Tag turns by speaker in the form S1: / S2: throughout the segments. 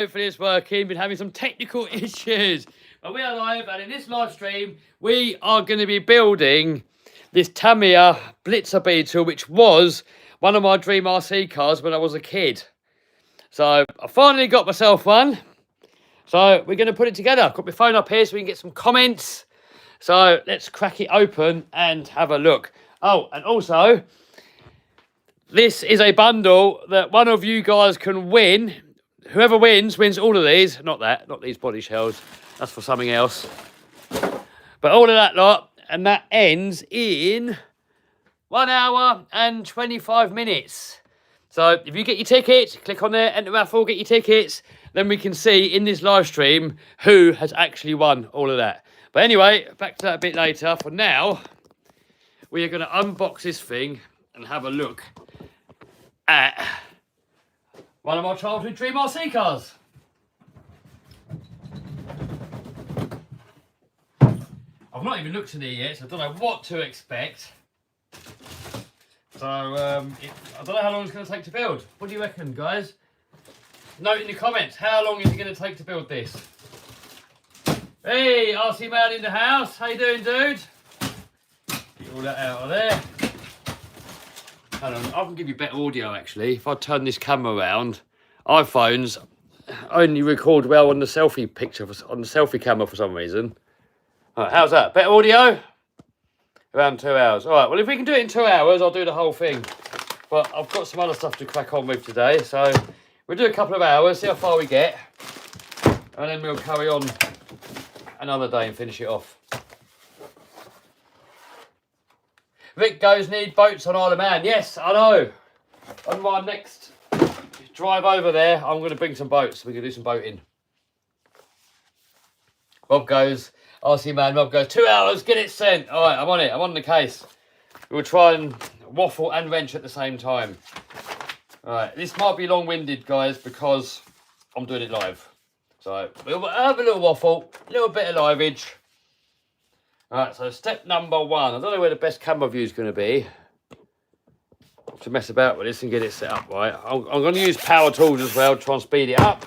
S1: Hopefully it's working. Been having some technical issues. But we are live, and in this live stream, we are going to be building this Tamiya Blitzer Beetle, which was one of my dream RC cars when I was a kid. So I finally got myself one. So we're going to put it together. I've got my phone up here so we can get some comments. So let's crack it open and have a look. Oh, and also, this is a bundle that one of you guys can win. Whoever wins all of these. Not these body shells. That's for something else. But all of that lot, and that ends in 1 hour and 25 minutes. So if you get your tickets, click on there, enter raffle, get your tickets. Then we can see in this live stream who has actually won all of that. But anyway, back to that a bit later. For now, we are going to unbox this thing and have a look at one of my childhood dream RC cars. I've not even looked at it yet, so I don't know what to expect. So, I don't know how long it's going to take to build. What do you reckon, guys? Note in the comments, how long is it going to take to build this? Hey, RC man in the house. How you doing, dude? Get all that out of there. Hold on, I can give you better audio, actually. If I turn this camera around, iPhones only record well on the selfie picture, on the selfie camera for some reason. All right, how's that? Better audio? Around 2 hours. All right, well, if we can do it in 2 hours, I'll do the whole thing. But I've got some other stuff to crack on with today, so we'll do a couple of hours, see how far we get, and then we'll carry on another day and finish it off. Rick goes, need boats on Isle of Man. Yes, I know. On my next drive over there, I'm going to bring some boats. We can do some boating. Bob goes, RC man, Bob goes, 2 hours, get it sent. All right, I'm on it. I'm on the case. We'll try and waffle and wrench at the same time. All right, this might be long-winded, guys, because I'm doing it live. So we'll have a little waffle, a little bit of liveage. All right, so step number 1. I don't know where the best camera view is going to be to mess about with this and get it set up right. I'm going to use power tools as well to try and speed it up.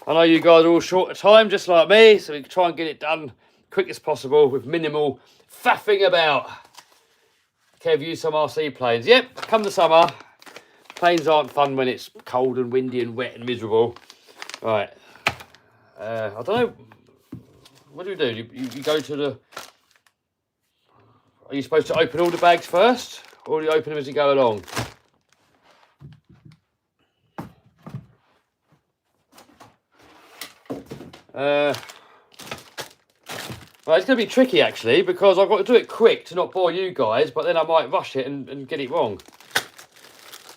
S1: I know you guys are all short of time, just like me, so we can try and get it done quick as possible with minimal faffing about. Kev, use some RC planes. Yep, come the summer. Planes aren't fun when it's cold and windy and wet and miserable. All right. I don't know. What do? You go to the... Are you supposed to open all the bags first? Or do you open them as you go along? Well, it's going to be tricky, actually, because I've got to do it quick to not bore you guys, but then I might rush it and get it wrong.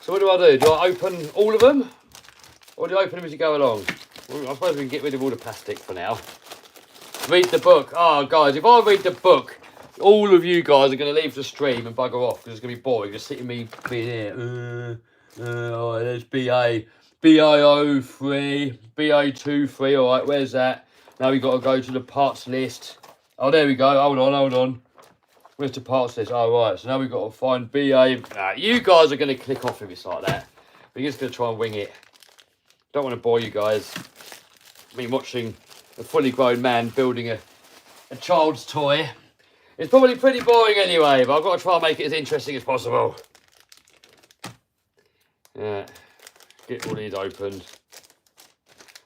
S1: So what do? Do I open all of them? Or do I open them as you go along? Well, I suppose we can get rid of all the plastic for now. Read the book. Oh, guys, if I read the book, all of you guys are going to leave the stream and bugger off because it's going to be boring just sitting me being here. Oh, there's BA. BA03, BA23, all right, where's that? Now we've got to go to the parts list. Oh, there we go. Hold on. Where's the parts list? Oh, right. So now we've got to find BA. Nah, you guys are going to click off if it's like that. We're just going to try and wing it. Don't want to bore you guys. I mean, watching a fully grown man building a child's toy. It's probably pretty boring anyway, but I've got to try and make it as interesting as possible. Yeah. Get all these opened.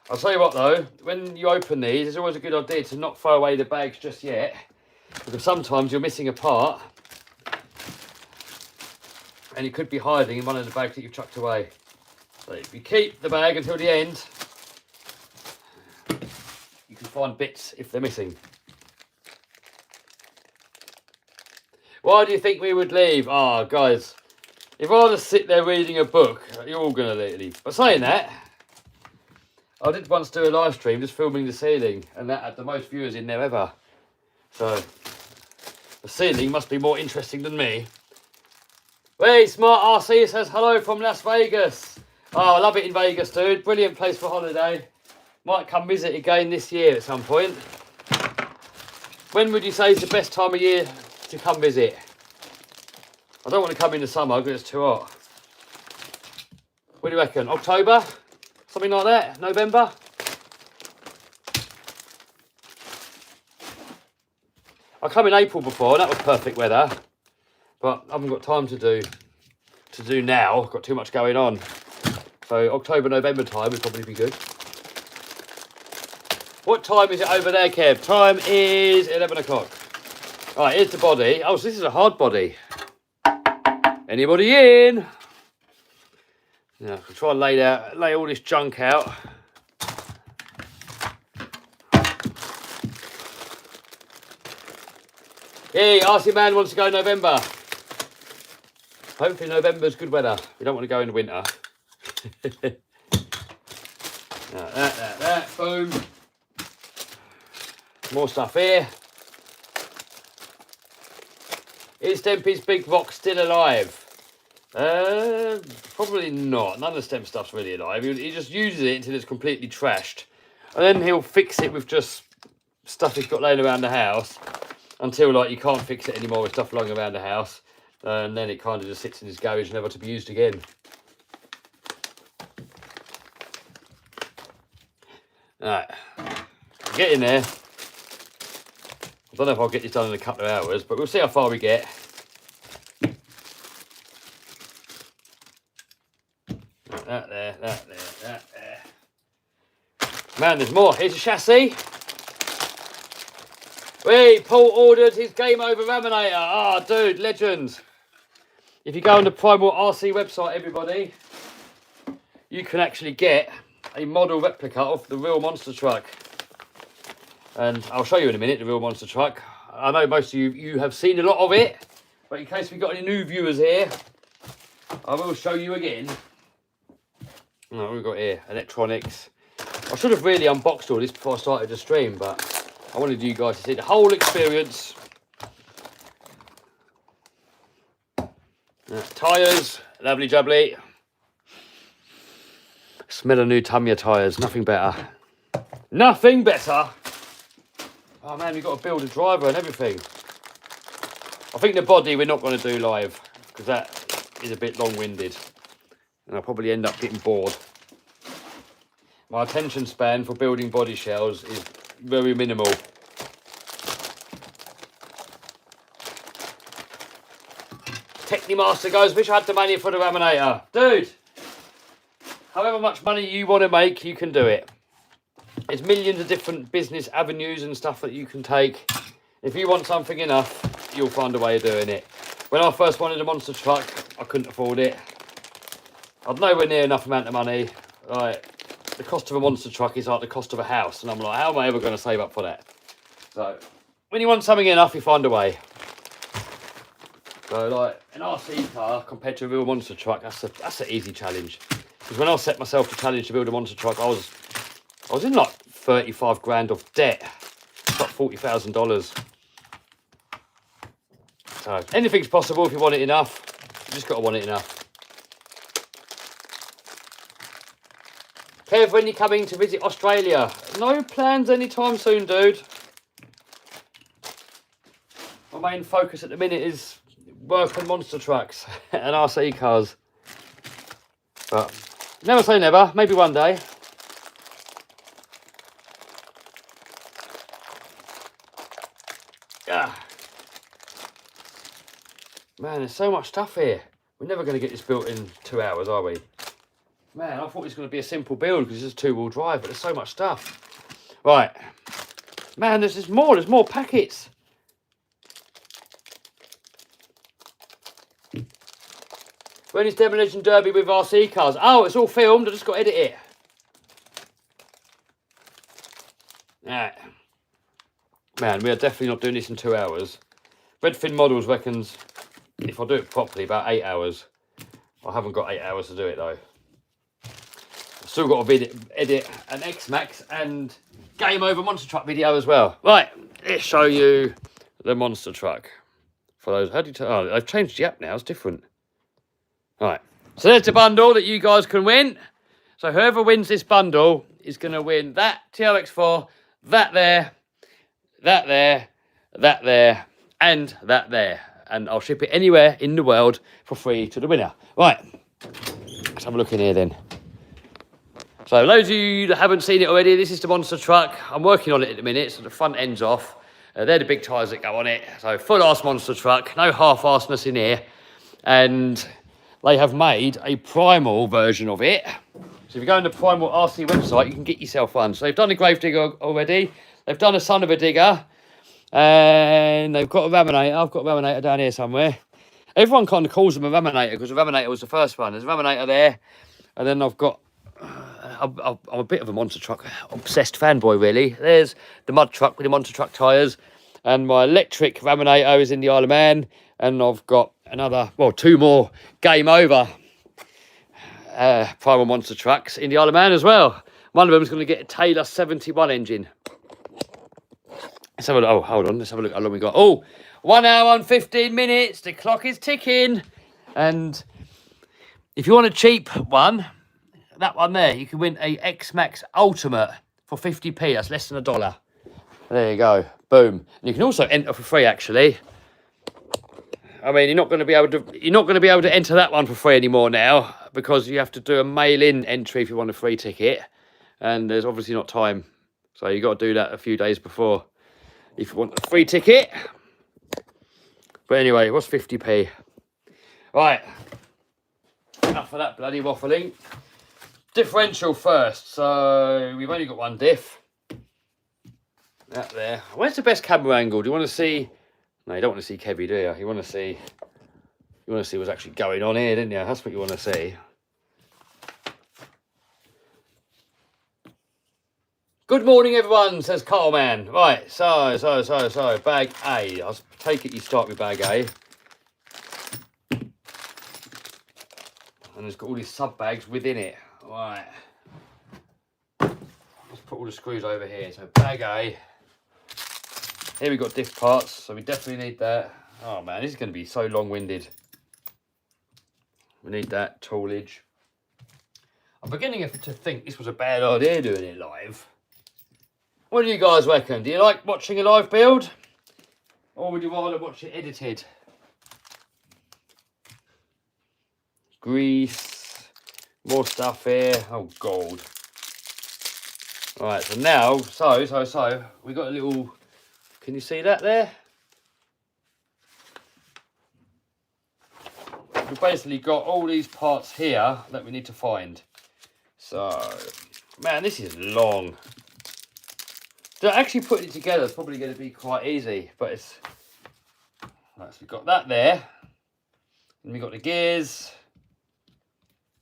S1: I'll tell you what though, when you open these, it's always a good idea to not throw away the bags just yet, because sometimes you're missing a part and it could be hiding in one of the bags that you've chucked away. So if you keep the bag until the end, you can find bits if they're missing. Why do you think we would leave? Oh, guys, if I just sit there reading a book, you're all going to leave. But saying that, I did once do a live stream just filming the ceiling, and that had the most viewers in there ever. So, the ceiling must be more interesting than me. Hey, Smart RC says hello from Las Vegas. Oh, I love it in Vegas, dude. Brilliant place for holiday. Might come visit again this year at some point. When would you say is the best time of year to come visit? I don't want to come in the summer because it's too hot. What do you reckon? October? Something like that? November? I come in April before, and that was perfect weather. But I haven't got time to do now. I've got too much going on. So October, November time would probably be good. What time is it over there, Kev? Time is 11 o'clock. Right, here's the body. Oh, so this is a hard body. Anybody in? Yeah, I'll try and lay all this junk out. Hey, RC Man wants to go in November. Hopefully November's good weather. We don't want to go in the winter. That, boom. More stuff here. Is Dempy's big box still alive? Probably not. None of the stem stuff's really alive. He just uses it until it's completely trashed. And then he'll fix it with just stuff he's got laying around the house. Until, like, you can't fix it anymore with stuff lying around the house. And then it kind of just sits in his garage, never to be used again. Alright. Get in there. I don't know if I'll get this done in a couple of hours, but we'll see how far we get. That there, that there, that there. Man, there's more. Here's a chassis. Wait, Paul ordered his Game Over Raminator. Ah, dude, legend. If you go on the Primal RC website, everybody, you can actually get a model replica of the real monster truck. And I'll show you in a minute the real monster truck. I know most of you have seen a lot of it, but in case we've got any new viewers here, I will show you again. What we've got here, electronics. I should have really unboxed all this before I started the stream, but I wanted you guys to see the whole experience. Tyres, lovely jubbly. Smell of new Tamiya tyres, nothing better. Nothing better. Oh man, we've got to build a driver and everything. I think the body we're not going to do live, because that is a bit long-winded. And I'll probably end up getting bored. My attention span for building body shells is very minimal. Technimaster goes, wish I had the money for the Raminator. Dude, however much money you want to make, you can do it. There's millions of different business avenues and stuff that you can take. If you want something enough, you'll find a way of doing it. When I first wanted a monster truck, I couldn't afford it. I'd nowhere near enough amount of money. Like, the cost of a monster truck is like the cost of a house. And I'm like, how am I ever going to save up for that? So, when you want something enough, you find a way. So, like, an RC car compared to a real monster truck, that's an easy challenge. Because when I set myself the challenge to build a monster truck, I was in like 35 grand of debt. It's like $40,000. So anything's possible if you want it enough. You just got to want it enough. Kev, when you coming to visit Australia? No plans anytime soon, dude. My main focus at the minute is work on monster trucks and RC cars. But never say never. Maybe one day. Man, there's so much stuff here. We're never going to get this built in 2 hours, are we? Man, I thought it was going to be a simple build because it's just two-wheel drive, but there's so much stuff. Right. Man, there's more. There's more packets. When is Demolition Derby with RC cars? Oh, it's all filmed. I just got to edit it. Right. Man, we are definitely not doing this in 2 hours. Redfin Models reckons if I do it properly, about 8 hours. I haven't got 8 hours to do it though. I've still got to edit an X-Max and Game Over Monster Truck video as well. Right, let's show you the monster truck. For those, how do you tell? Oh, I've changed the app now. It's different. Right, so there's the bundle that you guys can win. So whoever wins this bundle is going to win that TRX4, that there, that there, that there, and that there. And I'll ship it anywhere in the world for free to the winner. Right, let's have a look in here then. So those of you that haven't seen it already, this is the monster truck. I'm working on it at the minute, so the front end's off. They're the big tyres that go on it. So full-arse monster truck, no half-arseness in here. And they have made a primal version of it. So if you go on the Primal RC website, you can get yourself one. So they've done a Gravedigger already. They've done a Son of a Digger. And they've got a Raminator. I've got a Raminator down here somewhere. Everyone kind of calls them a Raminator because the Raminator was the first one. There's a Raminator there. And then I've got... I'm a bit of a monster truck obsessed fanboy, really. There's the mud truck with the monster truck tyres, and my electric Raminator is in the Isle of Man, and I've got another, well, 2 more Game Over primal monster trucks in the Isle of Man as well. One of them is going to get a Taylor 71 engine. Let's have a look. Oh, hold on. Let's have a look how long we got. Oh, 1 hour and 15 minutes. The clock is ticking. And if you want a cheap one, that one there, you can win a X-Max Ultimate for 50p. That's less than $1. There you go. Boom. And you can also enter for free, actually. I mean, you're not going to be able to enter that one for free anymore now, because you have to do a mail-in entry if you want a free ticket, and there's obviously not time. So you got to do that a few days before if you want a free ticket. But anyway, what's 50p? Right. Enough of that bloody waffling. Differential first. So we've only got one diff. That there. Where's the best camera angle? Do you want to see? No, you don't want to see Kevy, do you? You want to see what's actually going on here, don't you? That's what you want to see. Good morning, everyone, says Carlman. Right, so bag A. I'll take it you start with bag A. And it's got all these sub bags within it. Right. Let's put all the screws over here. So bag A. Here we've got diff parts, so we definitely need that. Oh man, this is going to be so long-winded. We need that, toolage. I'm beginning to think this was a bad idea doing it live. What do you guys reckon? Do you like watching a live build? Or would you rather watch it edited? Grease, more stuff here. Oh, gold. All right, so now, so we got a little. Can you see that there? We've basically got all these parts here that we need to find. So, man, this is long. So actually putting it together is probably going to be quite easy, but it's. Right, so we've got that there. And we've got the gears.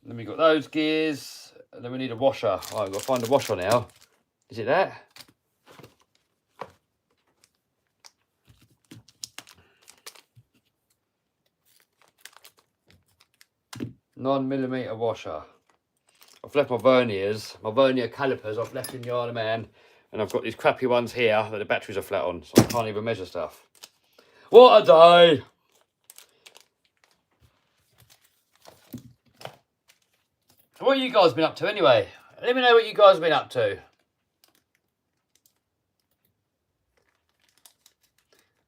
S1: And then we got those gears, and then we need a washer. Right, we've got to find a washer now. Is it that? 9mm washer. I've left my vernier calipers I've left in the Isle of Man, and I've got these crappy ones here that the batteries are flat on, so I can't even measure stuff. What a day! So what have you guys been up to anyway? Let me know what you guys have been up to.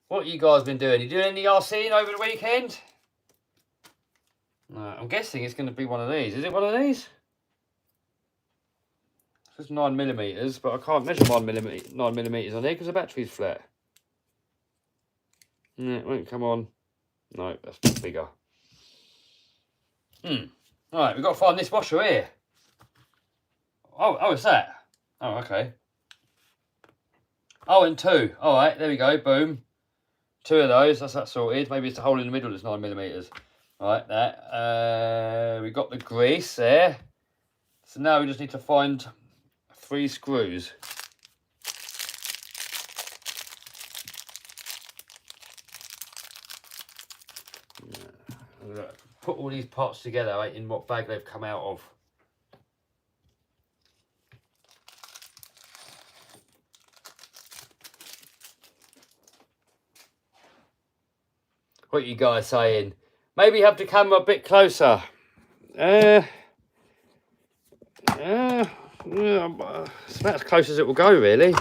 S1: What you guys been doing? You doing any RCing over the weekend? No, I'm guessing it's going to be one of these. Is it one of these? It's 9mm, but I can't measure 9mm on here because the battery's flat. No, it won't come on. No, that's bigger. Alright, we've got to find this washer here. Oh, it's that. Oh, okay. Oh, and 2. Alright, there we go. Boom. 2 of those. That's that sorted. Maybe it's the hole in the middle that's 9mm. Right, that. We got the grease there. So now we just need to find 3 screws. Put all these parts together in what bag they've come out of. What are you guys saying? Maybe have the camera a bit closer. It's about as close as it will go, really. If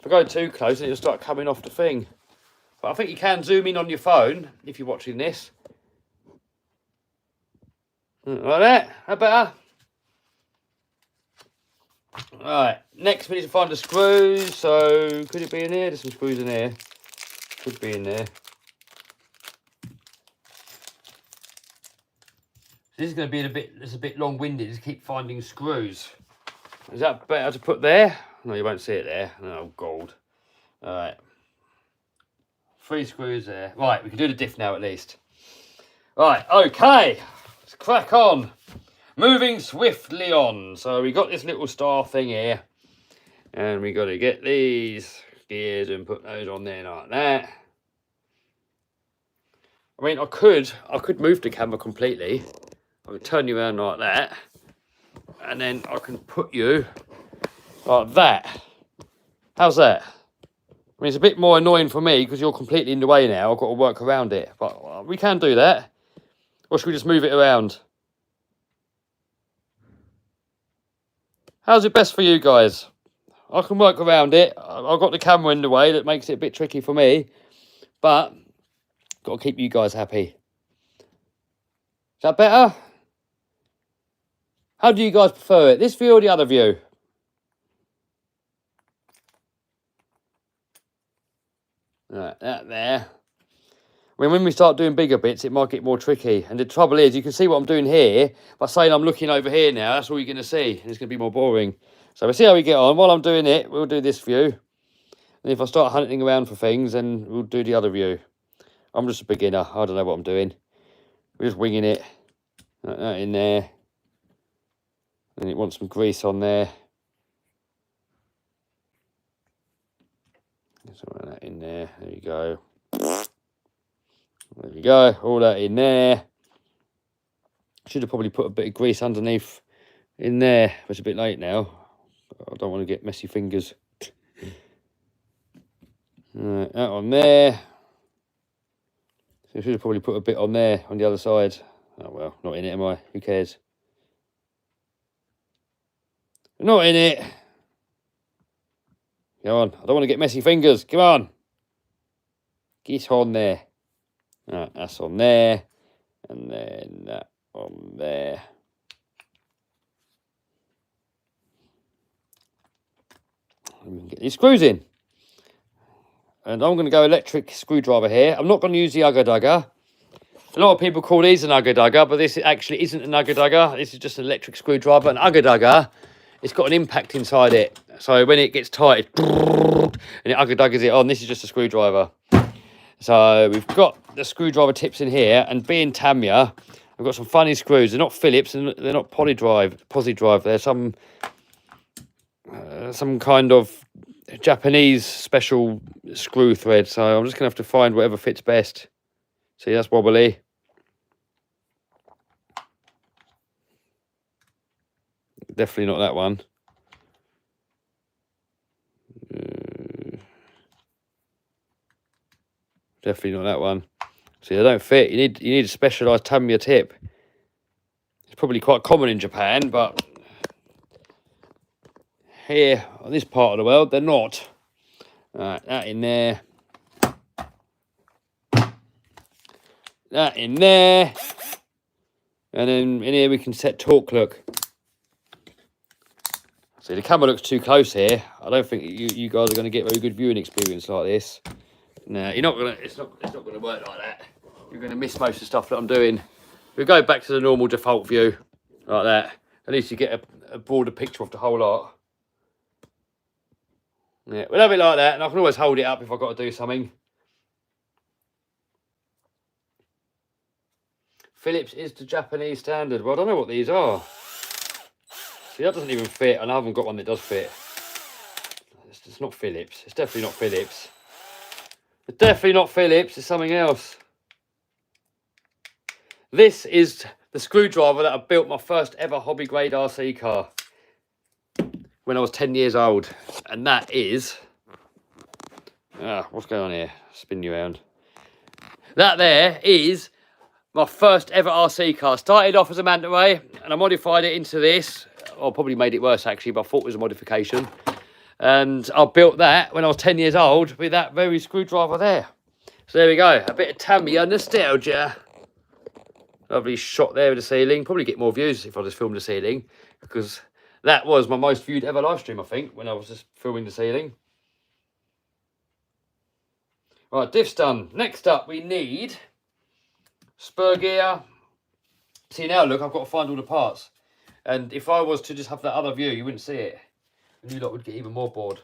S1: I go too close, it'll start coming off the thing. But I think you can zoom in on your phone if you're watching this. Like that. That better? Right, next we need to find the screws. So could it be in here? There's some screws in here. Could be in there. This is going to be it's a bit long-winded to keep finding screws. Is that better to put there? No, you won't see it there. Oh, gold. All right. 3 screws there. Right, we can do the diff now at least. Right, okay. Let's crack on. Moving swiftly on. So we got this little star thing here. And we got to get these gears and put those on there like that. I mean, I could move the camera completely. I can turn you around like that, and then I can put you like that. How's that? I mean, it's a bit more annoying for me because you're completely in the way now. I've got to work around it, but we can do that. Or should we just move it around? How's it best for you guys? I can work around it. I've got the camera in the way that makes it a bit tricky for me, but got to keep you guys happy. Is that better? How do you guys prefer it? This view or the other view? Right, that there. I mean, when we start doing bigger bits, it might get more tricky. And the trouble is, you can see what I'm doing here. By saying I'm looking over here now, that's all you're going to see. And it's going to be more boring. So we'll see how we get on. While I'm doing it, we'll do this view. And if I start hunting around for things, then we'll do the other view. I'm just a beginner. I don't know what I'm doing. We're just winging it. Like that in there. And it wants some grease on there. Something like that in there. There you go. There you go. All that in there. Should have probably put a bit of grease underneath in there. But it's a bit late now. I don't want to get messy fingers. Right, that on there. So I should have probably put a bit on there on the other side. Oh well, not in it, am I? Who cares? Not in it. Come on, I don't want to get messy fingers. Come on. Get on there. Right, that's on there. And then that on there. And we can get these screws in. And I'm going to go electric screwdriver here. I'm not going to use the Ugga Dugger. A lot of people call these an Ugga Dugger, but this actually isn't an Ugga Dugger. This is just an electric screwdriver. An Ugga Dugger, it's got an impact inside it. So when it gets tight, and it Ugga Duggers it on, this is just a screwdriver. So we've got the screwdriver tips in here, and being Tamiya, I've got some funny screws. They're not Phillips, and they're not posi drive. They're some kind of Japanese special screw thread. So I'm just going to have to find whatever fits best. See, that's wobbly. Definitely not that one. Definitely not that one. See, they don't fit. You need a specialised Tamiya tip. It's probably quite common in Japan, but here on this part of the world, they're not. Right, that in there. That in there. And then in here we can set torque look. See, the camera looks too close here. I don't think you guys are going to get very good viewing experience like this. No, you're not gonna. It's not gonna work like that. You're gonna miss most of the stuff that I'm doing. We'll go back to the normal default view, like that. At least you get a broader picture of the whole lot. Yeah, we'll have it like that, and I can always hold it up if I've got to do something. Phillips is the Japanese standard. Well, I don't know what these are. See, that doesn't even fit, and I haven't got one that does fit. It's not Phillips. It's definitely not Phillips. It's definitely not Phillips. It's something else. This is the screwdriver that I built my first ever hobby grade RC car when I was 10 years old. And that is... what's going on here? Spin you around. That there is my first ever RC car. Started off as a manta ray, and I modified it into this. I probably made it worse, actually, but I thought it was a modification. And I built that when I was 10 years old with that very screwdriver there. So there we go. A bit of Tamiya nostalgia. Lovely shot there of the ceiling. Probably get more views if I just filmed the ceiling, because That was my most viewed ever live stream, I think, when I was just filming the ceiling. Right, diff's done. Next up, we need spur gear. See, now look, I've got to find all the parts. And if I was to just have that other view, you wouldn't see it. And you lot would get even more bored.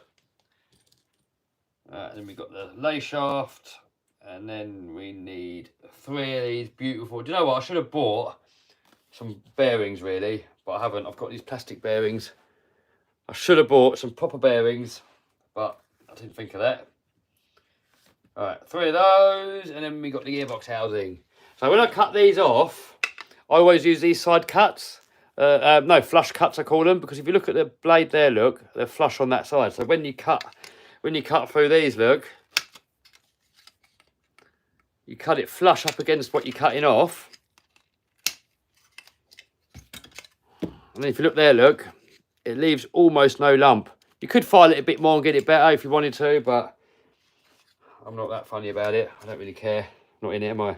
S1: And then we got the lay shaft. And then we need 3 of these beautiful... Do you know what? I should have bought some bearings, really. But I haven't. I've got these plastic bearings. I should have bought some proper bearings. But I didn't think of that. Alright, 3 of those. And then we got the gearbox housing. So when I cut these off, I always use these side cuts. No, flush cuts I call them. Because if you look at the blade there, look, they're flush on that side. So when you cut through these, look, you cut it flush up against what you're cutting off. And then if you look there, look, it leaves almost no lump. You could file it a bit more and get it better if you wanted to, but I'm not that funny about it. I don't really care. I'm not in it, am I?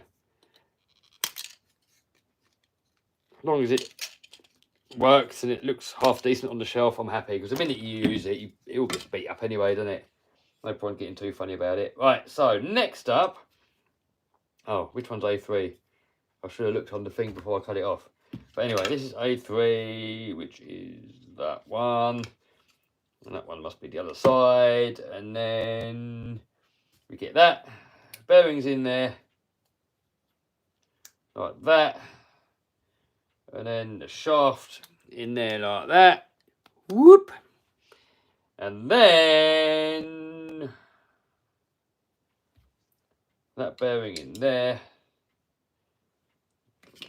S1: As long as it works and it looks half decent on the shelf, I'm happy. Because the minute you use it, it all gets beat up anyway, doesn't it? No point getting too funny about it. Right, so next up... Oh, which one's A3? I should have looked on the thing before I cut it off. But anyway, this is A3, which is that one. And that one must be the other side. And then we get that. Bearings in there. Like that. And then the shaft in there like that. Whoop. And then that bearing in there.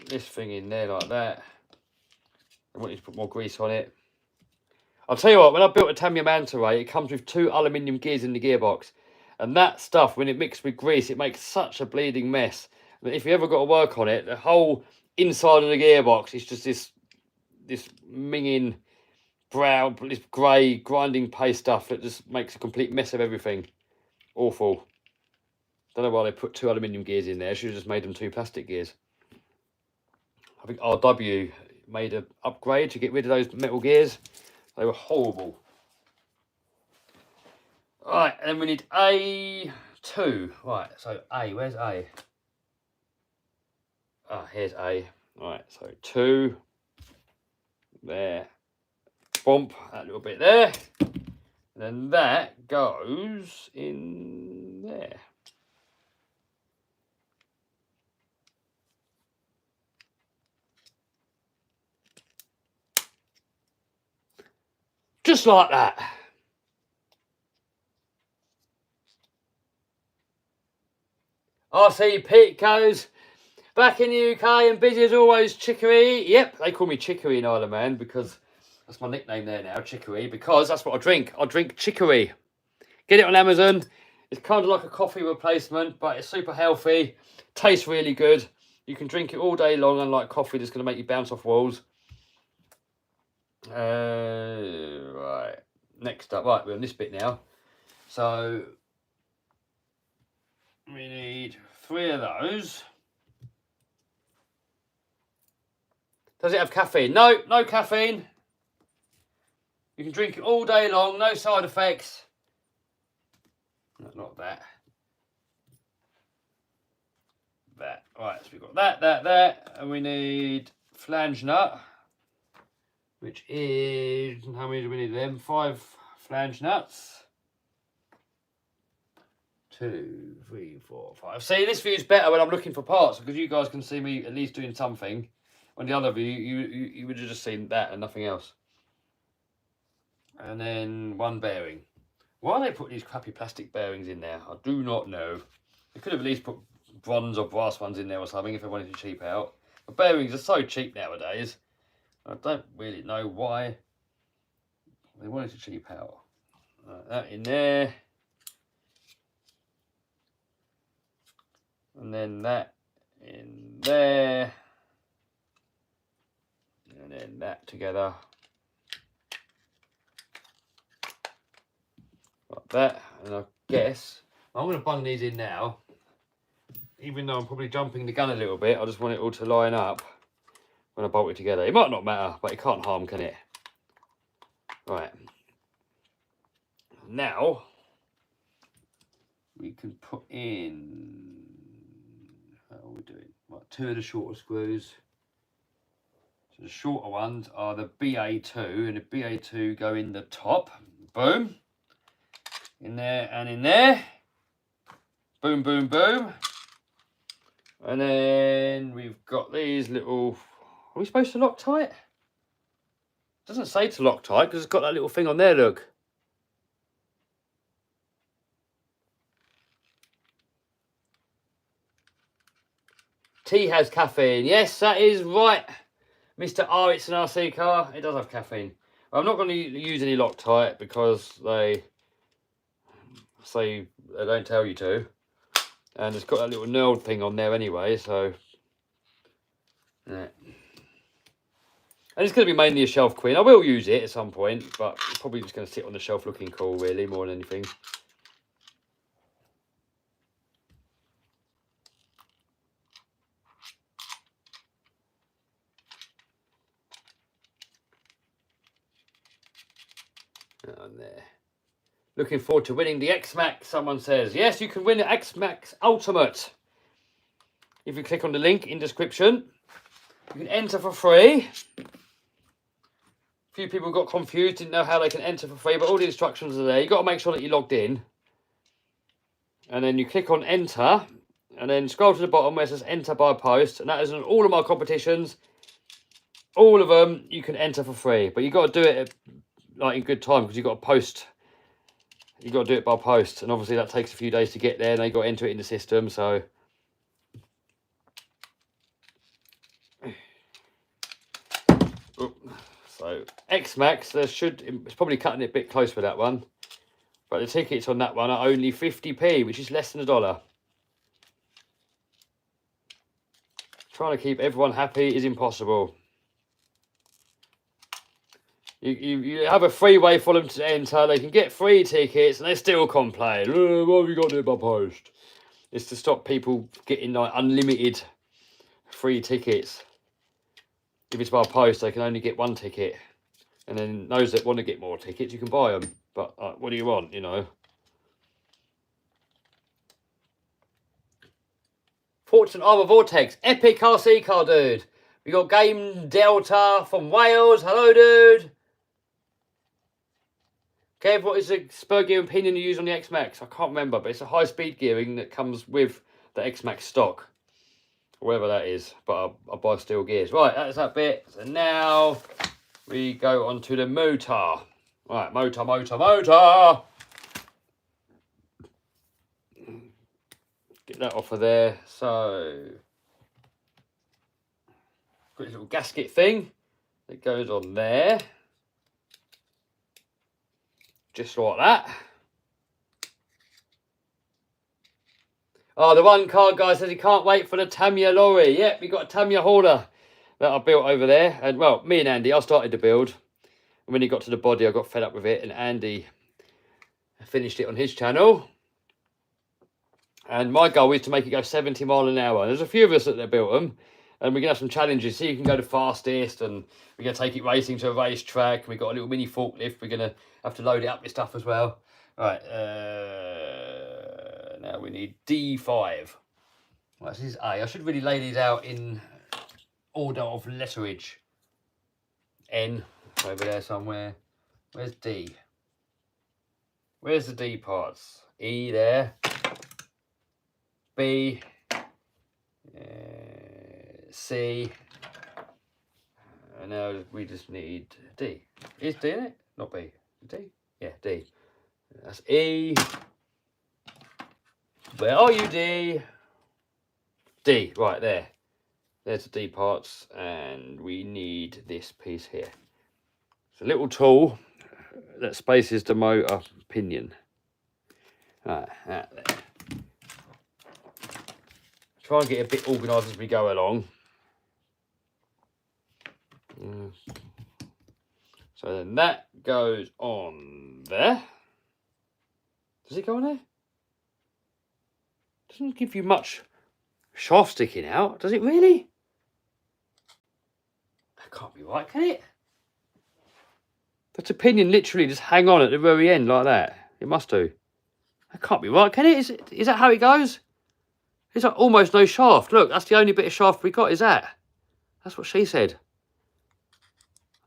S1: This thing in there like that. I want you to put more grease on it. I'll tell you what, when I built a Tamiya Manta Ray, it comes with 2 aluminium gears in the gearbox. And that stuff, when it mixed with grease, it makes such a bleeding mess. But if you ever got to work on it, the whole inside of the gearbox is just this minging brown, this grey grinding paste stuff that just makes a complete mess of everything. Awful. Don't know why they put 2 aluminium gears in there. Should have just made them 2 plastic gears. I think RW made an upgrade to get rid of those metal gears. They were horrible. Right, and then we need A2. Right, so A, where's A? Ah, here's A. Right, so 2. There. Bump that little bit there. And then that goes in there. Just like that. RC Pete goes, back in the UK and busy as always, Chicory. Yep, they call me Chicory in Isle of Man because that's my nickname there now, Chicory, because that's what I drink. I drink chicory. Get it on Amazon. It's kind of like a coffee replacement, but it's super healthy. Tastes really good. You can drink it all day long, unlike coffee that's going to make you bounce off walls. Right, next up, right, we're on this bit now. So we need 3 of those. Does it have caffeine? No, no caffeine. You can drink it all day long, no side effects. No, not that. That. Right, so we've got that, and we need flange nut. Which is, how many do we need of them? 5 flange nuts. 2, 3, 4, 5. See, this view is better when I'm looking for parts because you guys can see me at least doing something. On the other view, you would have just seen that and nothing else. And then 1 bearing. Why they put these crappy plastic bearings in there, I do not know. They could have at least put bronze or brass ones in there or something if they wanted to cheap out. But bearings are so cheap nowadays. I don't really know why they wanted to cheap out. That in there. And then that in there. And then that together. Like that. And I guess I'm going to bung these in now. Even though I'm probably jumping the gun a little bit, I just want it all to line up when I bolt it together. It might not matter, but it can't harm, can it? Right. Now we can put in, how are we doing? Right, 2 of the shorter screws. So the shorter ones are the BA2, and the BA2 go in the top. Boom. In there and in there. Boom, boom, boom. And then we've got these little, are we supposed to Loctite? Doesn't say to Loctite because it's got that little thing on there, look. Tea has caffeine. Yes, that is right, Mr. R. It's an RC car. It does have caffeine. I'm not going to use any Loctite because they say they don't tell you to. And it's got that little knurled thing on there anyway, so. Yeah. And it's going to be mainly a shelf queen. I will use it at some point, but it's probably just going to sit on the shelf looking cool, really, more than anything. On there. Looking forward to winning the X-Max, someone says. Yes, you can win the X-Max Ultimate. If you click on the link in description, you can enter for free. A few people got confused, didn't know how they can enter for free, but all the instructions are there. You've got to make sure that you're logged in. And then you click on enter, and then scroll to the bottom where it says enter by post, and that is on all of my competitions. All of them you can enter for free, but you've got to do it like in good time because you've got to post. You've got to do it by post, and obviously that takes a few days to get there, and they've got to enter it in the system, so. So, X-Max, it's probably cutting it a bit close for that one, but the tickets on that one are only 50p, which is less than $1. Trying to keep everyone happy is impossible. You have a free way for them to enter. They can get free tickets and they still complain. Oh, why have you got to do it by post? It's to stop people getting like unlimited free tickets. If it's by post, they can only get 1 ticket. And then those that want to get more tickets, you can buy them. But what do you want, you know? Fortune Armour Vortex. Epic RC car, dude. We got Game Delta from Wales. Hello, dude. Kev, what is the spur gearing pinion you use on the X-Max? I can't remember, but it's a high-speed gearing that comes with the X-Max stock. Whatever that is, but I'll buy steel gears. Right, that's that bit. So now we go on to the motor. Right, motor. Get that off of there. So, got this little gasket thing that goes on there. Just like that. Oh, the one car guy says he can't wait for the Tamiya lorry. Yep, we got a Tamiya hauler that I built over there. And, well, me and Andy, I started to build. And when he got to the body, I got fed up with it. And Andy finished it on his channel. And my goal is to make it go 70 miles an hour. And there's a few of us that built them. And we're going to have some challenges. See, you can go the fastest. And we're going to take it racing to a racetrack. And we've got a little mini forklift. We're going to have to load it up with stuff as well. Right. Now we need D5. Right, this is A. I should really lay these out in order of letterage. N. Over there somewhere. Where's D? Where's the D parts? E there. B. C. And now we just need D. Is D in it? Not B. D? Yeah, D. That's E. Where are you, D? D, right there. There's the D parts, and we need this piece here. It's a little tool that spaces the motor pinion. Right, that there. Try and get a bit organised as we go along. So then that goes on there. Does it go on there? Doesn't give you much shaft sticking out, does it really? That can't be right, can it? Does the pinion literally just hang on at the very end like that? It must do. That can't be right, can it? Is that how it goes? It's like almost no shaft. Look, that's the only bit of shaft we got, is that? That's what she said.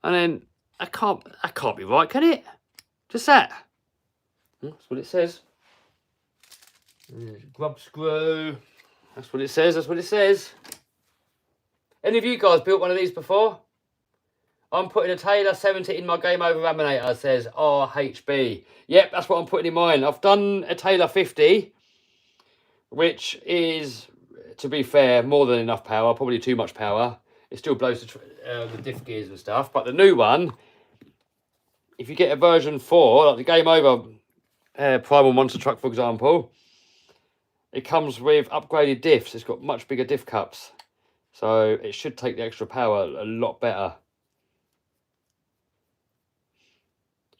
S1: And then, that can't be right, can it? Just that. That's what it says. Grub screw. That's what it says, that's what it says. Any of you guys built one of these before? I'm putting a Taylor 70 in my Game Over laminator, says RHB. Yep, that's what I'm putting in mine. I've done a Taylor 50, which is, to be fair, more than enough power, probably too much power. It still blows the diff gears and stuff. But the new one, if you get a version 4, like the Game Over Primal Monster Truck, for example, it comes with upgraded diffs. It's got much bigger diff cups. So it should take the extra power a lot better.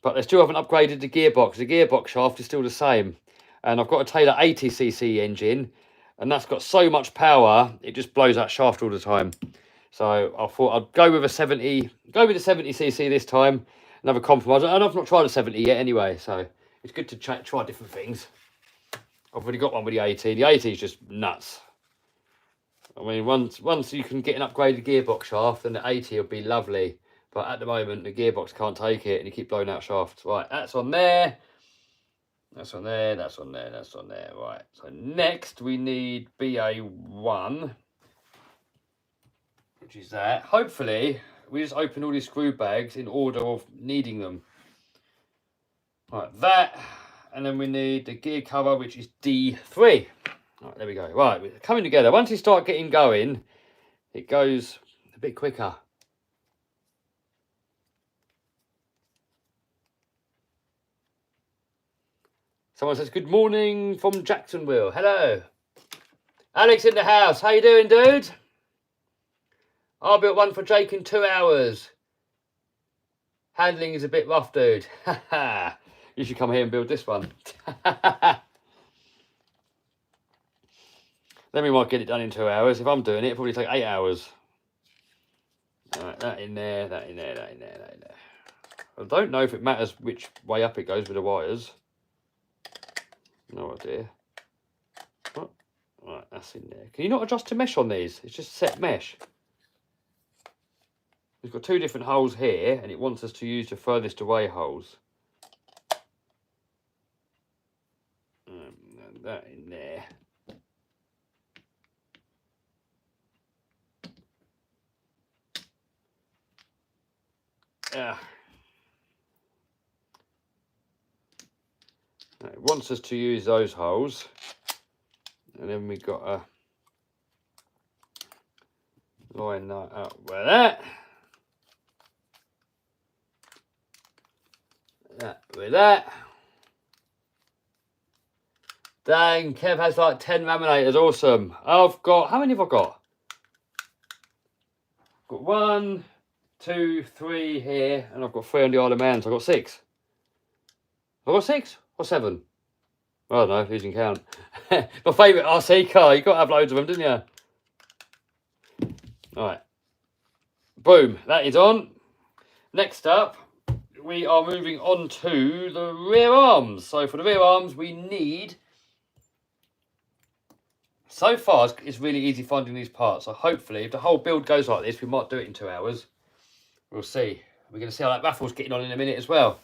S1: But they still haven't upgraded the gearbox. The gearbox shaft is still the same. And I've got a Taylor 80cc engine. And that's got so much power, it just blows that shaft all the time. So I thought I'd go with a 70, go with the 70cc this time. Another compromise. And I've not tried a 70 yet anyway. So it's good to try different things. I've already got one with the 80. The 80 is just nuts. I mean, once you can get an upgraded gearbox shaft, then the 80 will be lovely. But at the moment, the gearbox can't take it, and you keep blowing out shafts. Right, that's on there. That's on there, that's on there, that's on there. Right, so next we need BA1, which is that. Hopefully, we just open all these screw bags in order of needing them. Right, that. And then we need the gear cover, which is D3. Right, there we go. Right, we're coming together. Once you start getting going, it goes a bit quicker. Someone says, good morning from Jacksonville. Hello. Alex in the house. How you doing, dude? I built one for Jake in 2 hours. Handling is a bit rough, dude. You should come here and build this one. Then we might get it done in 2 hours. If I'm doing it, it'll probably take 8 hours. All right, that in there, that in there, that in there, that in there. I don't know if it matters which way up it goes with the wires. No idea. What? Right, that's in there. Can you not adjust to mesh on these? It's just set mesh. We've got 2 different holes here, and it wants us to use the furthest away holes. That in there. It wants us to use those holes, and then we've got to line that up with that. That with that. Dang, Kev has like 10 laminators. Awesome. I've got, how many have I got? I've got 1, 2, 3 here, and I've got 3 on the Isle of Man, so I've got 6. I've got 6 or 7? I don't know, losing count. My favourite RC car, you got to have loads of them, didn't you? Alright. Boom, that is on. Next up, we are moving on to the rear arms. So for the rear arms, we need... So far, it's really easy finding these parts. So hopefully, if the whole build goes like this, we might do it in 2 hours. We'll see. We're going to see how that baffle's getting on in a minute as well.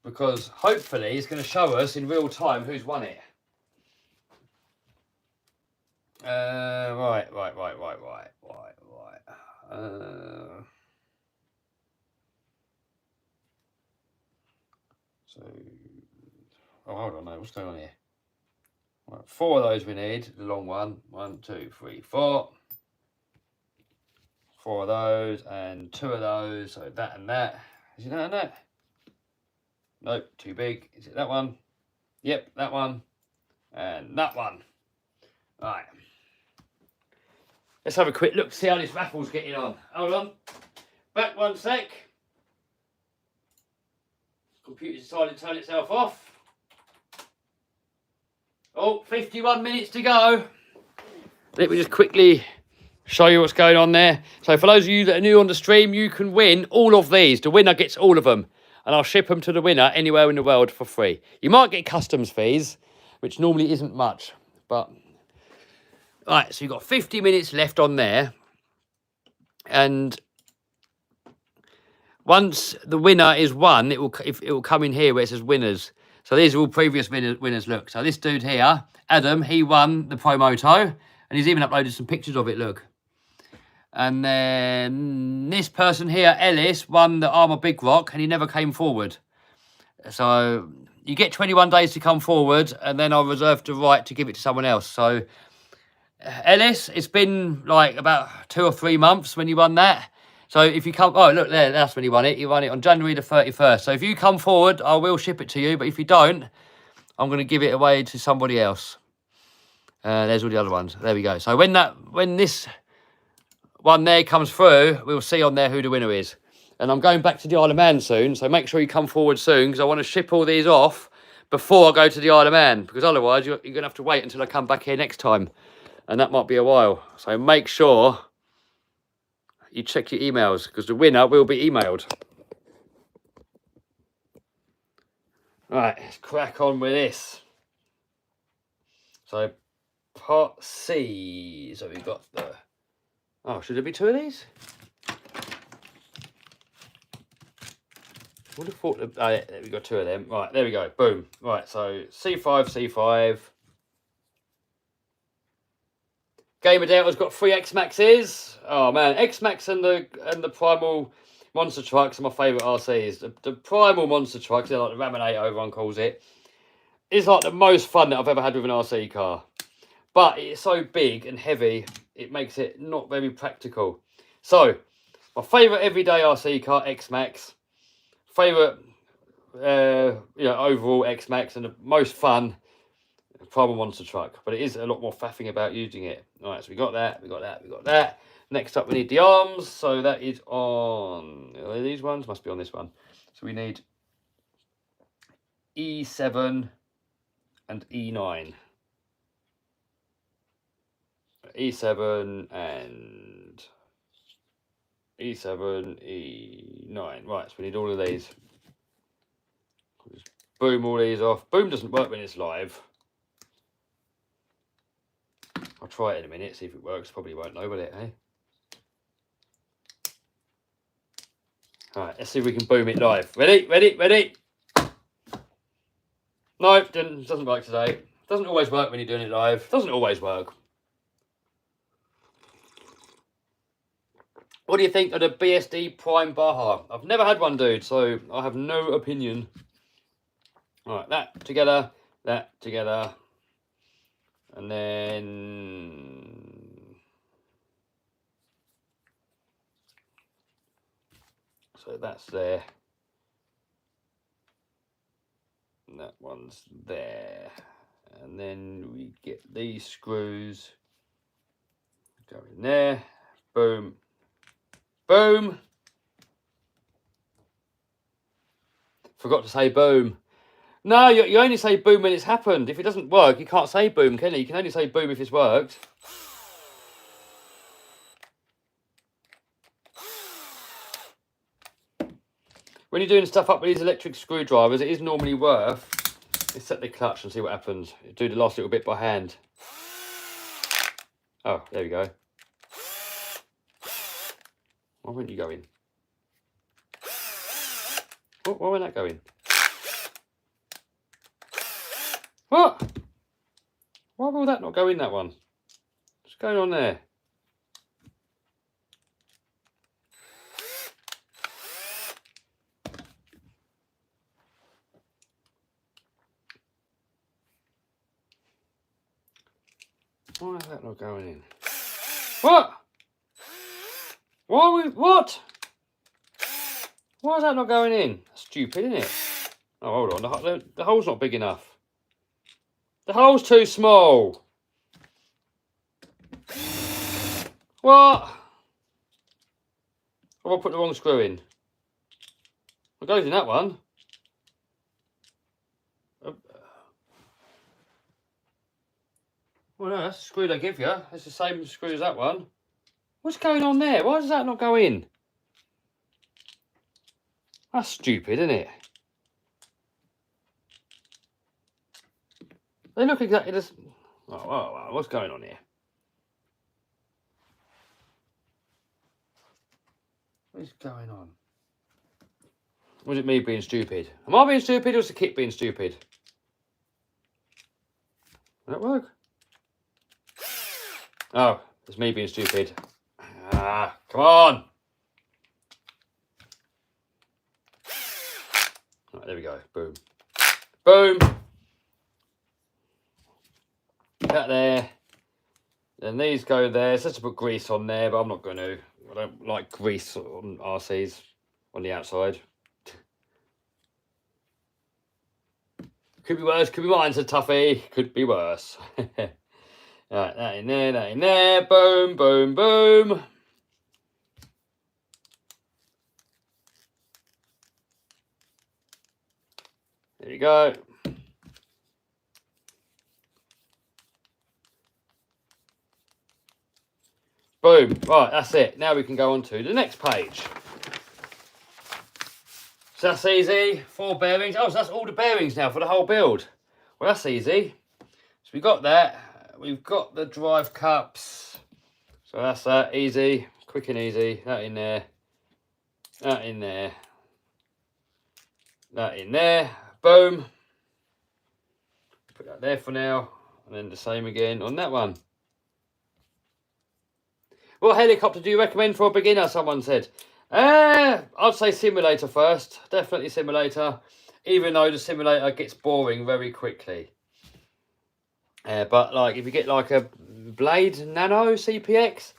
S1: Because hopefully, it's going to show us in real time who's won it. Right. So, oh, hold on, no, what's going on here? Right, 4 of those we need, the long one. 1, 2, 3, 4. 4 of those and 2 of those, so that and that. Is it that and that? Nope, too big. Is it that one? Yep, that one. And that one. Right. Let's have a quick look, see how this raffle's getting on. Hold on. Back 1 sec. Computer's decided to turn itself off. Oh, 51 minutes to go. Let me just quickly show you what's going on there. So for those of you that are new on the stream, you can win all of these. The winner gets all of them. And I'll ship them to the winner anywhere in the world for free. You might get customs fees, which normally isn't much. But, right, so you've got 50 minutes left on there. And once the winner is won, it will come in here where it says winners. So these are all previous winners. Look, so this dude here, Adam, he won the Promoto, and he's even uploaded some pictures of it. Look, and then this person here, Ellis, won the Armour Big Rock, and he never came forward. So you get 21 days to come forward, and then I'll reserve the right to give it to someone else. So Ellis, it's been like about 2 or 3 months when you won that. So if you come, oh, look there, that's when he won it. He won it on January the 31st. So if you come forward, I will ship it to you. But if you don't, I'm going to give it away to somebody else. There's all the other ones. There we go. So when this one there comes through, we'll see on there who the winner is. And I'm going back to the Isle of Man soon. So make sure you come forward soon because I want to ship all these off before I go to the Isle of Man. Because otherwise, you're going to have to wait until I come back here next time. And that might be a while. So make sure you check your emails because the winner will be emailed. Right, let's crack on with this. So part C. So we've got the... Oh, should there be 2 of these? I would have thought... Oh, yeah, we've got 2 of them. Right, there we go. Boom. Right, so C5, C5. Gamer Delta's got 3 X-Maxes. Oh man, X-Max and the Primal Monster Trucks are my favourite RCs. The Primal Monster Trucks, they're like the Raminator, everyone calls it, is like the most fun that I've ever had with an RC car. But it's so big and heavy, it makes it not very practical. So, my favourite everyday RC car, X-Max. Favourite, overall X-Max, and the most fun, Primal Monster Truck, but it is a lot more faffing about using it. All right, so we got that. Next up, we need the arms. So that is on these ones. Must be on this one. So we need E7 and E9. E7 and E7, E9. Right, so we need all of these. Just boom all these off. Boom doesn't work when it's live. I'll try it in a minute, see if it works. Probably won't know, will it, eh? Alright, let's see if we can boom it live. Ready? No, it doesn't work today. Doesn't always work when you're doing it live. Doesn't always work. What do you think of the BSD Prime Baja? I've never had one, dude, so I have no opinion. Alright, that together. And then, so that's there. And that one's there. And then we get these screws. Go in there. Boom. Boom. Forgot to say boom. No, you only say boom when it's happened. If it doesn't work, you can't say boom, can you? You can only say boom if it's worked. When you're doing stuff up with these electric screwdrivers, it is normally worth. Let's set the clutch and see what happens. Do the last little bit by hand. Oh, there we go. Why won't you go in? Oh, why won't that go in? What? Why will that not go in, that one? What's going on there? Why is that not going in? What? What? Why is that not going in? That's stupid, isn't it? Oh, hold on. The hole's not big enough. The hole's too small. What? Or I put the wrong screw in. It goes in that one. Well, no, that's the screw they give you. It's the same screw as that one. What's going on there? Why does that not go in? That's stupid, isn't it? They look exactly the same. Oh, what's going on here? What is going on? Was it me being stupid? Am I being stupid or is the kit being stupid? Will that work? Oh, it's me being stupid. Ah, come on! Right, there we go. Boom. Boom! That there. Then these go there. It's just to put grease on there, but I'm not going to. I don't like grease on RCs on the outside. Could be worse, could be mine's a toughie. Could be worse. Right, that in there, that in there. Boom, boom, boom. There you go. Boom. Right, that's it. Now we can go on to the next page. So that's easy. 4 bearings. Oh, so that's all the bearings now for the whole build. Well, that's easy. So we got that. We've got the drive cups. So that's that. Easy. Quick and easy. That in there. That in there. That in there. Boom. Put that there for now. And then the same again on that one. What helicopter do you recommend for a beginner? Someone said. I'd say simulator first. Definitely simulator. Even though the simulator gets boring very quickly. But like if you get like a Blade Nano CPX,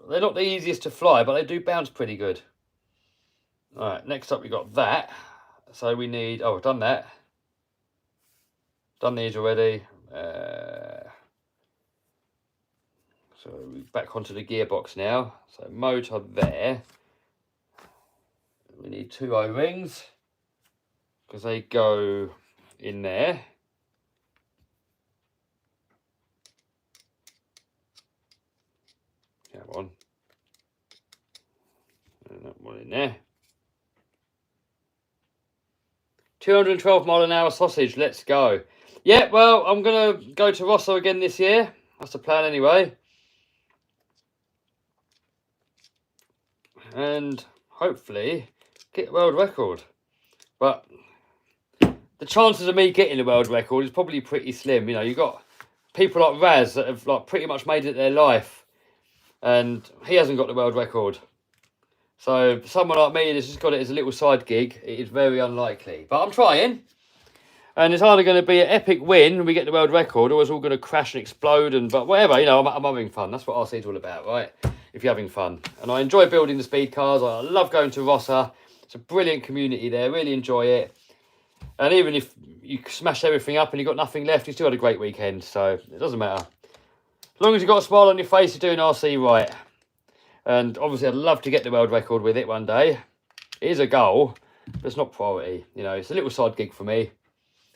S1: they're not the easiest to fly, but they do bounce pretty good. Alright, next up we got that. So we need, oh, we've done that. Done these already. So we're back onto the gearbox now. So motor there. We need 2 O-rings because they go in there. Come on. And that one in there. 212-mile-an-hour sausage. Let's go. Yeah, well, I'm going to go to Rosso again this year. That's the plan anyway. And hopefully get a world record. But the chances of me getting a world record is probably pretty slim. You know, you've got people like Raz that have like pretty much made it their life. And he hasn't got the world record. So someone like me that's just got it as a little side gig, it is very unlikely. But I'm trying. And it's either going to be an epic win and we get the world record, or it's all going to crash and explode. But whatever, you know, I'm having fun. That's what RC is all about, right? If you're having fun. And I enjoy building the speed cars. I love going to Rossa. It's a brilliant community there. Really enjoy it. And even if you smash everything up and you've got nothing left, you still had a great weekend. So it doesn't matter. As long as you've got a smile on your face, you're doing RC right. And obviously I'd love to get the world record with it one day. It is a goal, but it's not priority. You know, it's a little side gig for me.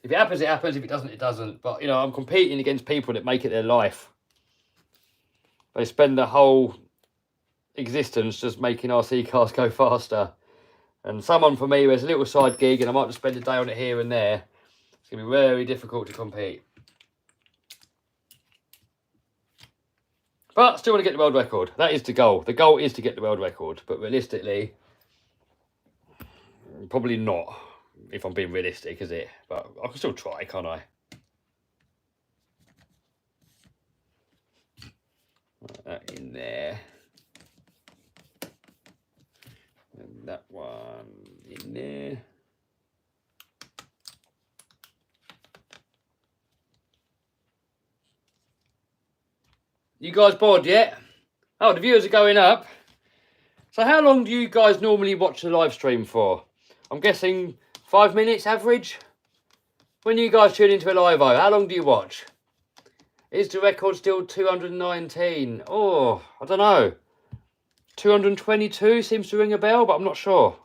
S1: If it happens, it happens. If it doesn't, it doesn't. But, you know, I'm competing against people that make it their life. They spend their whole existence just making RC cars go faster. And someone for me who has a little side gig and I might just spend a day on it here and there, it's going to be very difficult to compete. But still want to get the world record. That is the goal. The goal is to get the world record. But realistically, probably not. If I'm being realistic, is it? But I can still try, can't I? Put that in there. And that one in there. You guys bored yet? Oh, the viewers are going up. So how long do you guys normally watch the live stream for? I'm guessing 5 minutes average? When you guys tune into a live-o, how long do you watch? Is the record still 219? Oh, I don't know. 222 seems to ring a bell, but I'm not sure.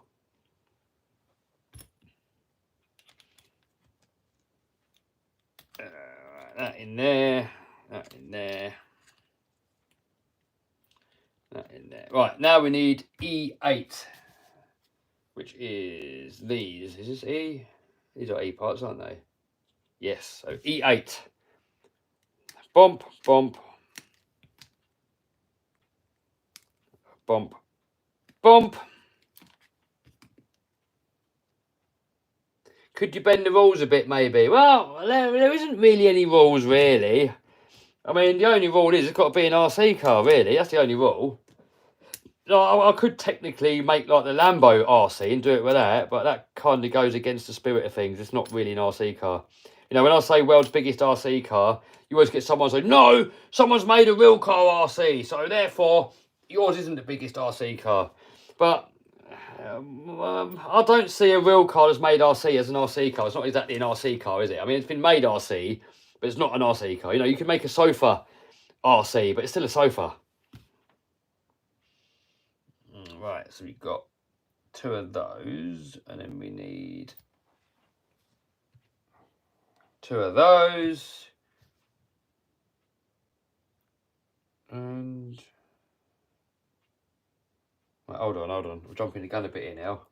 S1: That in there. That in there. That in there. Right, now we need E8, which is these. Is this E? These are E parts, aren't they? Yes, so E8. Bump, bump, bump, bump. Could you bend the rules a bit, maybe? Well, there isn't really any rules, really. I mean, the only rule is it's got to be an RC car, really. That's the only rule. I could technically make like the Lambo RC and do it with that, but that kind of goes against the spirit of things. It's not really an RC car. You know, when I say world's biggest RC car, you always get someone saying, no, someone's made a real car RC, so therefore yours isn't the biggest RC car. But I don't see a real car that's made RC as an RC car. It's not exactly an RC car, is it? I mean, it's been made RC, but it's not an RC car. You know, you can make a sofa RC, but it's still a sofa. Right, so we've got 2 of those, and then we need 2 of those. And right, hold on. We're jumping the gun a bit here now.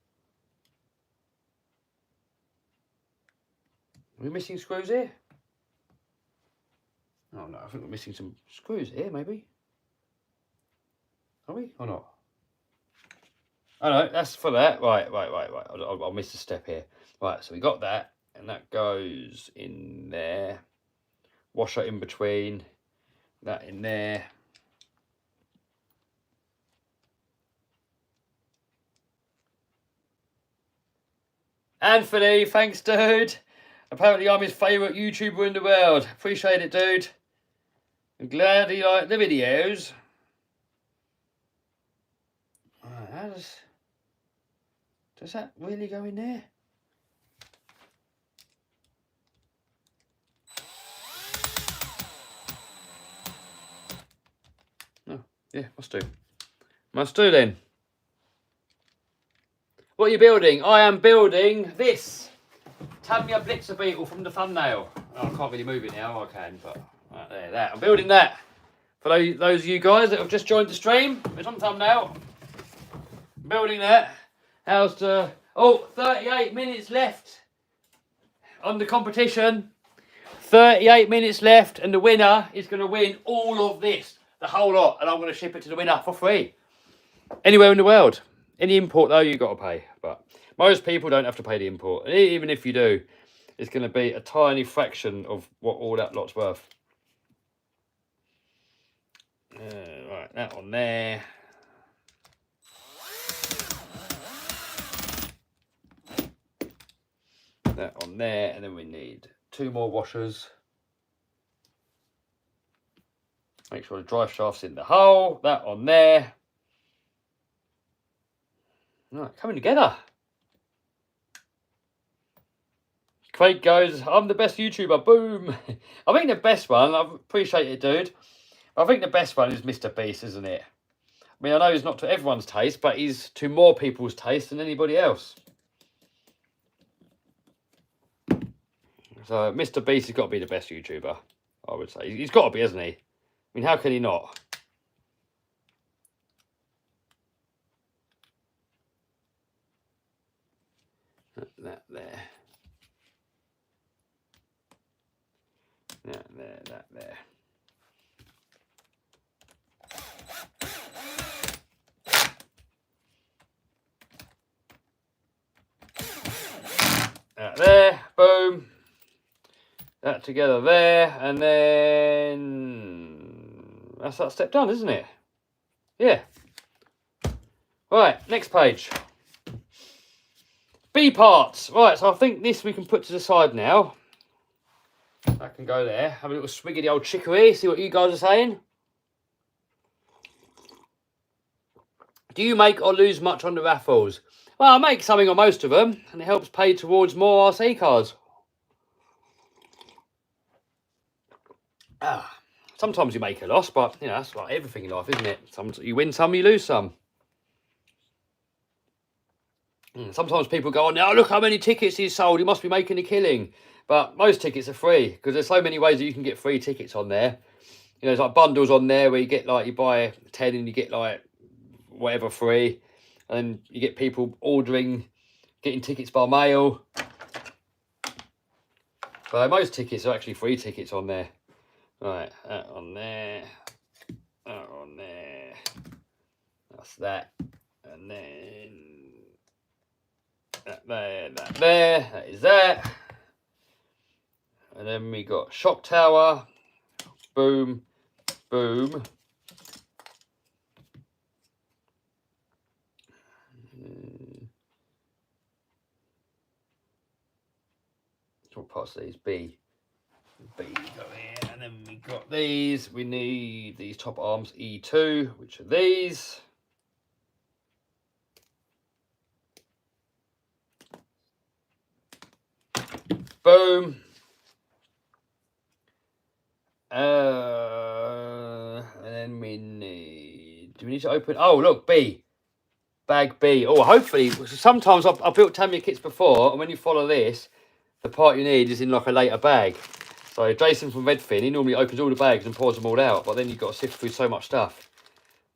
S1: Are we missing screws here? Oh no, I think we're missing some screws here, maybe. Are we or not? Oh no, that's for that. Right. I'll miss a step here. Right, so we got that, and that goes in there. Washer in between. That in there. Anthony, thanks, dude. Apparently I'm his favourite YouTuber in the world. Appreciate it, dude. I'm glad he liked the videos. How does that really go in there? Oh, yeah, must do. Must do then. What are you building? I am building this Tamiya Blitzer Beetle from the thumbnail. Oh, I can't really move it now. I can, but right there, that. I'm building that. For those of you guys that have just joined the stream, it's on the thumbnail. I'm building that. How's the... Oh, 38 minutes left on the competition. 38 minutes left, and the winner is going to win all of this. The whole lot. And I'm going to ship it to the winner for free. Anywhere in the world. Any import, though, you've got to pay. But most people don't have to pay the import. And even if you do, it's going to be a tiny fraction of what all that lot's worth. Right, that one there. That on there, and then we need 2 more washers. Make sure the drive shaft's in the hole. That on there. Right, coming together. Craig goes, I'm the best YouTuber. Boom. I think the best one, I appreciate it, dude. I think the best one is Mr. Beast, isn't it? I mean, I know he's not to everyone's taste, but he's to more people's taste than anybody else. So Mr. Beast has got to be the best YouTuber, I would say. He's got to be, hasn't he? I mean, how can he not? That there. That there, that there. That there, boom. That together there, and then that's that step done, isn't it? Yeah. Right, next page. B parts. Right, so I think this we can put to the side now. That can go there. Have a little swig of the old chicory, see what you guys are saying. Do you make or lose much on the raffles? Well, I make something on most of them, and it helps pay towards more RC cars. Sometimes you make a loss, but you know that's like everything in life, isn't it? Sometimes you win some, you lose some. Sometimes people go, oh, now look how many tickets he's sold. He must be making a killing. But most tickets are free because there's so many ways that you can get free tickets on there. You know, there's like bundles on there where you get like, you buy 10 and you get like whatever free. And you get people getting tickets by mail. So most tickets are actually free tickets on there. Right, that on there. That on there. That's that. And then that there, that there. That is that. And then we got Shock Tower. Boom. Boom. What parts of these? B go here, and then we got these. We need these top arms E2, which are these. Boom. And then we need. Do we need to open? Oh, look, B. Bag B. Oh, hopefully. Sometimes I've built Tamiya kits before, and when you follow this, the part you need is in like a later bag. So Jason from Redfin, he normally opens all the bags and pours them all out, but then you've got to sift through so much stuff.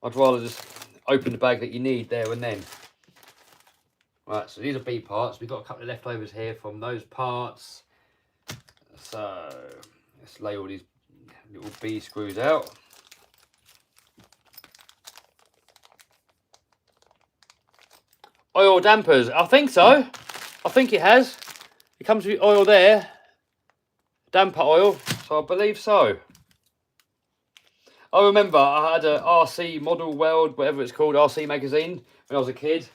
S1: I'd rather just open the bag that you need there and then. Right, so these are B parts. We've got a couple of leftovers here from those parts. So let's lay all these little B screws out. Oil dampers, I think so. I think it has. It comes with oil there. Damper oil, so I believe so. I remember I had a RC Model World, whatever it's called, RC magazine, when I was a kid.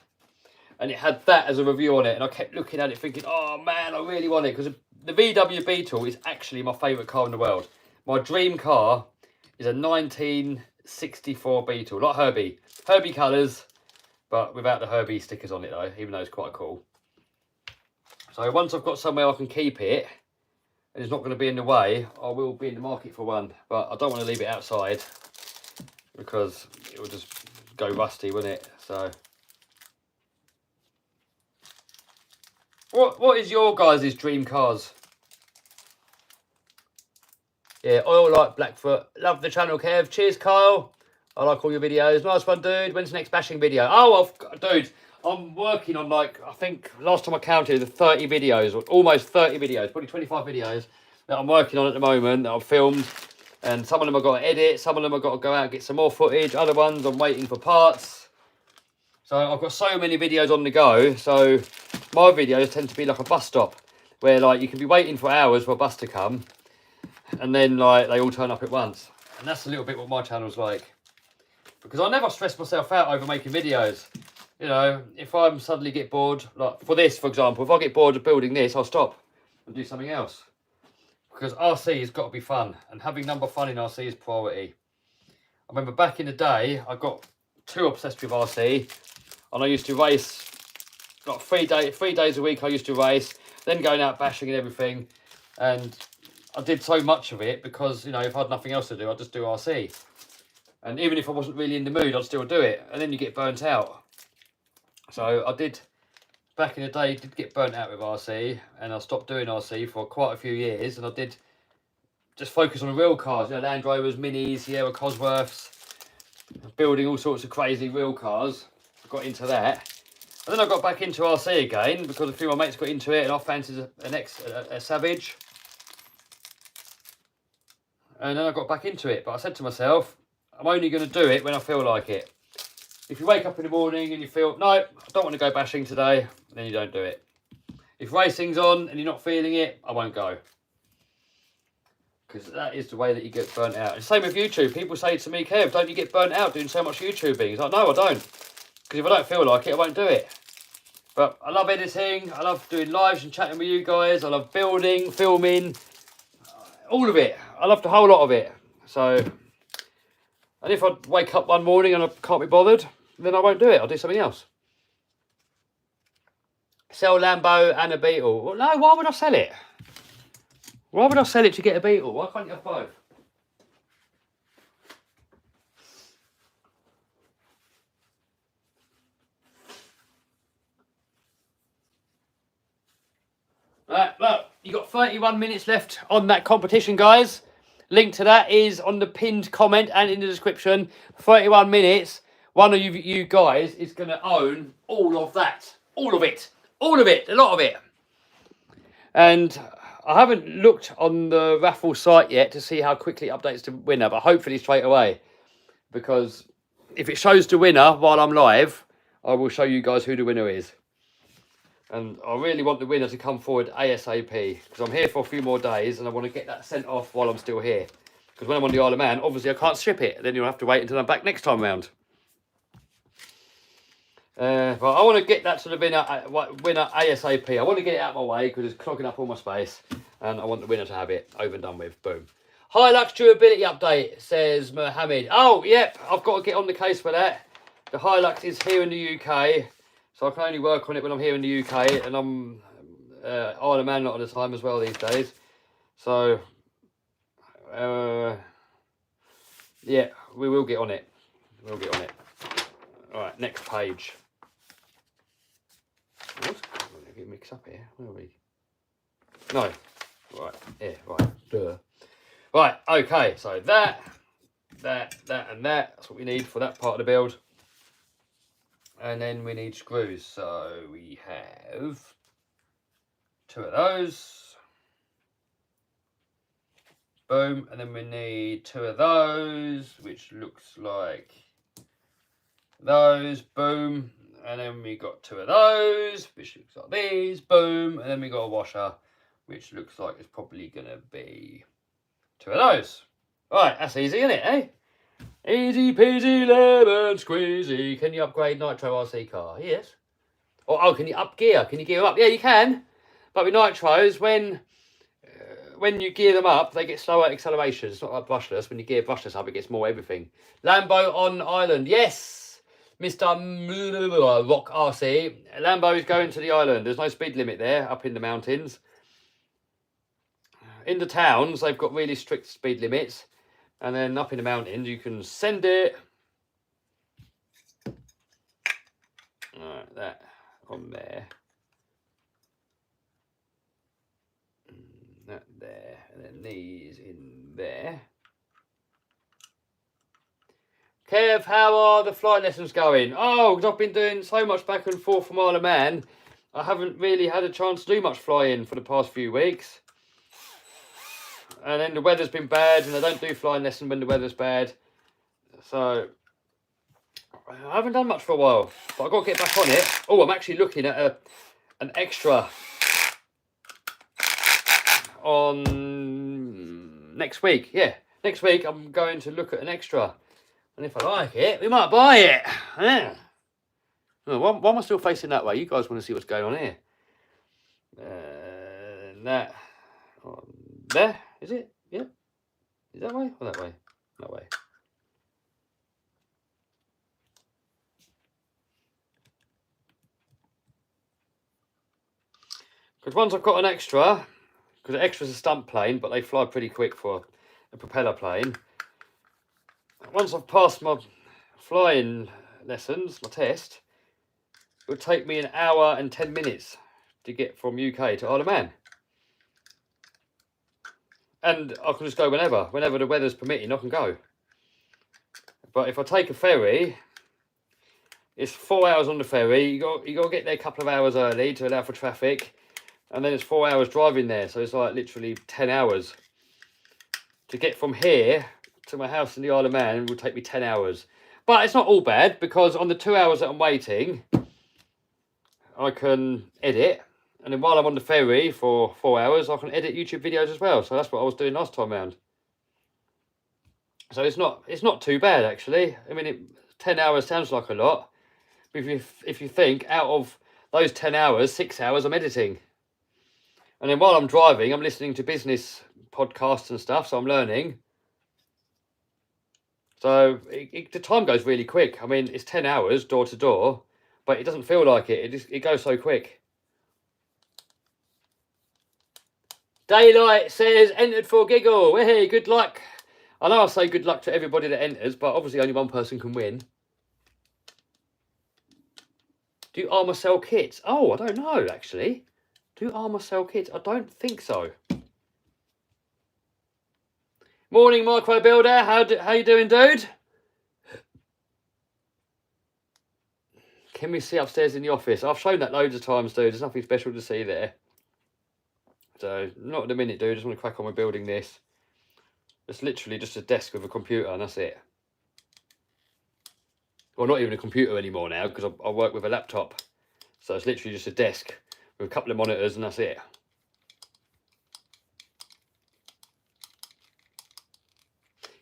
S1: And it had that as a review on it. And I kept looking at it thinking, oh man, I really want it. Because the VW Beetle is actually my favourite car in the world. My dream car is a 1964 Beetle, not Herbie. Herbie colours, but without the Herbie stickers on it though, even though it's quite cool. So once I've got somewhere I can keep it, and it's not going to be in the way, I will be in the market for one. But I don't want to leave it outside because it will just go rusty, wouldn't it? So, what is your guys' dream cars? Yeah, oil like Blackfoot. Love the channel, Kev. Cheers, Kyle. I like all your videos. Nice one, dude. When's the next bashing video? Oh, dude, I'm working on, like, I think last time I counted, the 30 videos, or almost 30 videos, probably 25 videos that I'm working on at the moment that I've filmed. And some of them I've got to edit, some of them I've got to go out and get some more footage, other ones I'm waiting for parts. So I've got so many videos on the go. So my videos tend to be like a bus stop, where like you can be waiting for hours for a bus to come, and then like they all turn up at once. And that's a little bit what my channel's like. Because I never stress myself out over making videos. You know, if I suddenly get bored, like for this, for example, if I get bored of building this, I'll stop and do something else. Because RC has got to be fun, and having number fun in RC is priority. I remember back in the day, I got too obsessed with RC, and I used to race, like 3 days a week I used to race, then going out bashing and everything, and I did so much of it because, you know, if I had nothing else to do, I'd just do RC. And even if I wasn't really in the mood, I'd still do it, and then you get burnt out. So I did, back in the day, did get burnt out with RC, and I stopped doing RC for quite a few years, and I did just focus on real cars, you know, Land Rovers, Minis, Sierra Cosworths, building all sorts of crazy real cars. I got into that. And then I got back into RC again, because a few of my mates got into it, and I fancied a Savage. And then I got back into it, but I said to myself, I'm only going to do it when I feel like it. If you wake up in the morning and you feel, no, I don't want to go bashing today, then you don't do it. If racing's on and you're not feeling it, I won't go. Because that is the way that you get burnt out. And same with YouTube. People say to me, Kev, don't you get burnt out doing so much YouTubing? It's like, no, I don't. Because if I don't feel like it, I won't do it. But I love editing. I love doing lives and chatting with you guys. I love building, filming, all of it. I love the whole lot of it. So, and if I wake up one morning and I can't be bothered, then I won't do it. I'll do something else. Sell Lambo and a Beetle. Well, no, why would I sell it? Why would I sell it to get a Beetle? Why can't you have both? Right, look, you got 31 minutes left on that competition, guys. Link to that is on the pinned comment and in the description. 31 minutes. one of you guys is going to own all of that. All of it. All of it. A lot of it. And I haven't looked on the raffle site yet to see how quickly it updates the winner, but hopefully straight away. Because if it shows the winner while I'm live, I will show you guys who the winner is. And I really want the winner to come forward ASAP, because I'm here for a few more days and I want to get that sent off while I'm still here. Because when I'm on the Isle of Man, obviously I can't ship it. Then you'll have to wait until I'm back next time round. But I want to get that to the winner ASAP. I want to get it out of my way because it's clogging up all my space. And I want the winner to have it over and done with. Boom. Hilux durability update, says Mohammed. Oh, yep, I've got to get on the case for that. The Hilux is here in the UK. So I can only work on it when I'm here in the UK, and I'm Isle of Man a lot of the time as well these days. So, yeah, we will get on it. We'll get on it. All right, next page. What's get mixed up here? Where are we? No. Right, yeah, right. Duh. Right, okay, so that, and that's what we need for that part of the build. And then we need screws. So we have 2 of those. Boom. And then we need 2 of those, which looks like those. Boom. And then we got 2 of those, which looks like these. Boom. And then we got a washer, which looks like it's probably going to be 2 of those. Right, that's easy, isn't it, eh? Easy peasy lemon squeezy. Can you upgrade Nitro RC car? Yes. Oh, can you up gear? Can you gear them up? Yeah, you can. But with Nitros, when you gear them up, they get slower acceleration. It's not like brushless. When you gear brushless up, it gets more everything. Lambo on island. Yes, Mr. Rock RC. Lambo is going to the island. There's no speed limit there up in the mountains. In the towns, they've got really strict speed limits. And then up in the mountains, you can send it. Alright, that on there. That there. And then these in there. Kev, how are the flight lessons going? Oh, because I've been doing so much back and forth from Isle of Man. I haven't really had a chance to do much flying for the past few weeks. And then the weather's been bad, and I don't do flying lesson when the weather's bad. So, I haven't done much for a while. But I've got to get back on it. Oh, I'm actually looking at an extra on next week. Yeah, next week I'm going to look at an extra. And if I like it, we might buy it. Yeah. Oh, why am I still facing that way? You guys want to see what's going on here. That on there. Is it? Yeah. Is that way or that way? That way. Because once I've got an extra, because the extra's a stunt plane, but they fly pretty quick for a propeller plane. Once I've passed my flying lessons, my test, it would take me 1 hour and 10 minutes to get from UK to Isle of Man. And I can just go whenever the weather's permitting, I can go. But if I take a ferry, it's 4 hours on the ferry. You got to get there a couple of hours early to allow for traffic, and then it's 4 hours driving there. So it's like literally 10 hours to get from here to my house in the Isle of Man. It will take me 10 hours, but it's not all bad because on the 2 hours that I'm waiting, I can edit. And then while I'm on the ferry for 4 hours, I can edit YouTube videos as well. So that's what I was doing last time round. So it's not too bad actually. I mean, 10 hours sounds like a lot, but if you think out of those 10 hours, 6 hours I'm editing, and then while I'm driving, I'm listening to business podcasts and stuff. So I'm learning. So the time goes really quick. I mean, it's 10 hours door to door, but it doesn't feel like it. It goes so quick. Daylight says, entered for giggle. Hey, good luck. I know I say good luck to everybody that enters, but obviously only one person can win. Do Armour sell kits? Oh, I don't know, actually. Do Armour sell kits? I don't think so. Morning, Micro Builder. How you doing, dude? Can we see upstairs in the office? I've shown that loads of times, dude. There's nothing special to see there. So, not in a minute, dude. I just want to crack on with building this. It's literally just a desk with a computer, and that's it. Well, not even a computer anymore now, because I work with a laptop. So it's literally just a desk with a couple of monitors, and that's it.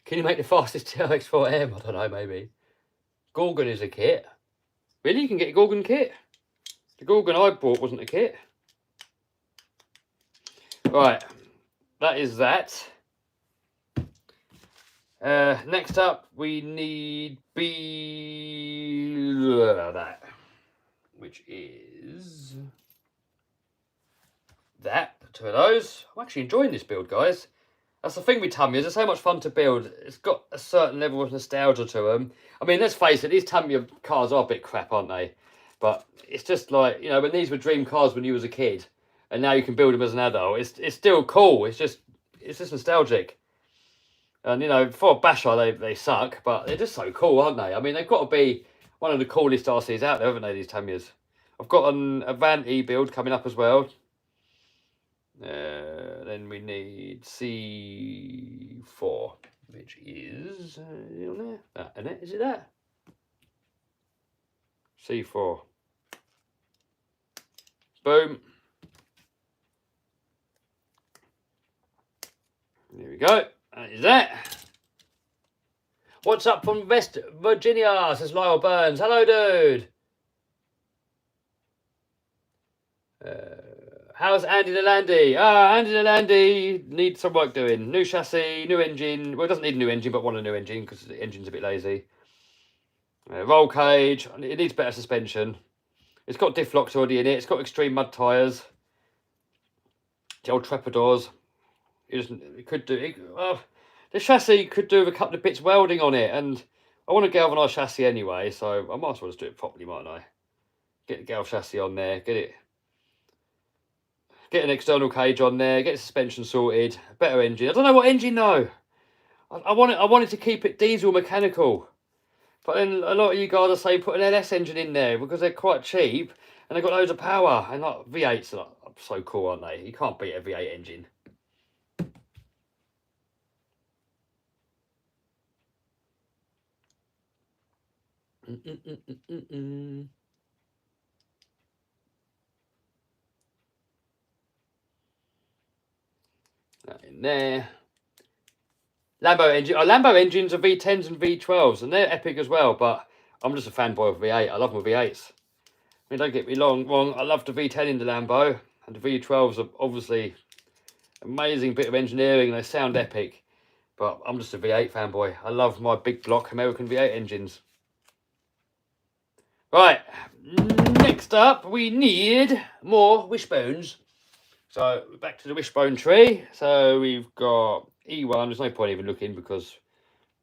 S1: Can you make the fastest TRX4M? I don't know, maybe. Gorgon is a kit. Really? You can get a Gorgon kit? The Gorgon I bought wasn't a kit. Right. That is that. Next up, we need that, which is that. Two of those. I'm actually enjoying this build, guys. That's the thing with Tamiya's. They're so much fun to build. It's got a certain level of nostalgia to them. I mean, let's face it, these Tamiya cars are a bit crap, aren't they? But it's just like, you know, when these were dream cars when you was a kid, and now you can build them as an adult, it's still cool. It's just nostalgic. And, you know, for a basher, they suck, but they're just so cool, aren't they? I mean, they've got to be one of the coolest RCs out there, haven't they, these Tamiyas? I've got an Avanti build coming up as well. Then we need C4, which is on there. That, isn't it? Is it that? C4. Boom. There we go. That is that. What's up from West Virginia? Says Lyle Burns. Hello, dude. How's Andy the Landy? Andy the Landy needs some work doing. New chassis, new engine. Well, it doesn't need a new engine, but want a new engine because the engine's a bit lazy. Roll cage. It needs better suspension. It's got diff locks already in it. It's got extreme mud tyres. The old Trepadors. It could do. The chassis could do with a couple of bits welding on it, and I want a galvanised chassis anyway, so I might as well just do it properly, mightn't I? Get the gal chassis on there. Get an external cage on there, get the suspension sorted, better engine. I don't know what engine though. I wanted to keep it diesel mechanical. But then a lot of you guys are saying put an LS engine in there because they're quite cheap and they've got loads of power. And like V8s are so cool, aren't they? You can't beat a V8 engine. That in there. Lambo engine. Lambo engines are V10s and V12s, and they're epic as well. But I'm just a fanboy of V8. I love my V8s. I mean, don't get me wrong. I love the V10 in the Lambo, and the V12s are obviously amazing bit of engineering, and they sound epic. But I'm just a V8 fanboy. I love my big block American V8 engines. Right. Next up, we need more wishbones. So back to the wishbone tree. So we've got E1. There's no point even looking because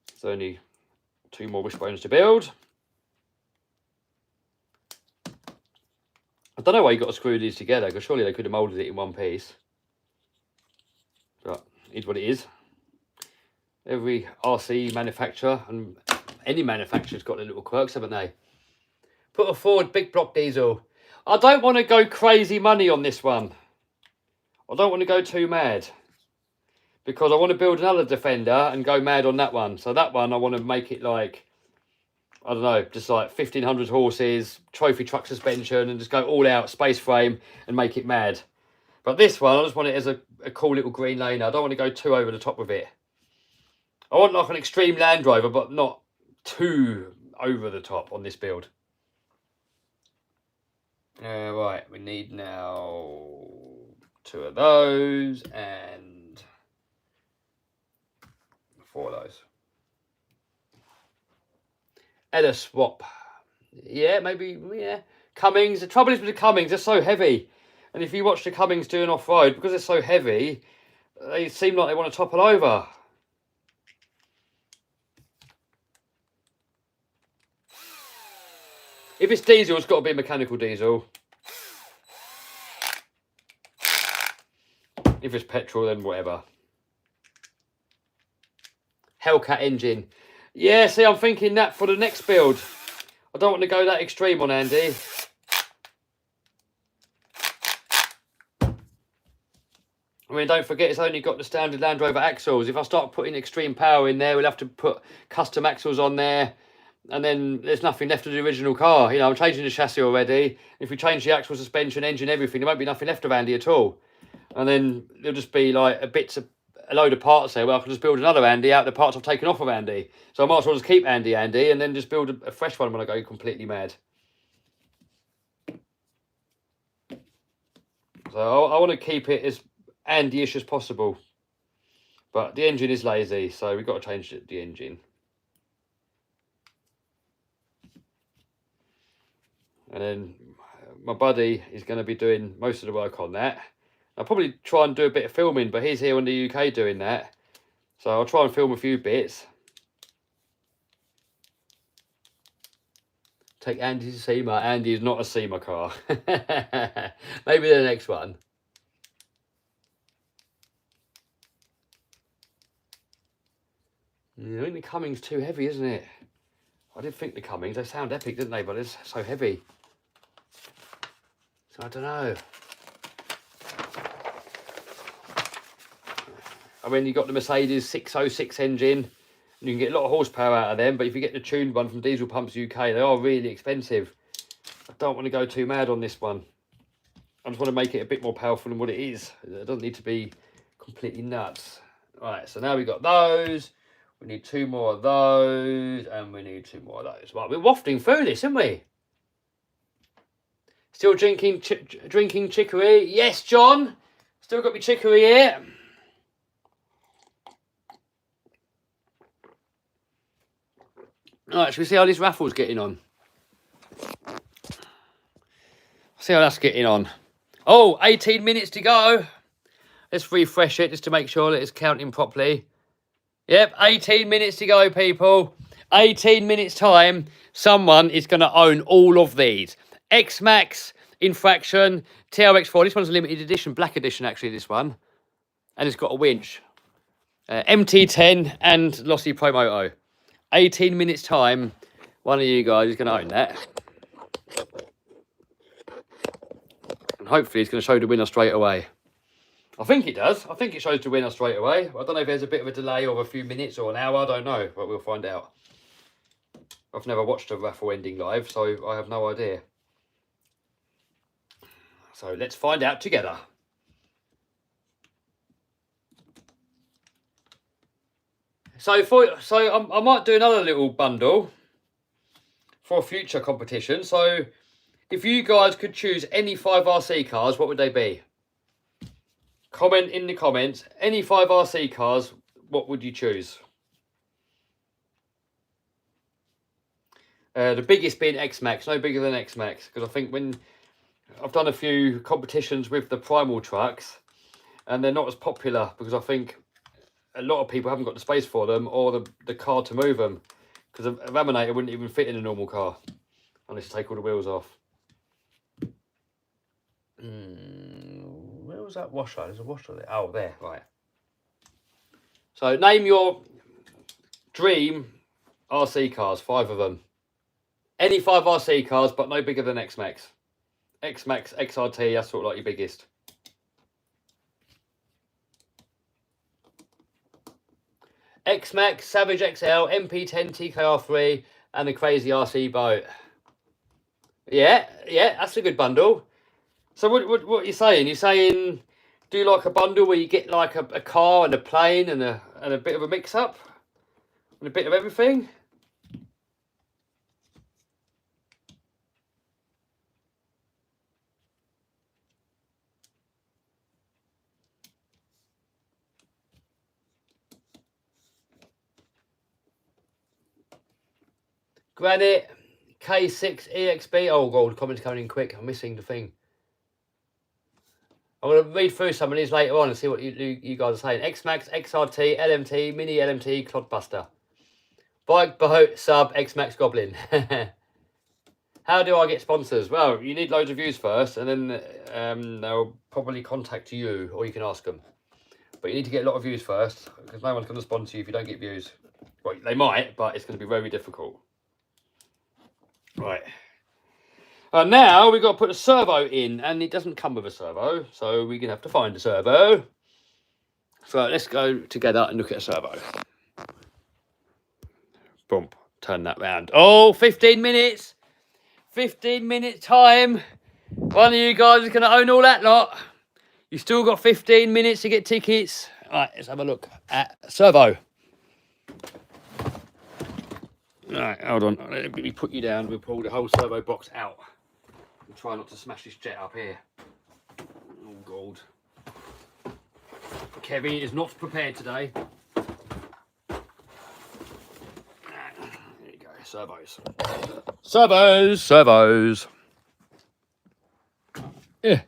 S1: there's only 2 more wishbones to build. I don't know why you got to screw these together because surely they could have moulded it in one piece. But it's what it is. Every RC manufacturer and any manufacturer's got their little quirks, haven't they? Put a forward big block diesel. I don't want to go crazy money on this one. I don't want to go too mad because I want to build another Defender and go mad on that one. So that one I want to make it like, I don't know, just like 1500 horses, trophy truck suspension and just go all out space frame and make it mad. But this one, I just want it as a cool little green laner. I don't want to go too over the top with it. I want like an extreme Land Rover, but not too over the top on this build. Right, we need now 2 of those and 4 of those. And a swap. Yeah, maybe, yeah. Cummings, the trouble is with the Cummings, they're so heavy. And if you watch the Cummings doing off-road, because they're so heavy, they seem like they want to topple over. If it's diesel, it's got to be mechanical diesel. If it's petrol, then whatever. Hellcat engine. Yeah, see, I'm thinking that for the next build. I don't want to go that extreme on Andy. I mean, don't forget, it's only got the standard Land Rover axles. If I start putting extreme power in there, we'll have to put custom axles on there. And then there's nothing left of the original car. You know, I'm changing the chassis already. If we change the axle, suspension, engine, everything, there won't be nothing left of Andy at all. And then there'll just be like a load of parts there. Well, I can just build another Andy out of the parts I've taken off of Andy. So I might as well just keep Andy and then just build a fresh one when I go completely mad. So I want to keep it as Andy-ish as possible. But the engine is lazy, so we've got to change the engine. And then my buddy is going to be doing most of the work on that. I'll probably try and do a bit of filming, but he's here in the UK doing that. So I'll try and film a few bits. Take Andy to SEMA. Andy is not a SEMA car. Maybe the next one. I think the Cummings too heavy, isn't it? I did think the Cummings, they sound epic, didn't they? But it's so heavy. So I don't know. I mean, you got the Mercedes 606 engine, and you can get a lot of horsepower out of them. But if you get the tuned one from Diesel Pumps UK, they are really expensive. I don't want to go too mad on this one. I just want to make it a bit more powerful than what it is. It doesn't need to be completely nuts. Right, so now we've got those. We need 2 more of those, and we need 2 more of those. Right, we're wafting through this, aren't we? Still drinking chicory? Yes, John. Still got my chicory here. Right, shall we see how this raffle's getting on? See how that's getting on. Oh, 18 minutes to go. Let's refresh it just to make sure that it's counting properly. Yep, 18 minutes to go, people. 18 minutes time, someone is going to own all of these. X-Max, Infraction, TRX4. This one's a limited edition, black edition, actually, this one. And it's got a winch. MT10 and Lossy Promoto. 18 minutes time, one of you guys is going to own that. And hopefully it's going to show the winner straight away. I think it does. I think it shows the winner straight away. I don't know if there's a bit of a delay of a few minutes or an hour. I don't know, but we'll find out. I've never watched a raffle ending live, so I have no idea. So let's find out together. So I might do another little bundle for a future competition. So if you guys could choose any 5 RC cars, what would they be? Comment in the comments. Any 5 RC cars, what would you choose? The biggest being X-Max, no bigger than X-Max. Because I think when I've done a few competitions with the Primal trucks, and they're not as popular because I think a lot of people haven't got the space for them or the car to move them. Because a Raminator wouldn't even fit in a normal car unless you take all the wheels off. Where was that washer? There's a washer there. Oh, there, right. So name your dream RC cars, 5 of them. Any 5 RC cars, but no bigger than X-Max. X-Max, XRT, that's sort of like your biggest. X-Max, Savage XL, MP10 TKR3, and the Crazy RC boat. Yeah, that's a good bundle. So what are you saying? You're saying do like a bundle where you get like a car and a plane and a bit of a mix-up? And a bit of everything? Granite, K6, EXB. Oh, God, the comments coming in quick. I'm missing the thing. I'm going to read through some of these later on and see what you guys are saying. X-Max, XRT, LMT, Mini LMT, Clodbuster. Bike, boat, sub, X-Max Goblin. How do I get sponsors? Well, you need loads of views first, and then they'll probably contact you, or you can ask them. But you need to get a lot of views first, because no one's going to sponsor you if you don't get views. Well, they might, but it's going to be very difficult. Right. Now we've got to put a servo in, and it doesn't come with a servo, so we're going to have to find a servo. So let's go together and look at a servo. Boom. Turn that round. Oh, 15 minutes. 15-minute time. One of you guys is going to own all that lot. You still got 15 minutes to get tickets. Right, let's have a look at servo. Right, hold on. Let me put you down. We'll pull the whole servo box out. And try not to smash this jet up here. Oh, God. Kevin is not prepared today. There you go, servos. Servos. Yeah.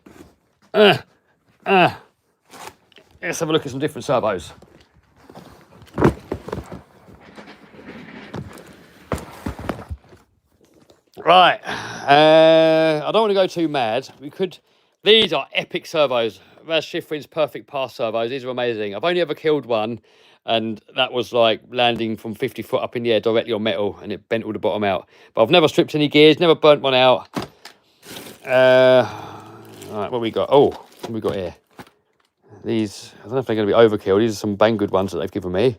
S1: Let's have a look at some different servos. Right. I don't want to go too mad. These are epic servos. Raz Schifrin's perfect pass servos. These are amazing. I've only ever killed one, and that was like landing from 50 foot up in the air directly on metal, and it bent all the bottom out. But I've never stripped any gears, never burnt one out. Right, what we got? Oh, what we got here? These, I don't know if they're going to be overkill. These are some Banggood ones that they've given me.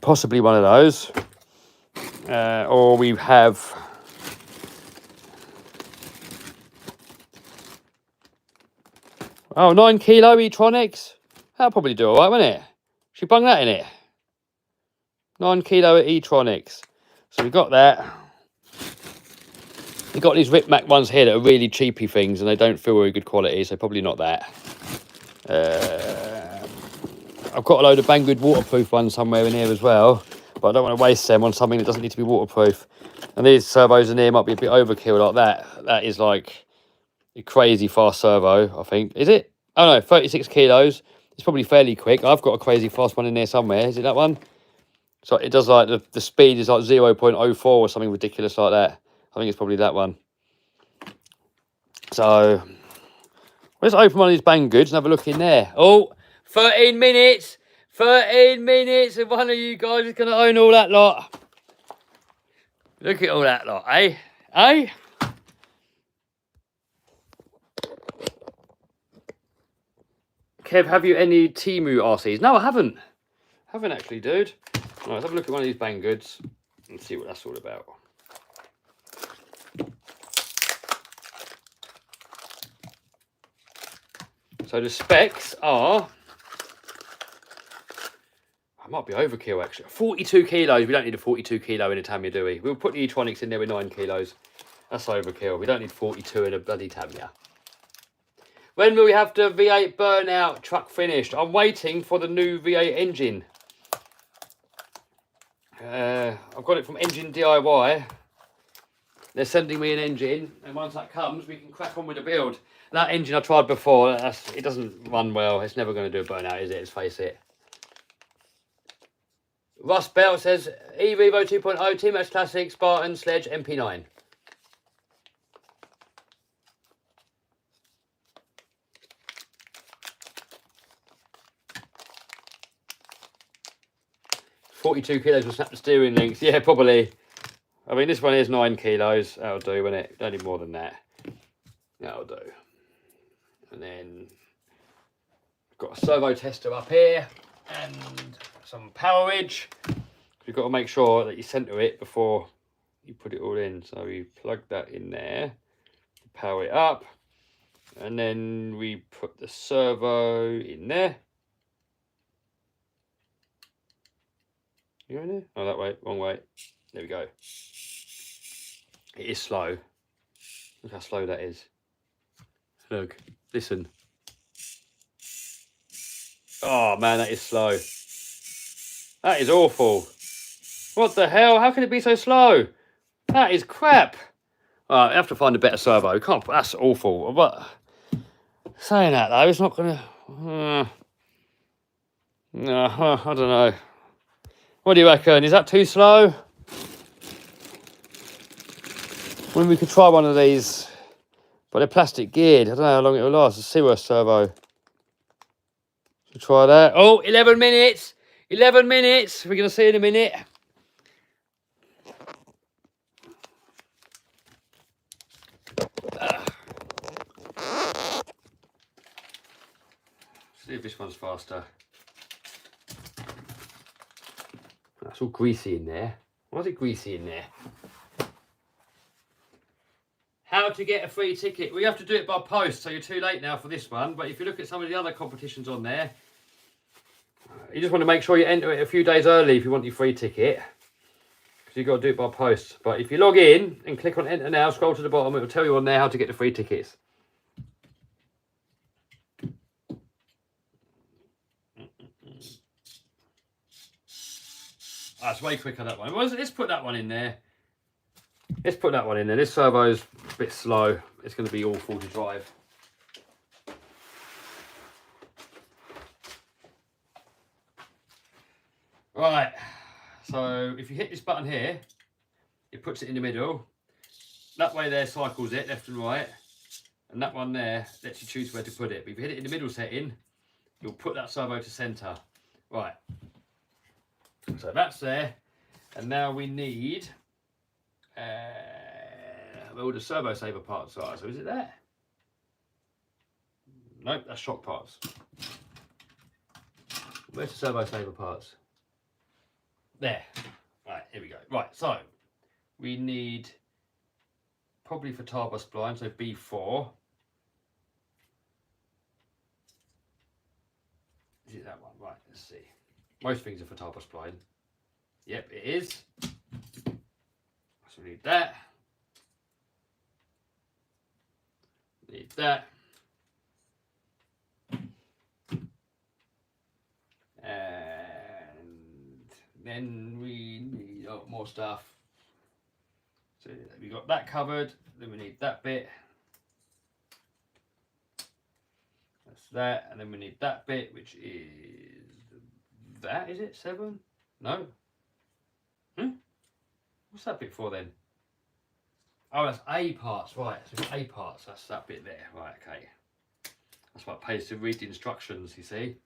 S1: Possibly one of those. Or we have... Oh, 9 kilo E-tronics. That'll probably do all right, won't it? Should we bung that in it? 9 kilo E-tronics. So we've got that. We've got these Rip Mac ones here that are really cheapy things, and they don't feel very good quality, so probably not that. I've got a load of Banggood waterproof ones somewhere in here as well, but I don't want to waste them on something that doesn't need to be waterproof. And these servos in here might be a bit overkill like that. That is like a crazy fast servo, I think. Is it? Oh no, 36 kilos. It's probably fairly quick. I've got a crazy fast one in there somewhere. Is it that one? So it does like, the speed is like 0.04 or something ridiculous like that. I think it's probably that one. So let's open one of these Banggoods and have a look in there. Oh, 13 minutes. 13 minutes, and one of you guys is going to own all that lot. Look at all that lot, eh? Eh? Kev, have you any Temu RCs? No, I haven't. Haven't actually, dude. Right, let's have a look at one of these Banggoods and see what that's all about. So the specs are... I might be overkill, actually. 42 kilos. We don't need a 42 kilo in a Tamiya, do we? We'll put the E-tronics in there with 9 kilos. That's overkill. We don't need 42 in a bloody Tamiya. When will we have the V8 burnout truck finished? I'm waiting for the new V8 engine. I've got it from Engine DIY. They're sending me an engine, and once that comes, we can crack on with the build. That engine I tried before, it doesn't run well. It's never going to do a burnout, is it? Let's face it. Russ Bell says, eRevo 2.0, T-Max Classic, Spartan, Sledge, MP9. $42 kilos will snap the steering links. Yeah, probably. I mean, this one is 9 kilos. That'll do, won't it? Don't need more than that. That'll do. And then got a servo tester up here and some power ridge. You've got to make sure that you center it before you put it all in. So we plug that in there, power it up, and then we put the servo in there. You in there? Oh, that way, wrong way. There we go. It is slow. Look how slow that is. Look, listen. Oh man, that is slow. That is awful. What the hell? How can it be so slow? That is crap. Alright, I have to find a better servo. Can't. That's awful. But saying that though, it's not gonna. No, I don't know. What do you reckon? Is that too slow? When we could try one of these, but they're plastic geared. I don't know how long it will last. A Seaworth servo. Should try that. Oh, 11 minutes. 11 minutes. We're going to see in a minute. See if this one's faster. That's all greasy in there. Why is it greasy in there? How to get a free ticket? We have to do it by post, so you're too late now for this one. But if you look at some of the other competitions on there, you just want to make sure you enter it a few days early if you want your free ticket. Because you've got to do it by post. But if you log in and click on enter now, scroll to the bottom, it will tell you on there how to get the free tickets. That's way quicker, that one. Well, let's put that one in there. Let's put that one in there. This servo's a bit slow. It's going to be awful to drive. Right. So if you hit this button here, it puts it in the middle. That way there cycles it left and right. And that one there lets you choose where to put it. But if you hit it in the middle setting, you'll put that servo to centre. Right. So that's there. And now we need... where all the servo saver parts are. So is it there? Nope, that's shock parts. Where's the servo saver parts? There. Right, here we go. Right, so we need probably for Talbot spline, so B4. Is it that one? Right, let's see. Most things are for Talbot spline. Yep, it is. So we need that. Need that. And then we need more stuff. So we got that covered. Then we need that bit. That's that. And then we need that bit, which is that. Is it 7? No. What's that bit for then? Oh, that's A parts, right. So A parts, that's that bit there. Right, okay. That's what pays to read the instructions, you see.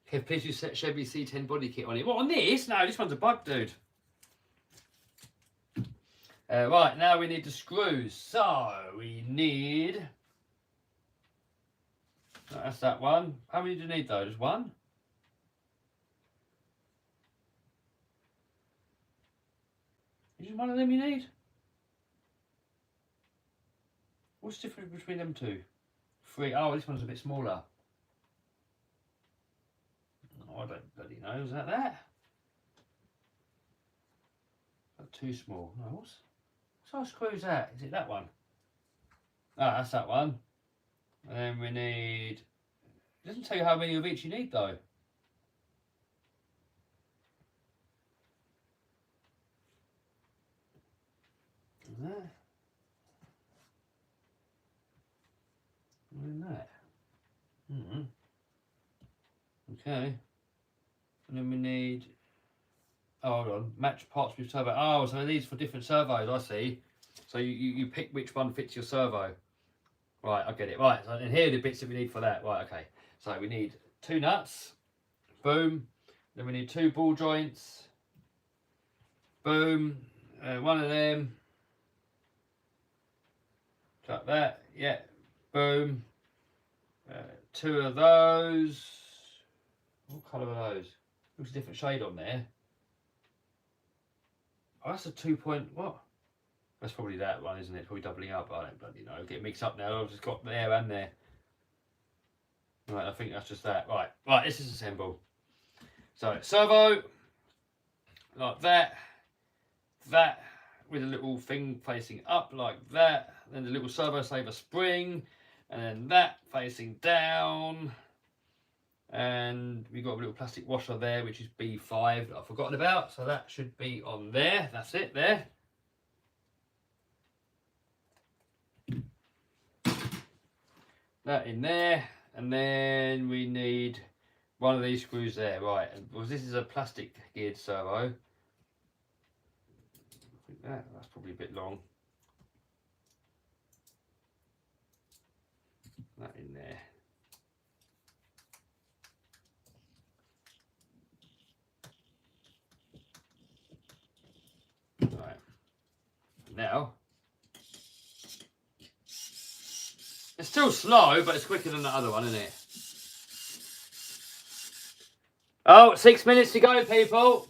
S1: Okay, please use Chevy C10 body kit on it. What, on this? No, this one's a bug, dude. Right, now we need the screws. So, we need... That's that one. How many do you need though? Just one? Is just one of them you need? What's the difference between them two? 3. Oh, this one's a bit smaller. Oh, I don't bloody know. Is that that? That's too small. No, what size screw is that? Is it that one? Ah, that's that one. And then we need... It doesn't tell you how many of each you need though. That. And that. Okay. And then we need... Oh, hold on. Match parts with servo. Oh, so these for different servos, I see. So you pick which one fits your servo. Right, I get it. Right, so and here are the bits that we need for that. Right, okay. So we need 2 nuts. Boom. Then we need 2 ball joints. Boom. One of them. Like that. Yeah. Boom. 2 of those. What colour are those? Looks a different shade on there. Oh, that's a 2 point... What? That's probably that one, isn't it? Probably doubling up. I don't bloody know. Get mixed up now. I've just got there and there. Right, I think that's just that. Right, right. This is assemble. So servo, like that. That with a little thing facing up like that. Then the little servo saver spring, and then that facing down. And we've got a little plastic washer there, which is B5 that I've forgotten about. So that should be on there. That's it there. That in there, and then we need one of these screws there, right? And well, this is a plastic geared servo. I think that's probably a bit long. That in there. Right. Now It's still slow, but it's quicker than the other one, isn't it? Oh, 6 minutes to go, people.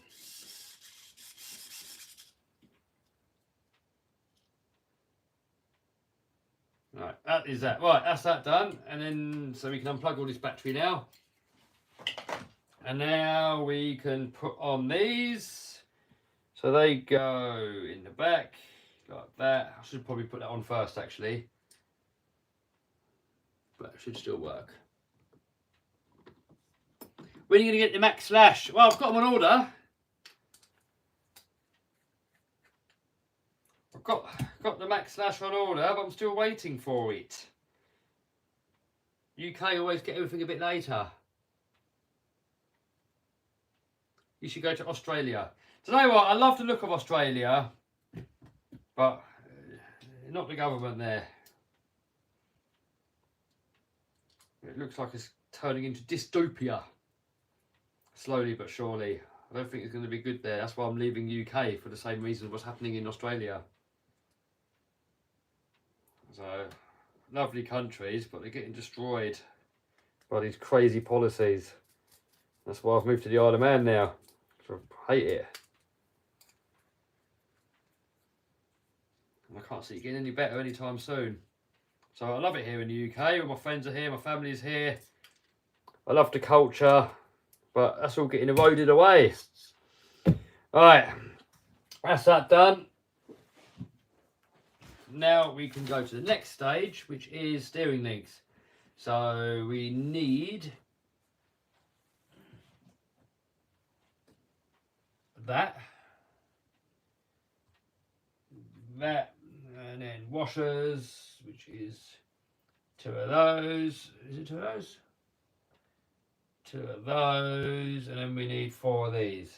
S1: Right, that is that. Right, that's that done. And then, so we can unplug all this battery now. And now we can put on these. So they go in the back, like that. I should probably put that on first, actually. But it should still work. When are you going to get the Max Slash? Well, I've got them on order. I've got the Max Slash on order, but I'm still waiting for it. UK always get everything a bit later. You should go to Australia. Do you know what? I love the look of Australia, but not the government there. It looks like it's turning into dystopia. Slowly but surely. I don't think it's going to be good there. That's why I'm leaving UK, for the same reason what's happening in Australia. So, lovely countries, but they're getting destroyed by these crazy policies. That's why I've moved to the Isle of Man now. I hate it. And I can't see it getting any better anytime soon. So I love it here in the UK. All my friends are here, my family's here. I love the culture, but that's all getting eroded away. Alright, that's that done. Now we can go to the next stage, which is steering links. So we need that, and then washers, which is 2 of those. Is it 2 of those? 2 of those, and then we need 4 of these.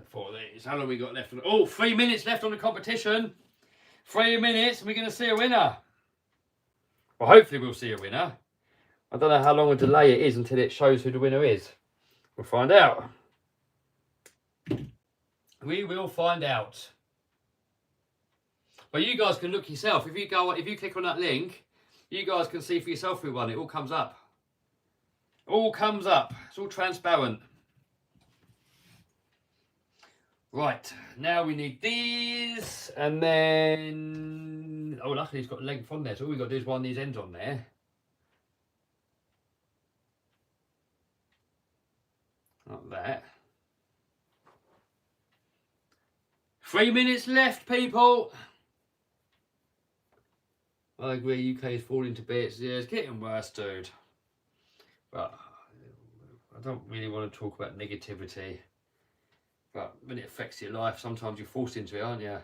S1: 4 of these. How long have we got left? Oh, 3 minutes left on the competition. 3 minutes, and we're going to see a winner. Well, hopefully we'll see a winner. I don't know how long a delay it is until it shows who the winner is. We'll find out. We will find out. But you guys can look yourself. If you click on that link, you guys can see for yourself who won. It all comes up. All comes up. It's all transparent. Right, now we need these, and then, oh, luckily it's got length on there, so all we've got to do is wind these ends on there. Like that. 3 minutes left, people. I agree, UK is falling to bits. Yeah, it's getting worse, dude. But I don't really want to talk about negativity. But when it affects your life, sometimes you're forced into it, aren't you?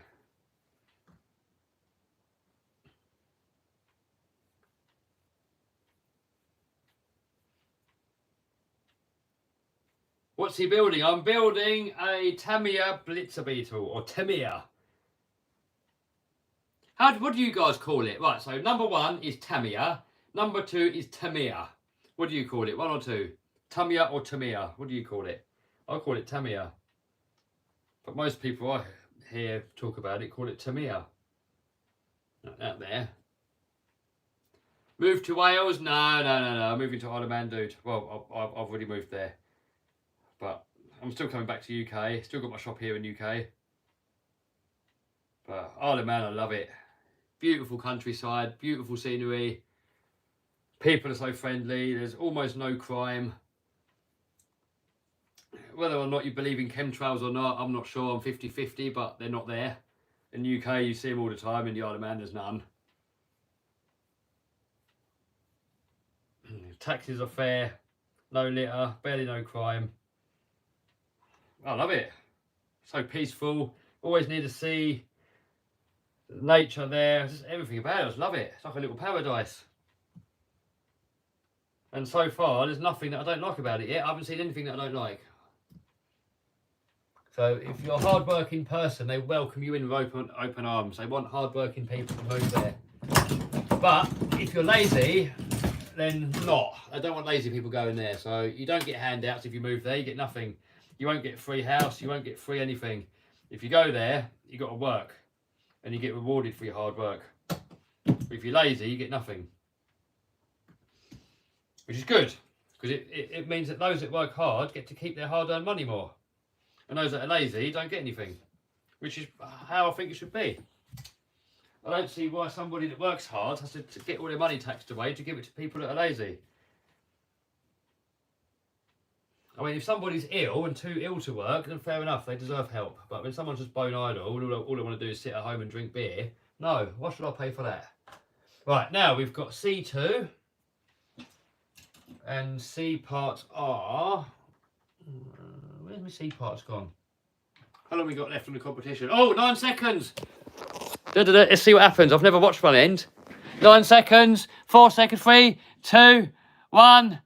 S1: What's he building? I'm building a Tamiya Blitzer Beetle, or Tamiya. What do you guys call it? Right, so number 1 is Tamiya. Number 2 is Tamiya. What do you call it? 1 or 2? Tamiya or Tamiya? What do you call it? I call it Tamiya. But most people I hear talk about it call it Tamiya. Not that there. Move to Wales? No. I'm moving to Isle of Man, dude. Well, I've already moved there. But I'm still coming back to UK. Still got my shop here in UK. But Isle of Man, I love it. Beautiful countryside, beautiful scenery. People are so friendly. There's almost no crime. Whether or not you believe in chemtrails or not, I'm not sure. I'm 50-50, but they're not there. In the UK, you see them all the time. In the Isle of Man, there's none. Taxes are fair. No litter. Barely no crime. I love it. So peaceful. Always near the sea. Nature there. Just everything about it. I just love it. It's like a little paradise. And so far, there's nothing that I don't like about it yet. I haven't seen anything that I don't like. So if you're a hard-working person, they welcome you in with open arms. They want hard-working people to move there. But if you're lazy, then not. They don't want lazy people going there. So you don't get handouts if you move there. You get nothing. You won't get free house. You won't get free anything. If you go there, you got to work. And you get rewarded for your hard work. But if you're lazy, you get nothing. which is good, because it means that those that work hard get to keep their hard-earned money more, and those that are lazy don't get anything, which is how I think it should be. I don't see why somebody that works hard has to get all their money taxed away to give it to people that are lazy. I mean, if somebody's ill and too ill to work, then fair enough, they deserve help. But when someone's just bone idle, all they want to do is sit at home and drink beer, no, why should I pay for that? Right, now we've got C2 and C parts are... where's my C parts gone? How long have we got left on the competition? Oh, 9 seconds! Let's see what happens. I've never watched one end. 9 seconds, 4 seconds, 3, 2, 1...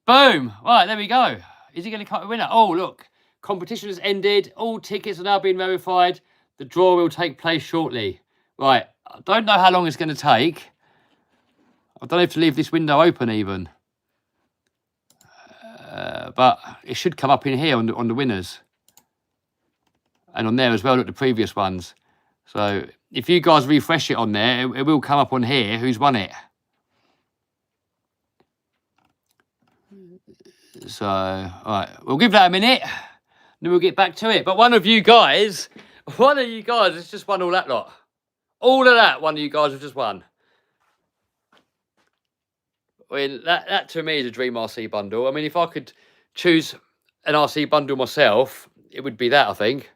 S1: Boom! Right, there we go. Is he going to cut a winner? Oh, look. Competition has ended. All tickets are now being verified. The draw will take place shortly. Right. I don't know how long it's going to take. I don't have to leave this window open even. But it should come up in here on the winners. And on there as well, look, the previous ones. So if you guys refresh it on there, it will come up on here who's won it. So, all right, we'll give that a minute, then we'll get back to it. But one of you guys has just won all that lot. All of that, one of you guys have just won. I mean, that to me is a dream RC bundle. I mean, if I could choose an RC bundle myself, it would be that, I think.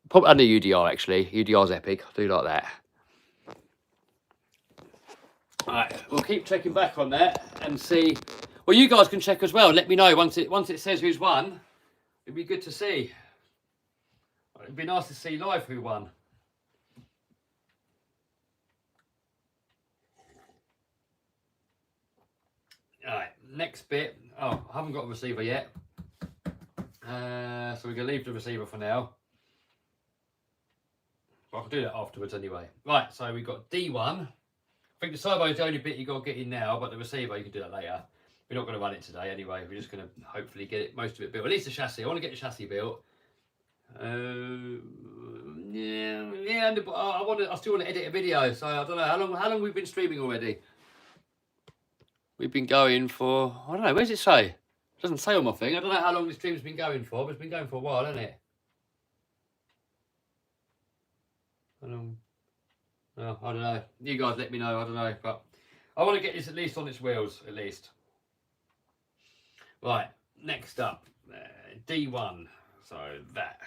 S1: Probably under UDR, actually. UDR's epic. I do like that. All right, we'll keep checking back on that and see... Well, you guys can check as well. Let me know once it says who's won. It'd be good to see. It'd be nice to see live who won. All right, next bit. Oh, I haven't got a receiver yet. So we're going to leave the receiver for now. But I'll do that afterwards anyway. Right, so we've got D1. I think the servo is the only bit you've got to get in now, but the receiver, you can do that later. We're not going to run it today anyway. We're just going to hopefully get it, most of it built. At least the chassis. I want to get the chassis built. Yeah. And I still want to edit a video. So I don't know how long we've been streaming already. We've been going for, I don't know. Where does it say? It doesn't say on my thing. I don't know how long the stream's been going for, but it's been going for a while, hasn't it? I don't know. You guys let me know. I don't know, but I want to get this at least on its wheels, at least. Right, next up, D1, so that.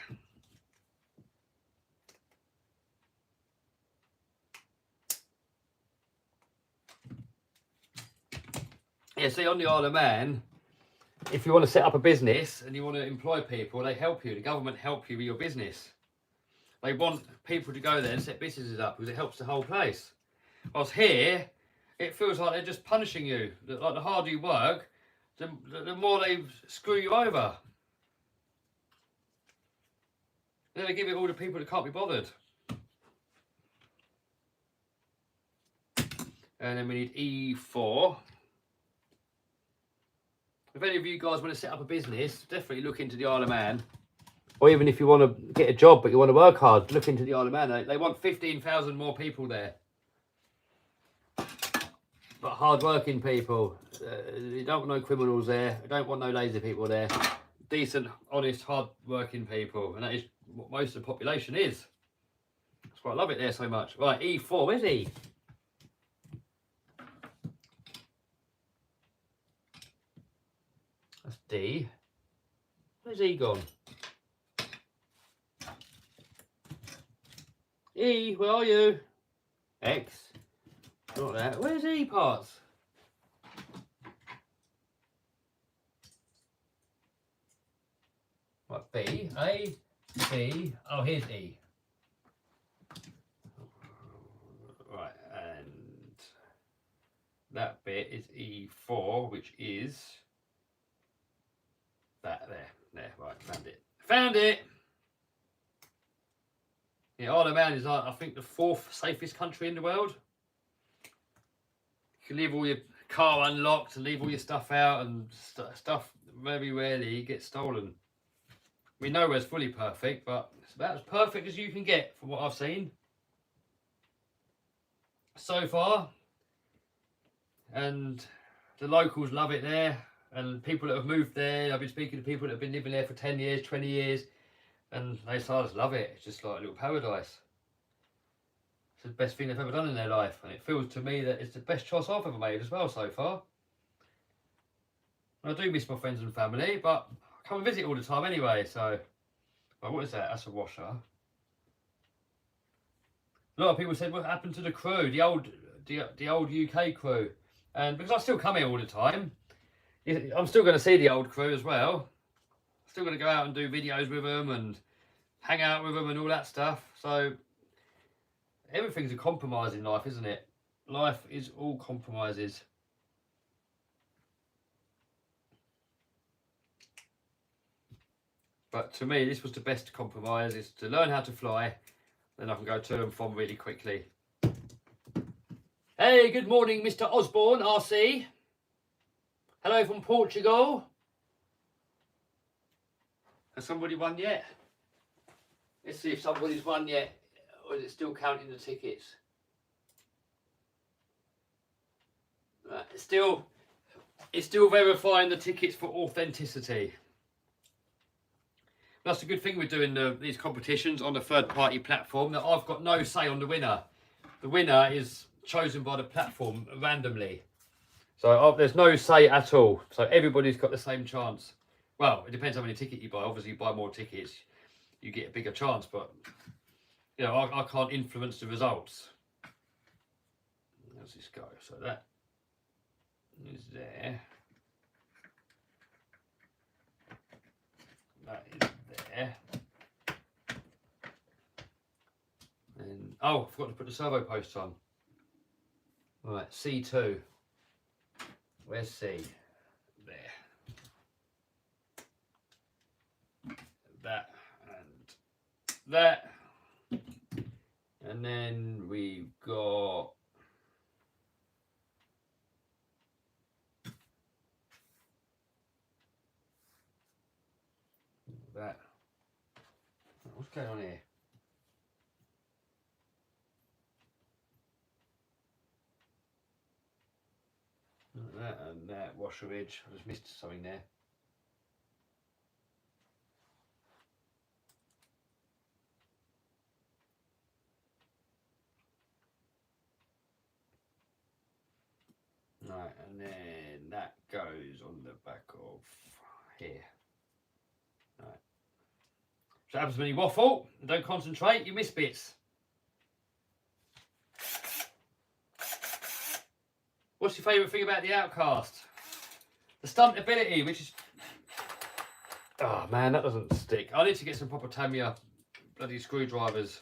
S1: Yeah, see, on the Isle of Man, if you want to set up a business and you want to employ people, they help you. The government help you with your business. They want people to go there and set businesses up because it helps the whole place. Whilst here, it feels like they're just punishing you. Like the harder you work, the more they screw you over. Then they give it all to people that can't be bothered. And then we need E4. If any of you guys want to set up a business, definitely look into the Isle of Man. Or even if you want to get a job but you want to work hard, look into the Isle of Man. They want 15,000 more people there. But hard-working people. You don't want no criminals there. You don't want no lazy people there. Decent, honest, hard-working people. And that is what most of the population is. That's why I love it there so much. Right, E4. Where's E? That's D. Where's E gone? E, where are you? X. Not that. Where's E parts? What, B? A, B. Oh, here's E. Right, and that bit is E4, which is that there. Right, found it. Found it! Yeah, Isle of Man is, I think, the 4th safest country in the world. You can leave all your car unlocked and leave all your stuff out, and stuff very rarely gets stolen. We know where it's fully perfect, but it's about as perfect as you can get from what I've seen so far. And the locals love it there, and people that have moved there. I've been speaking to people that have been living there for 10 years, 20 years, and they just love it. It's just like a little paradise. It's the best thing they've ever done in their life, and it feels to me that it's the best choice I've ever made as well so far. And I do miss my friends and family, but I come and visit all the time anyway, so... Well, what is that? That's a washer. A lot of people said, what happened to the crew, the old UK crew? And because I still come here all the time, I'm still going to see the old crew as well. Still going to go out and do videos with them and hang out with them and all that stuff. So everything's a compromise in life, isn't it? Life is all compromises. But to me, this was the best compromise, is to learn how to fly. Then I can go to and from really quickly. Hey, good morning, Mr. Osborne, RC. Hello from Portugal. Has somebody won yet? Let's see if somebody's won yet. Or is it still counting the tickets? Right, it's still verifying the tickets for authenticity. That's a good thing with doing these competitions on the third-party platform, that I've got no say on the winner. The winner is chosen by the platform randomly. So there's no say at all. So everybody's got the same chance. Well, it depends how many tickets you buy. Obviously, you buy more tickets, you get a bigger chance. But, you know, I can't influence the results. How's this go? So that is there. That is there. And oh, I forgot to put the servo post on. Right, C2. Where's C? There. That and that. And then we've got that. What's going on here? That and that washer ridge. I just missed something there. Right, and then that goes on the back of here. Right. So happens when you waffle and don't concentrate, you miss bits. What's your favourite thing about the Outcast? The stunt ability, which is... Oh man, that doesn't stick. I need to get some proper Tamiya bloody screwdrivers.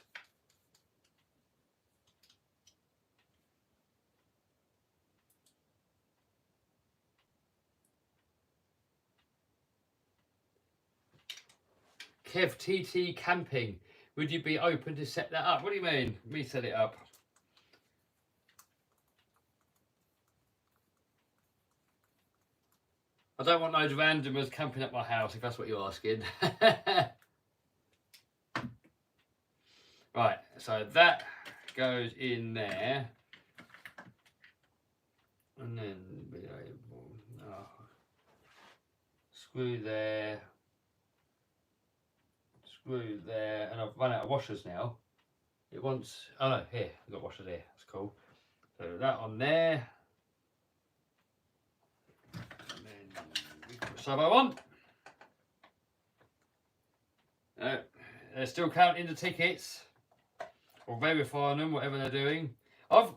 S1: Kev TT Camping. Would you be open to set that up? What do you mean? Me set it up? I don't want those randomers camping at my house, if that's what you're asking. Right, so that goes in there. And then screw there. Screw there. And I've run out of washers now. It wants... Oh no, here. I've got washers here. That's cool. So that on there. Servo on. No, they're still counting the tickets or verifying them, whatever they're doing. I've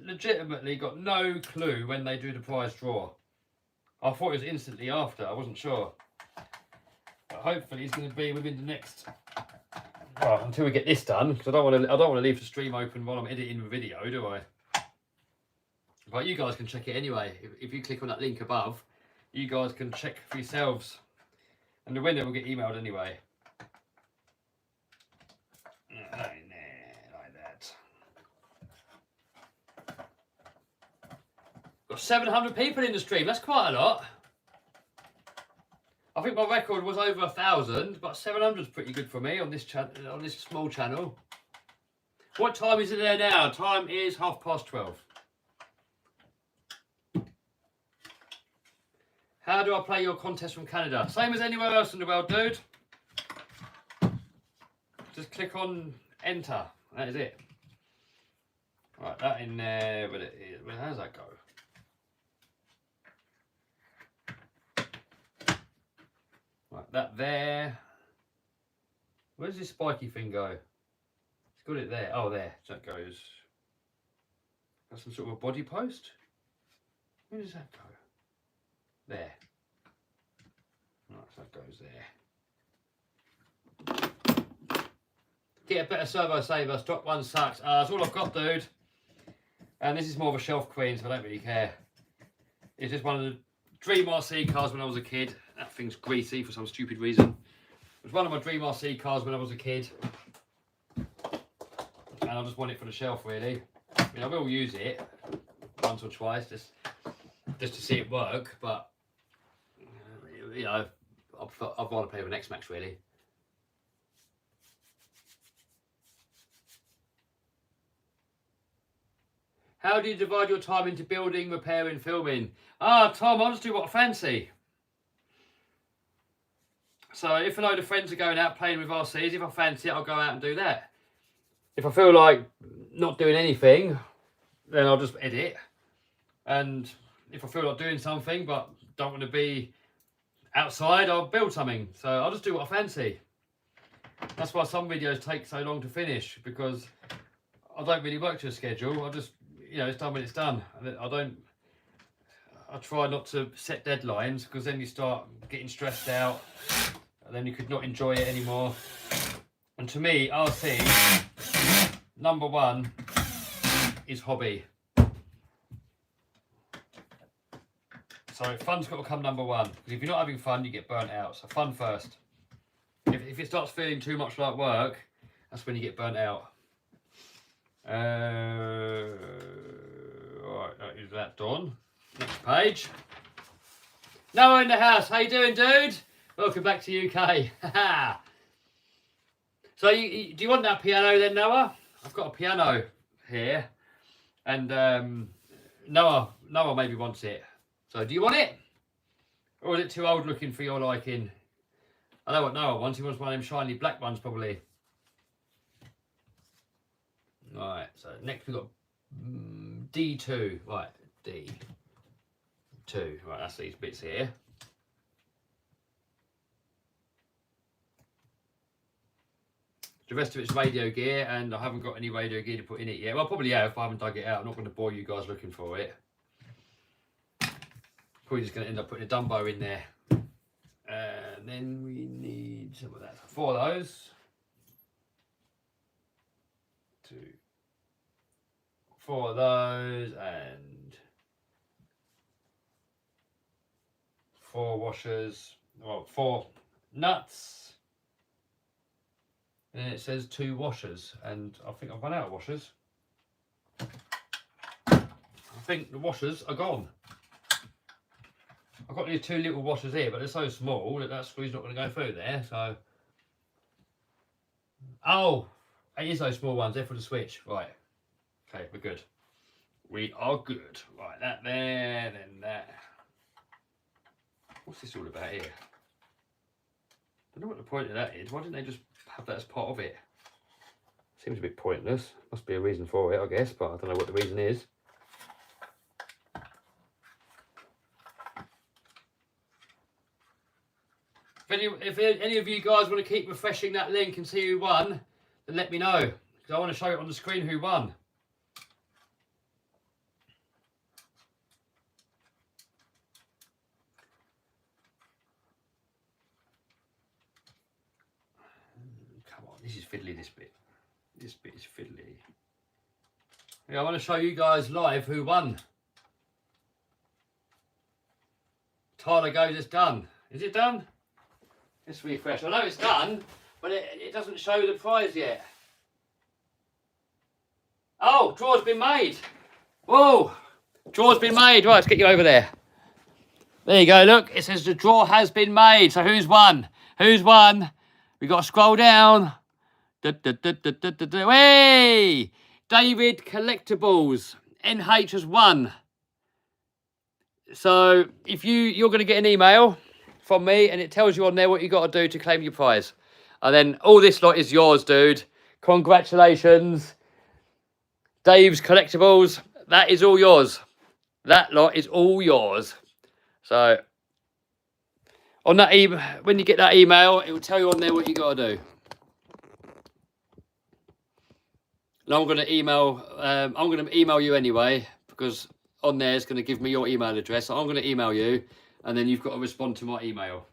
S1: legitimately got no clue when they do the prize draw. I thought it was instantly after. I wasn't sure, but hopefully it's going to be within the next. Well, until we get this done, because I don't want to leave the stream open while I'm editing the video, do I? But you guys can check it anyway. If you click on that link above, you guys can check for yourselves, and the winner will get emailed anyway. Like that. Got 700 people in the stream. That's quite a lot. I think my record was over 1,000, but 700 is pretty good for me on this on this small channel. What time is it there now? Time is 12:30. How do I play your contest from Canada? Same as anywhere else in the world, dude. Just click on enter. That is it. Right, that in there. But how does that go? Right, that there. Where does this spiky thing go? It's got it there. Oh, there. So that goes. That's some sort of a body post. Where does that go? There. Right, so that goes there. Get a better servo saver. Stock one sucks. That's all I've got, dude. And this is more of a shelf queen, so I don't really care. It's just one of the Dream RC cars when I was a kid. That thing's greasy for some stupid reason. It was one of my Dream RC cars when I was a kid. And I just want it for the shelf, really. I mean, I will use it once or twice just to see it work, but you know, I'd rather play with an X-Max, really. How do you divide your time into building, repairing, filming? Tom, I'll just do what I fancy. So if a load of friends are going out playing with RCs, if I fancy it, I'll go out and do that. If I feel like not doing anything, then I'll just edit. And if I feel like doing something but don't want to be outside, I'll build something. So I'll just do what I fancy. That's why some videos take so long to finish, because I don't really work to a schedule. I just, you know, it's done when it's done. I try not to set deadlines, because then you start getting stressed out and then you could not enjoy it anymore. And to me, RC, number one is hobby. So fun's got to come number one, because if you're not having fun, you get burnt out. So fun first. If it starts feeling too much like work, that's when you get burnt out. Right, that is that done. Next page. Noah in the house. How you doing, dude? Welcome back to UK. So do you want that piano then, Noah? I've got a piano here, and Noah maybe wants it. So do you want it, or is it too old looking for your liking? I know what Noah wants. He wants one of them shiny black ones, probably. Right. So next we've got D2. Right, D2. Right, that's these bits here. The rest of it's radio gear, and I haven't got any radio gear to put in it yet. Well, I probably have if I haven't dug it out. I'm not going to bore you guys looking for it. Probably just going to end up putting a Dumbo in there. And then we need some of that. 4 of those. 2, 4 of those, and 4 washers. Well, 4 nuts. And then it says 2 washers, and I think I've run out of washers. I think the washers are gone. I've got these 2 little washers here, but they're so small that screw's not going to go through there. So, oh, it is those small ones. They're for the switch, right? Okay, we're good. We are good. Right, that there, then that. What's this all about here? I don't know what the point of that is. Why didn't they just have that as part of it? Seems a bit pointless. Must be a reason for it, I guess, but I don't know what the reason is. If any of you guys want to keep refreshing that link and see who won, then let me know, because I want to show it on the screen who won. Come on, this is fiddly, this bit. This bit is fiddly. Yeah, I want to show you guys live who won. Tyler goes, it's done. Is it done? Let's refresh. I know it's done, but it doesn't show the prize yet. Oh, draw's been made. Whoa, draw's been made. Right, let's get you over there. There you go, look, it says the draw has been made. So who's won? Who's won? We've got to scroll down. Hey! David Collectibles. NH has won. So if you're going to get an email from me, and it tells you on there what you got to do to claim your prize, and then all this lot is yours, dude. Congratulations, Dave's Collectibles. That is all yours. That lot is all yours. So on that email, when you get that email, it will tell you on there what you got to do. And I'm going to email you anyway, because on there it's going to give me your email address. So I'm going to email you, and then you've got to respond to my email.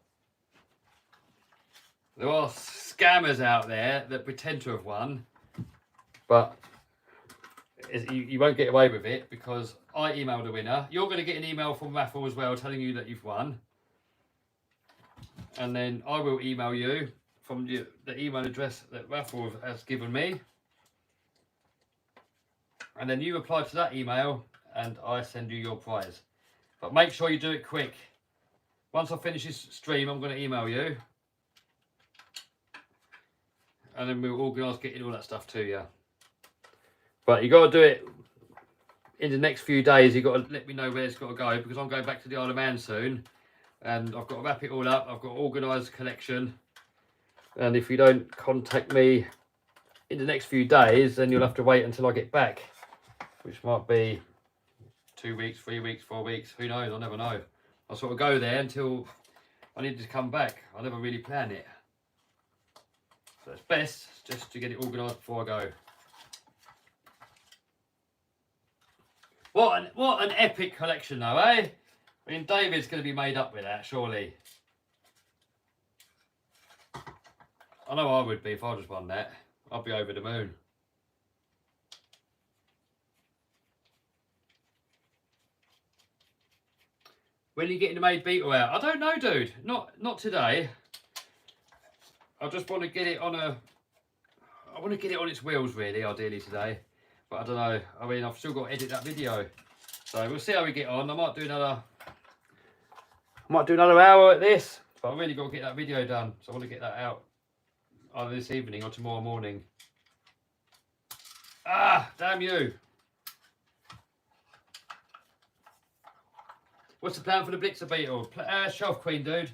S1: There are scammers out there that pretend to have won, but you won't get away with it, because I emailed the winner. You're going to get an email from Raffle as well telling you that you've won. And then I will email you from the email address that Raffle has given me. And then you reply to that email and I send you your prize. But make sure you do it quick. Once I finish this stream, I'm going to email you. And then we'll organise getting all that stuff to you. But you got to do it in the next few days. You've got to let me know where it's got to go, because I'm going back to the Isle of Man soon. And I've got to wrap it all up. I've got to organise a collection. And if you don't contact me in the next few days, then you'll have to wait until I get back, which might be 2 weeks, 3 weeks, 4 weeks. Who knows? I'll never know. I'll sort of go there until I need to come back. I never really plan it. So it's best just to get it organised before I go. What an epic collection though, eh? I mean, David's going to be made up with that, surely. I know I would be if I just won that. I'd be over the moon. When are you getting the Made Beetle out? I don't know, dude. Not today. I just want to get it on I want to get it on its wheels, really, ideally today. But I don't know. I mean, I've still got to edit that video. So we'll see how we get on. I might do another hour at this. But I really got to get that video done. So I want to get that out either this evening or tomorrow morning. Ah, damn you. What's the plan for the Blitzer Beetle? Shelf Queen, dude.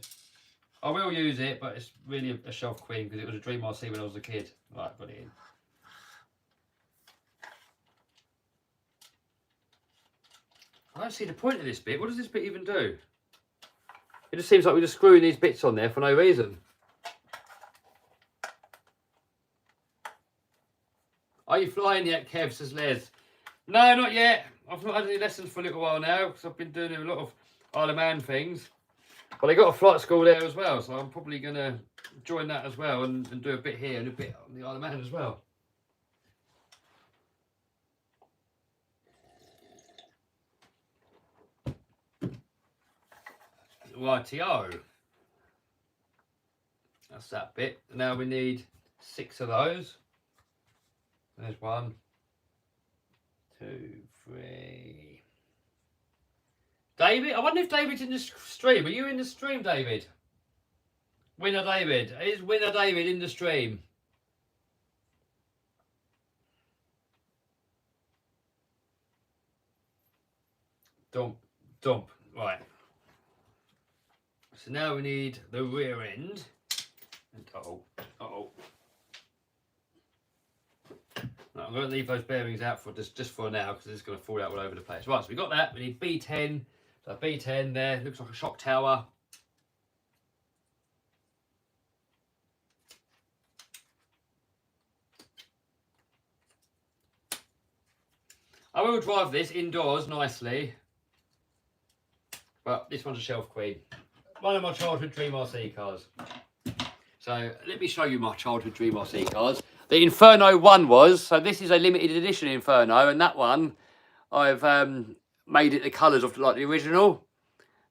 S1: I will use it, but it's really a Shelf Queen because it was a dream I see when I was a kid. Right, put it in. I don't see the point of this bit. What does this bit even do? It just seems like we're just screwing these bits on there for no reason. Are you flying yet, Kev, says Les? No, not yet. I've not had any lessons for a little while now because I've been doing a lot of Isle of Man things. But they got a flight school there as well, so I'm probably going to join that as well and do a bit here and a bit on the Isle of Man as well. Rightio. That's that bit. Now we need 6 of those. There's 1, 2, 3. David? I wonder if David's in the stream. Are you in the stream, David? Winner David. Is Winner David in the stream? Dump. Right. So now we need the rear end. And Right, I'm going to leave those bearings out for just for now because it's going to fall out all over the place. Right, so we got that. We need B10. So B10 there looks like a shock tower. I will drive this indoors nicely, but this one's a Shelf Queen. One of my childhood Dream RC cars. So let me show you my childhood Dream RC cars. The Inferno one was, so this is a limited edition Inferno, and that one I've made it the colours of like the original.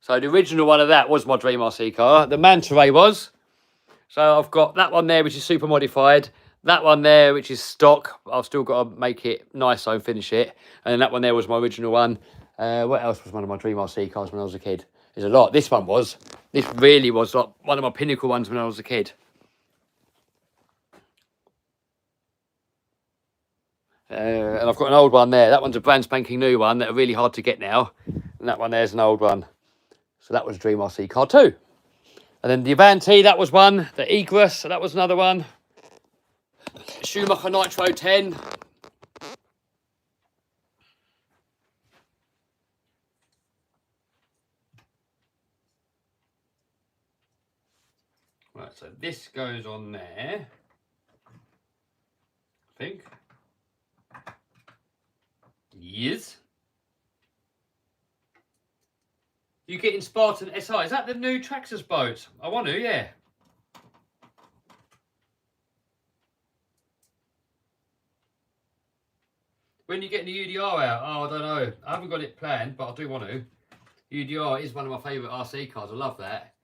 S1: So the original one of that was my Dream RC car. The Manta Ray was. So I've got that one there, which is super modified. That one there, which is stock. I've still got to make it nice and finish it. And then that one there was my original one. What else was one of my Dream RC cars when I was a kid? There's a lot. This one was. This really was like one of my pinnacle ones when I was a kid. And I've got an old one there. That one's a brand spanking new one that are really hard to get now. And that one there's an old one. So that was a Dream RC car too. And then the Avanti, that was one. The Egress, so that was another one. Schumacher Nitro 10. Right, so this goes on there. I think. Yes. You getting Spartan SI? Is that the new Traxxas boat? I want to, yeah. When you getting the UDR out? Oh, I don't know. I haven't got it planned, but I do want to. UDR is one of my favourite RC cars. I love that.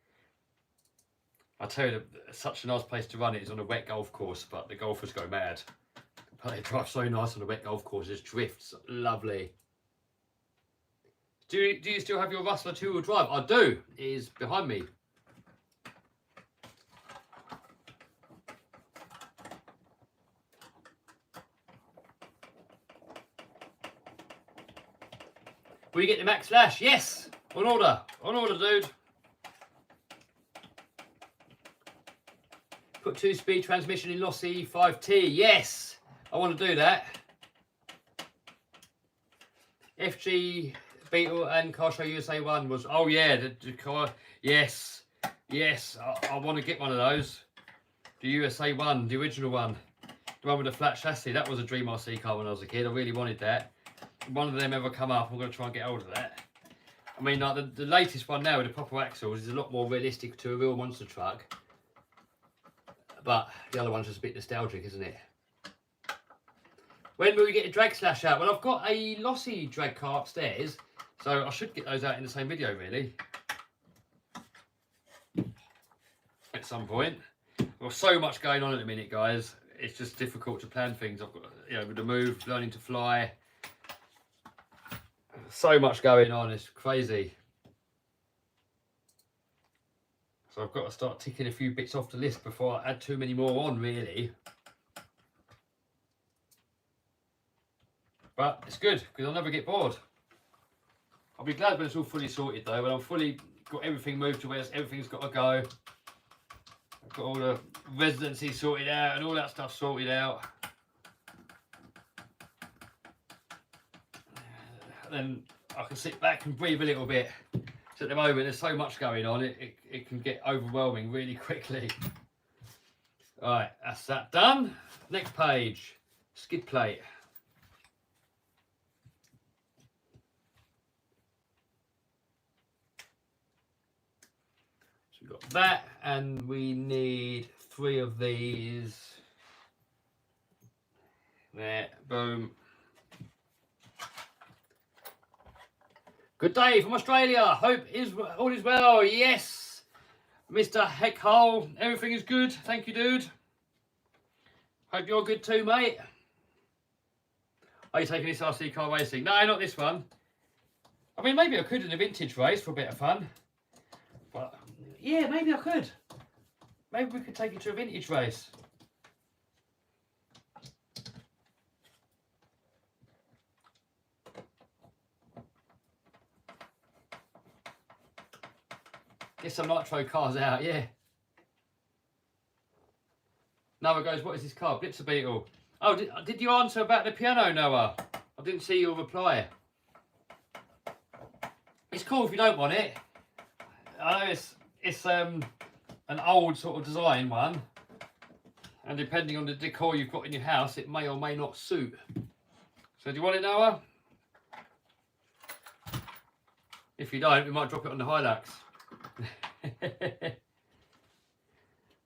S1: I tell you, such a nice place to run it is on a wet golf course, but the golfers go mad. But they drive so nice on a wet golf course. It drifts lovely. Do you still have your Rustler 2-wheel drive? I do. It is behind me. Will you get the Max Flash? Yes! On order. On order, dude. Put 2-speed transmission in Lossy 5T. Yes! I want to do that. FG Beetle and Car Show USA 1 was... Oh, yeah. The car... Yes. Yes. I want to get one of those. The USA 1. The original one. The one with the flat chassis. That was a Dream RC car when I was a kid. I really wanted that. One of them ever come up, I'm going to try and get hold of that. I mean, like the latest one now with the proper axles is a lot more realistic to a real monster truck. But the other one's just a bit nostalgic, isn't it? When will we get a drag slash out? Well, I've got a Lossy drag car upstairs, so I should get those out in the same video, really. At some point. Well, so much going on at the minute, guys. It's just difficult to plan things. I've got, you know, with the move, learning to fly. So much going on, it's crazy. So I've got to start ticking a few bits off the list before I add too many more on, really. But it's good, because I'll never get bored. I'll be glad when it's all fully sorted though, when I've fully got everything moved to where everything's got to go. I've got all the residency sorted out and all that stuff sorted out. Then I can sit back and breathe a little bit. So at the moment there's so much going on, it can get overwhelming really quickly. Alright, that's that done. Next page, skid plate. So we've got that, and we need 3 of these. There, boom. Good day from Australia. Hope all is well. Yes, Mr. Heckhole. Everything is good. Thank you, dude. Hope you're good too, mate. Are you taking this RC car racing? No, not this one. I mean, maybe I could in a vintage race for a bit of fun. But yeah, maybe I could. Maybe we could take it to a vintage race. Get some nitro cars out, yeah. Noah goes, what is this car? Blitzer Beetle. Oh, did you answer about the piano, Noah? I didn't see your reply. It's cool if you don't want it. I know it's an old sort of design one. And depending on the decor you've got in your house, it may or may not suit. So do you want it, Noah? If you don't, we might drop it on the Hilux.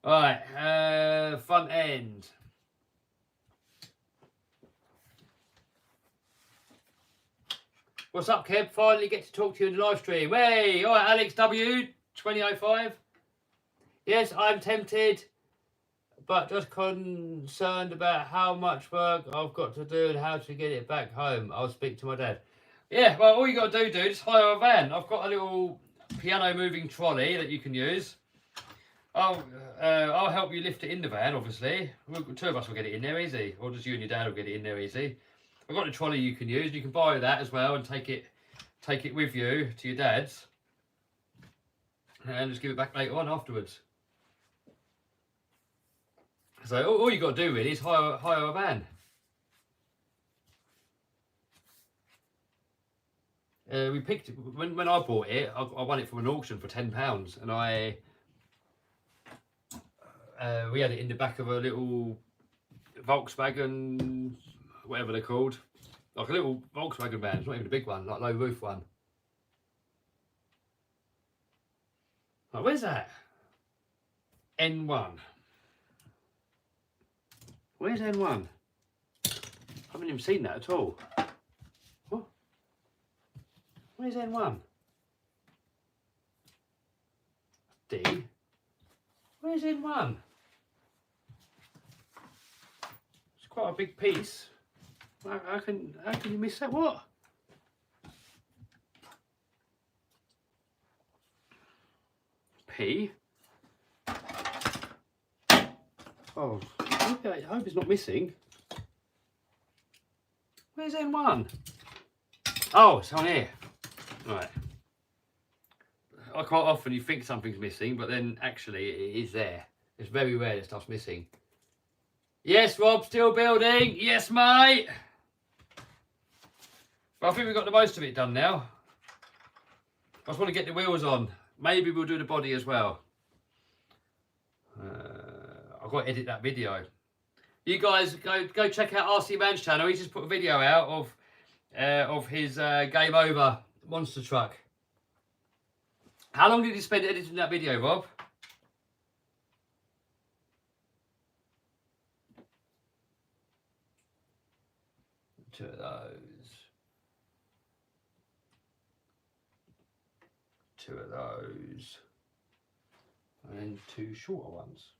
S1: Alright, front end. What's up, Kev? Finally get to talk to you in the live stream. Hey, alright, Alex W, 2005. Yes, I'm tempted, but just concerned about how much work I've got to do and how to get it back home. I'll speak to my dad. Yeah, well, all you got to do, dude, is hire a van. I've got a little piano moving trolley that you can use. I'll help you lift it in the van, obviously. 2 of us will get it in there easy, or just you and your dad will get it in there easy. I've got a trolley you can use. You can borrow that as well and take it take it with you to your dad's and just give it back later on afterwards. So all you got to do really is hire a van. We picked it when I bought it. I won it from an auction for £10, and we had it in the back of a little Volkswagen, whatever they're called, like a little Volkswagen van. It's not even a big one, like low roof one. Like, where's that? N1. Where's N1? I haven't even seen that at all. What? Where's N1? D. Where's N1? It's quite a big piece. How can you miss that? What? P. Oh, I hope it's not missing. Where's N1? Oh, it's on here. Right. Quite often you think something's missing, but then actually it is there. It's very rare that stuff's missing. Yes, Rob, still building. Yes, mate. But I think we've got the most of it done now. I just want to get the wheels on. Maybe we'll do the body as well. I've got to edit that video. You guys go check out RC Man's channel. He's just put a video out of his Game Over monster truck. How long did you spend editing that video, Rob? Two of those. Two of those. And then two shorter ones.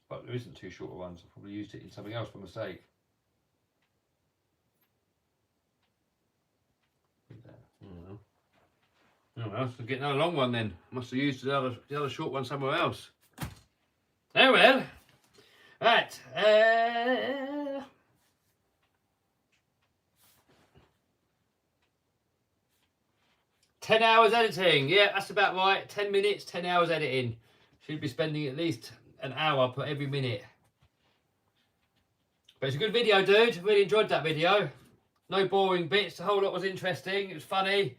S1: But there isn't two shorter ones. I probably used it in something else by mistake. Oh well, so get another long one then. Must have used the other short one somewhere else. Oh well. Right. 10 hours editing. Yeah, that's about right. 10 minutes, 10 hours editing. Should be spending at least an hour per every minute. But it's a good video, dude. Really enjoyed that video. No boring bits. The whole lot was interesting. It was funny.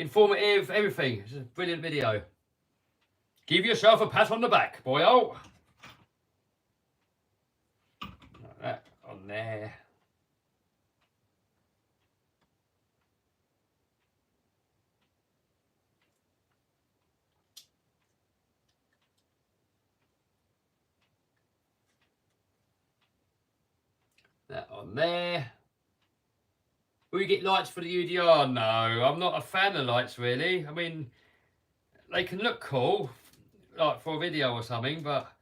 S1: Informative, everything. It's a brilliant video. Give yourself a pat on the back, boyo. Like that on there. That on there. Will you get lights for the UDR? No, I'm not a fan of lights really. I mean, they can look cool, like for a video or something, but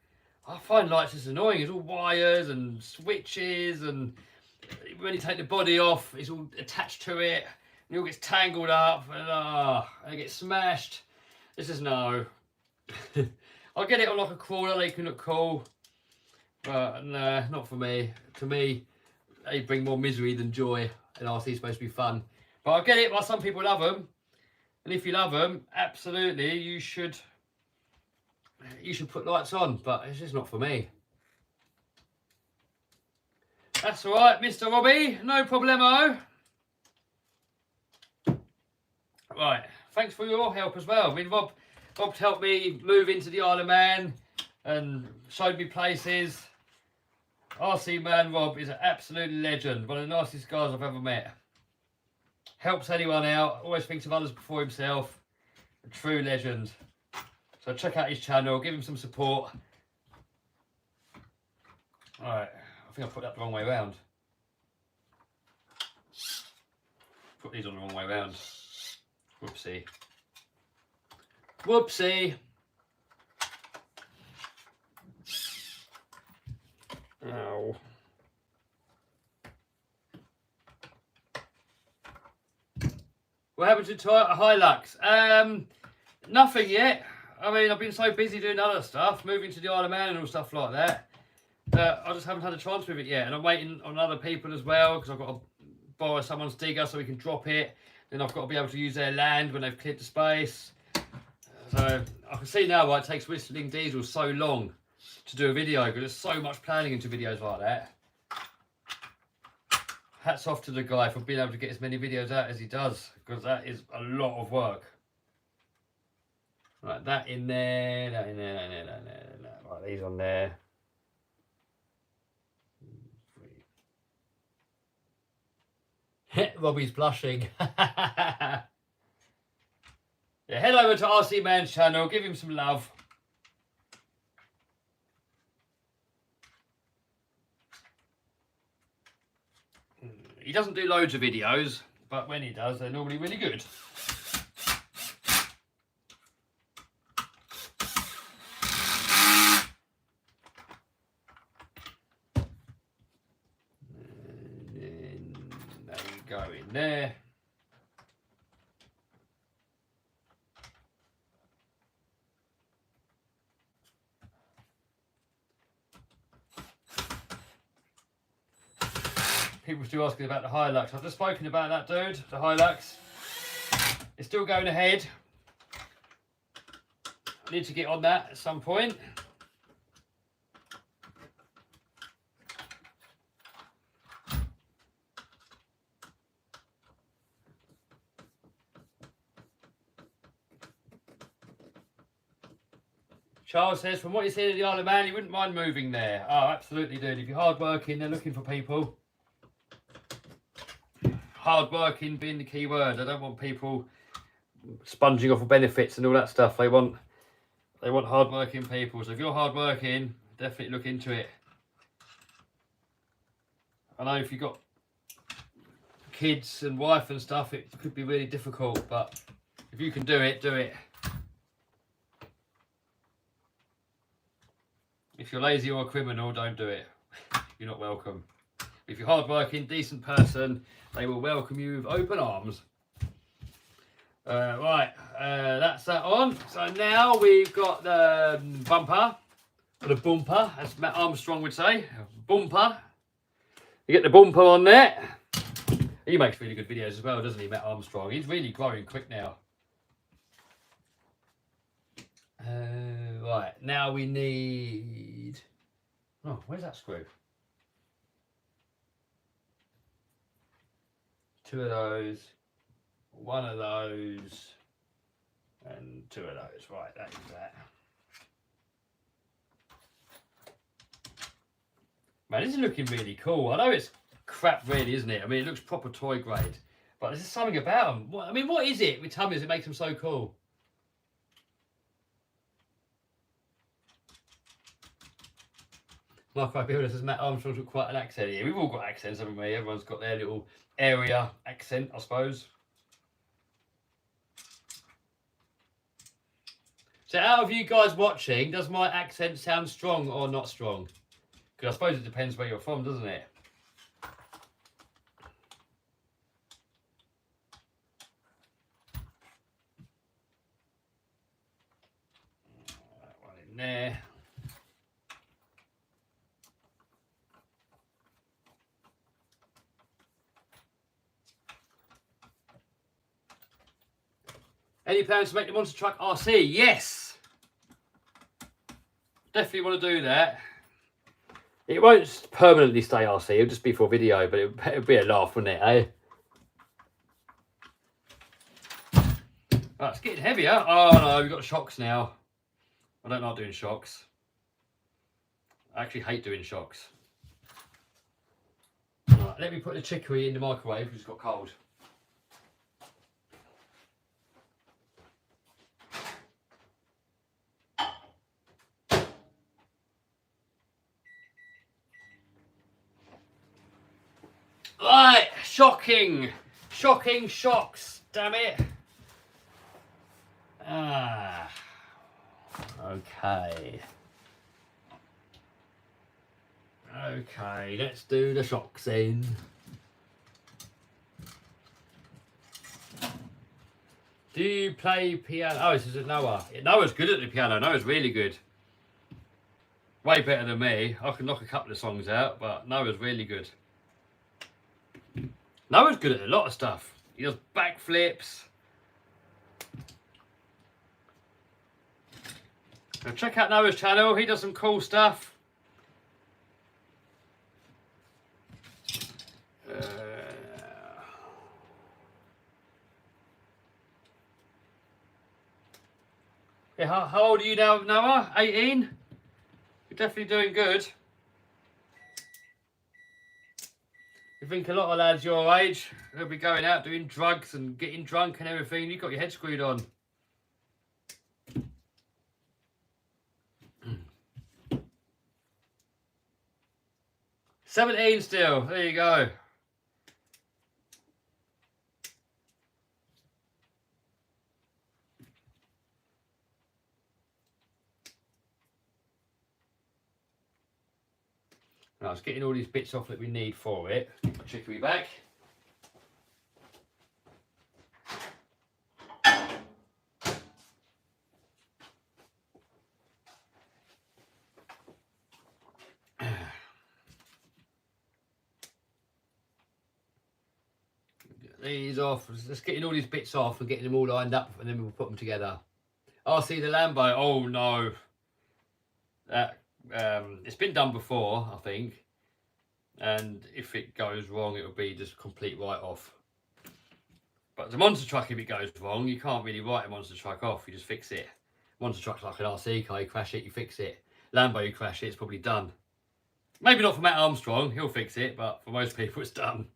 S1: I find lights just annoying. It's all wires and switches, and when you take the body off, it's all attached to it, and it all gets tangled up, and it gets smashed. This is no. I'll get it on like a crawler, they can look cool, but nah, not for me. To me, they bring more misery than joy. And RC is supposed to be fun, but I get it why some people love them, and if you love them, absolutely you should put lights on, but it's just not for me. That's all right, Mr. Robbie, no problemo. Right, thanks for your help as well. I mean, Rob helped me move into the Isle of Man and showed me places. RC Man Rob is an absolute legend, one of the nicest guys I've ever met. Helps anyone out, always thinks of others before himself. A true legend. So check out his channel, give him some support. Alright, I think I put that the wrong way around. Put these on the wrong way around. Whoopsie. Whoopsie. Ow. What happened to Hilux? Nothing yet. I mean, I've been so busy doing other stuff, moving to the Isle of Man and all stuff like that, that I just haven't had a chance with it yet. And I'm waiting on other people as well, because I've got to borrow someone's digger so we can drop it. Then I've got to be able to use their land when they've cleared the space. So I can see now why it takes Whistling Diesel so long to do a video, because there's so much planning into videos like that. Hats off to the guy for being able to get as many videos out as he does, because that is a lot of work. Right, that in there, that in there, that in there, that in there, that in there. Right, these on there. Robbie's blushing. Yeah, head over to RC Man's channel, give him some love. He doesn't do loads of videos, but when he does, they're normally really good. And then they go in there. People still asking about the Hilux. I've just spoken about that, dude. The Hilux. It's still going ahead. I need to get on that at some point. Charles says, from what you said at the Isle of Man, you wouldn't mind moving there. Oh, absolutely, dude. If you're hard working, they're looking for people. Hard working being the key word. I don't want people sponging off of benefits and all that stuff. They want hard working people. So if you're hard working, definitely look into it. I know if you've got kids and wife and stuff, it could be really difficult, but if you can do it, do it. If you're lazy or a criminal, don't do it. You're not welcome. If you're hard-working, decent person, they will welcome you with open arms. Right, that's that on. So now we've got the bumper, or the bumper, as Matt Armstrong would say. Bumper. You get the bumper on there. He makes really good videos as well, doesn't he, Matt Armstrong? He's really growing quick now. Right, now we need... Oh, where's that screw? Two of those, one of those, and two of those. Right, that is that. Man, this is looking really cool. I know it's crap really, isn't it? I mean, it looks proper toy grade, but there's just something about them. I mean, what is it with tummies that makes them so cool? Mark I Builder says Matt Armstrong's got quite an accent here. We've all got accents, haven't we? Everyone's got their little area accent, I suppose. So out of you guys watching, does my accent sound strong or not strong? Because I suppose it depends where you're from, doesn't it? That one in there. Any plans to make the monster truck RC? Yes! Definitely want to do that. It won't permanently stay RC, it'll just be for video, but it'll be a laugh, wouldn't it, eh? Right, it's getting heavier. Oh no, we've got shocks now. I don't like doing shocks. I actually hate doing shocks. Right, let me put the chicory in the microwave because it's got cold. Right, shocking shocks, damn it. Ah, okay. Okay, let's do the shocks then. Do you play piano? Oh, this is Noah. Noah's good at the piano. Noah's really good. Way better than me. I can knock a couple of songs out, but Noah's really good. Noah's good at a lot of stuff. He does backflips. Now check out Noah's channel. He does some cool stuff. Yeah, how old are you now, Noah? 18? You're definitely doing good. You think a lot of lads your age, they'll be going out doing drugs and getting drunk and everything. You've got your head screwed on. "17 still. There you go. Right, I was getting all these bits off that we need for it. Get my chicory back. Get these off. Just getting all these bits off and getting them all lined up, and then we'll put them together. Oh, see the Lambo. Oh no. That it's been done before, I think. And if it goes wrong, it'll be just complete write-off. But the monster truck, if it goes wrong, you can't really write a monster truck off. You just fix it. Monster truck's like an RC car. You crash it, you fix it. Lambo, you crash it, it's probably done. Maybe not for Matt Armstrong. He'll fix it, but for most people, it's done.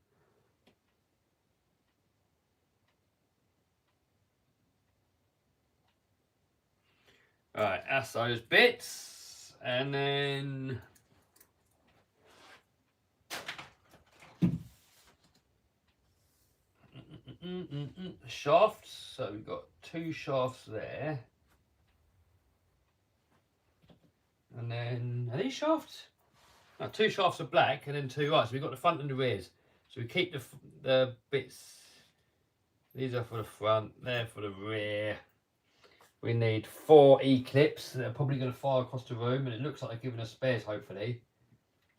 S1: Right, that's those bits. And then shafts. So we've got 2 shafts there. And then, are these shafts? No, 2 shafts are black and then 2 white. So we've got the front and the rears. So we keep the bits. These are for the front, they're for the rear. We need 4 E-clips that are probably going to fire across the room, and it looks like they're giving us spares, hopefully.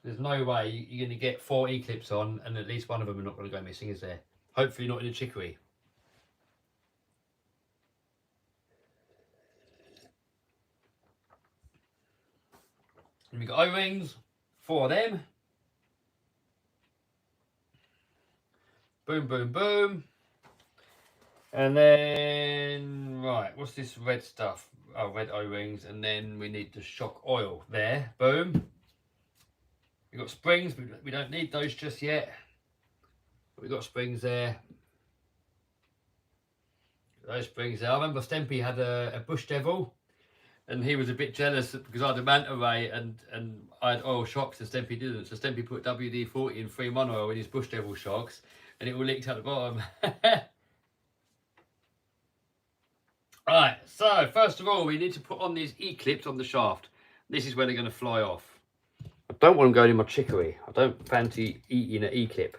S1: There's no way you're going to get 4 E-clips on and at least one of them are not going to go missing, is there? Hopefully not in the chicory. And we've got O-rings, 4 of them. Boom, boom, boom. And then, right, what's this red stuff? Oh, red O-rings. And then we need the shock oil there. Boom. We've got springs. We don't need those just yet. But we've got springs there. Those springs there. I remember Stempy had a Bush Devil. And he was a bit jealous because I had a manta ray and I had oil shocks and Stempy didn't. So Stempy put WD-40 and 3-1 oil in his Bush Devil shocks. And it all leaked out the bottom. Right, so first of all, we need to put on these E-clips on the shaft. This is where they're going to fly off. I don't want them going in my chicory. I don't fancy eating an E-clip.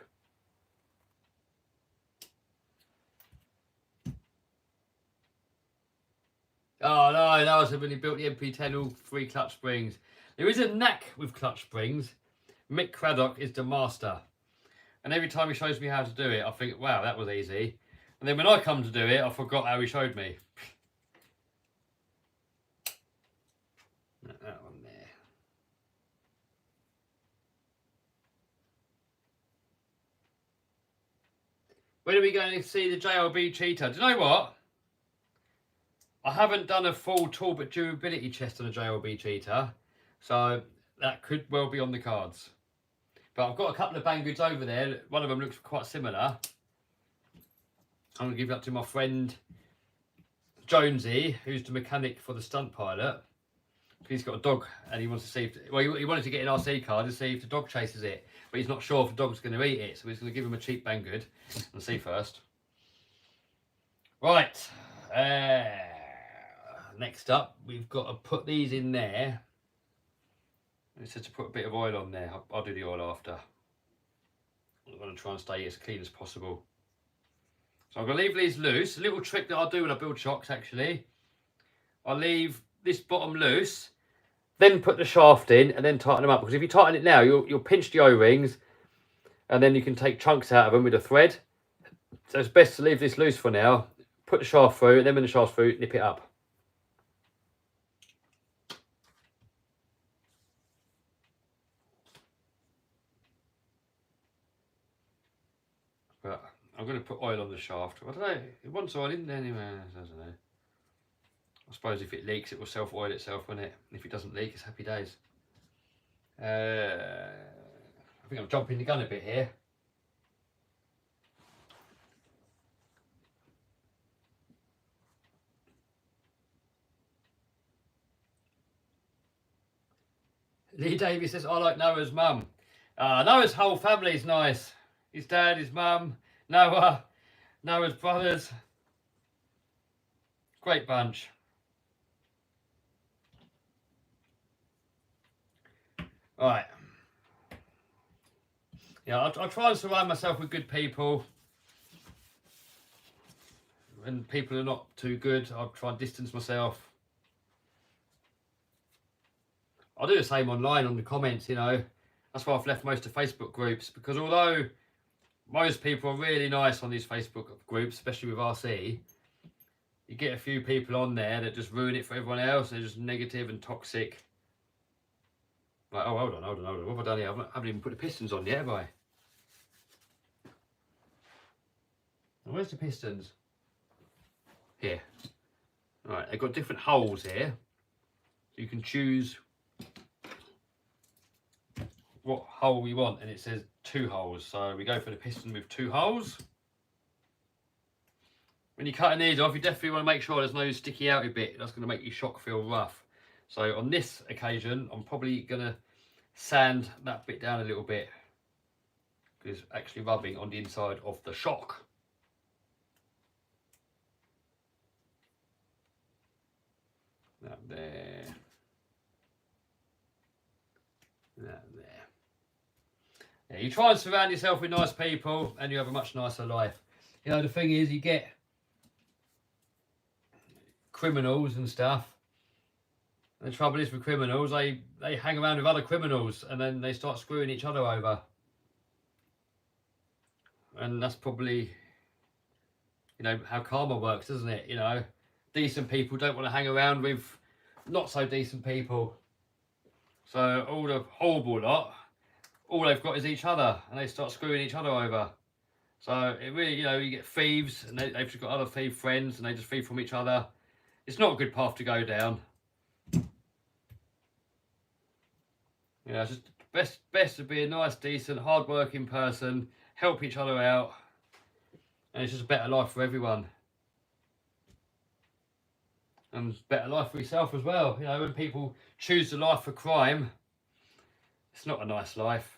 S1: Oh no, that was when he built the MP10 all 3 clutch springs. There is a knack with clutch springs. Mick Craddock is the master. And every time he shows me how to do it, I think, wow, that was easy. And then when I come to do it, I forgot how he showed me. That one there. When are we going to see the JLB Cheetah? Do you know what? I haven't done a full Talbot durability chest on a JLB Cheetah, so that could well be on the cards. But I've got a couple of Bangoods over there. One of them looks quite similar. I'm going to give it up to my friend Jonesy, who's the mechanic for the stunt pilot. He's got a dog and he wants to see if, well, he wanted to get an RC car to see if the dog chases it, but he's not sure if the dog's going to eat it, so he's going to give him a cheap Banggood and see first. Right, next up we've got to put these in there. It says to put a bit of oil on there. I'll do the oil after. I'm going to try and stay as clean as possible. So I'm going to leave these loose. A little trick that I'll do when I build shocks, actually. I'll leave this bottom loose, then put the shaft in and then tighten them up. Because if you tighten it now, you'll pinch the O-rings and then you can take chunks out of them with a thread. So it's best to leave this loose for now, put the shaft through, and then when the shaft's through, nip it up. But I'm going to put oil on the shaft. I don't know, it wants oil in there anyway, I don't know. I suppose if it leaks, it will self-oil itself, won't it? If it doesn't leak, it's happy days. I think I'm jumping the gun a bit here. Lee Davies says, I like Noah's mum. Noah's whole family's nice. His dad, his mum, Noah, Noah's brothers. Great bunch. Right. Yeah, I'll try and surround myself with good people. When people are not too good, I'll try and distance myself. I'll do the same online on the comments, you know. That's why I've left most of Facebook groups, because although most people are really nice on these Facebook groups, especially with RC, you get a few people on there that just ruin it for everyone else. They're just negative and toxic. Like, oh, hold on. What have I done here? I haven't even put the pistons on yet, have I? Where's the pistons? Here. Right, they've got different holes here. So you can choose what hole we want, and it says 2 holes. So we go for the piston with 2 holes. When you're cutting these off, you definitely want to make sure there's no sticky outy bit. That's going to make your shock feel rough. So on this occasion, I'm probably going to sand that bit down a little bit, because it's actually rubbing on the inside of the shock. That there. That there. Yeah, you try and surround yourself with nice people and you have a much nicer life. You know, the thing is, you get criminals and stuff. And the trouble is with criminals, they hang around with other criminals and then they start screwing each other over. And that's probably, you know, how karma works, doesn't it? You know, decent people don't want to hang around with not so decent people. So all the horrible lot, all they've got is each other, and they start screwing each other over. So it really, you know, you get thieves, and they've just got other thief friends, and they just thieve from each other. It's not a good path to go down. You know, it's just best to be a nice, decent, hard-working person, help each other out, and it's just a better life for everyone. And better life for yourself as well. You know, when people choose the life for crime, it's not a nice life.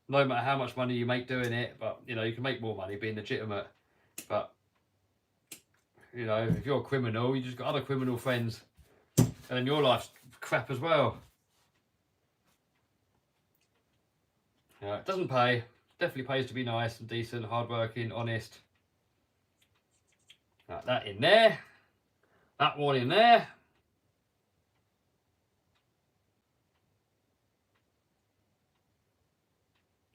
S1: No matter how much money you make doing it, but, you know, you can make more money being legitimate. But, you know, if you're a criminal, you just got other criminal friends, and then your life's crap as well. You know, it doesn't pay. Definitely pays to be nice and decent, hardworking, honest. Like that in there. That one in there.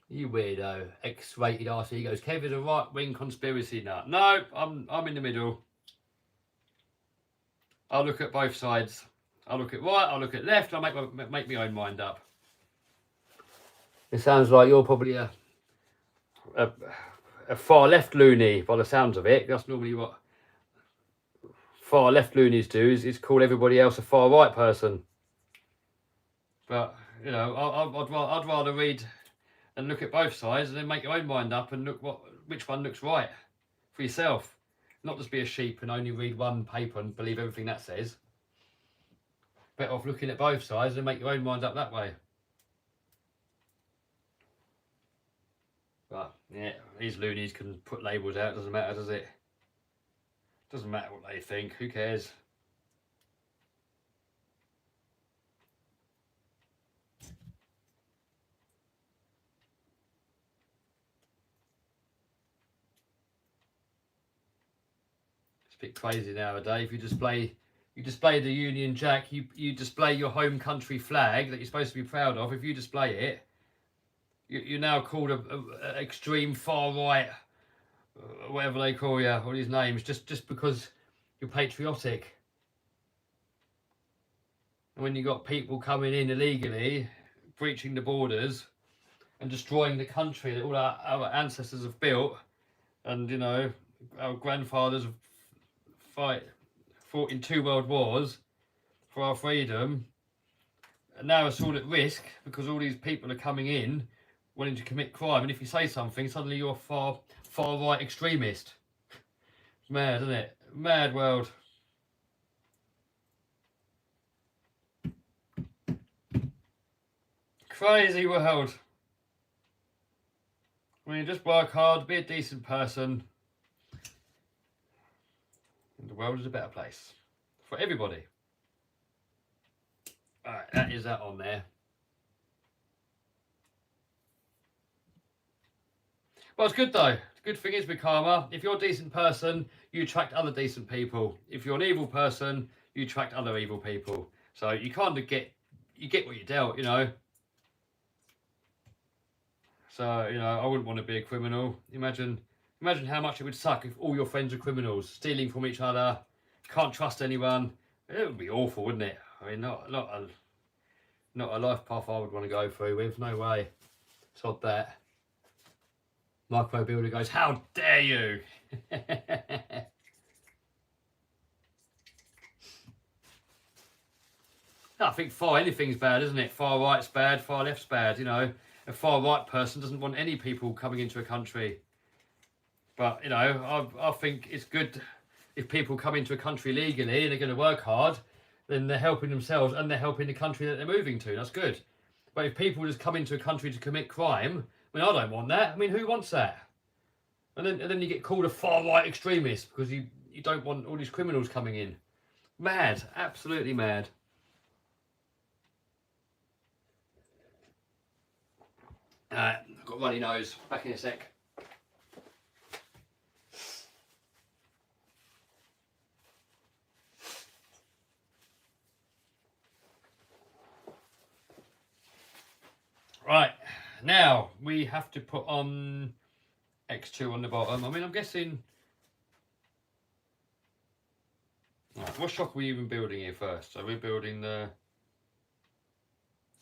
S1: You weirdo. X-rated RC. He goes, Kev is a right-wing conspiracy nut. No, I'm in the middle. I'll look at both sides. I'll look at right, I'll look at left, I'll make my own mind up. It sounds like you're probably a far left loony by the sounds of it. That's normally what far left loonies do, is call everybody else a far right person. But, you know, I'd rather read and look at both sides and then make your own mind up and look which one looks right for yourself. Not just be a sheep and only read one paper and believe everything that says. Better off looking at both sides and make your own mind up that way. But yeah, these loonies can put labels out, doesn't matter, does it? Doesn't matter what they think, who cares? It's a bit crazy nowadays. If you display the Union Jack, you display your home country flag that you're supposed to be proud of. If you display it, you're now called a extreme far right, whatever they call you, all these names, just because you're patriotic. And when you got people coming in illegally, breaching the borders, and destroying the country that all our ancestors have built, and you know, our grandfathers have fought in 2 world wars for our freedom, and now it's all at risk because all these people are coming in wanting to commit crime, and if you say something, suddenly you're a far right extremist. It's mad, isn't it? Mad world. Crazy world. When you just work hard, be a decent person, and the world is a better place for everybody. Alright, that is that on there. Well, it's good though. The good thing is with karma, if you're a decent person, you attract other decent people. If you're an evil person, you attract other evil people. So you kind of get what you dealt, you know. So, you know, I wouldn't want to be a criminal. Imagine how much it would suck if all your friends are criminals, stealing from each other, can't trust anyone. It would be awful, wouldn't it? I mean, not a life path I would want to go through with. No way. Sod that. Micro Builder goes, how dare you? I think anything's bad, isn't it? Far right's bad, far left's bad, you know. A far right person doesn't want any people coming into a country. But, you know, I think it's good if people come into a country legally and they're going to work hard, then they're helping themselves and they're helping the country that they're moving to. That's good. But if people just come into a country to commit crime, I mean, I don't want that. I mean, who wants that? And then you get called a far right extremist because you don't want all these criminals coming in. Mad. Absolutely mad. I've got a runny nose. Back in a sec. Right, now we have to put on X2 on the bottom. I mean, I'm guessing... Right, what shock are we even building here first? So we're building the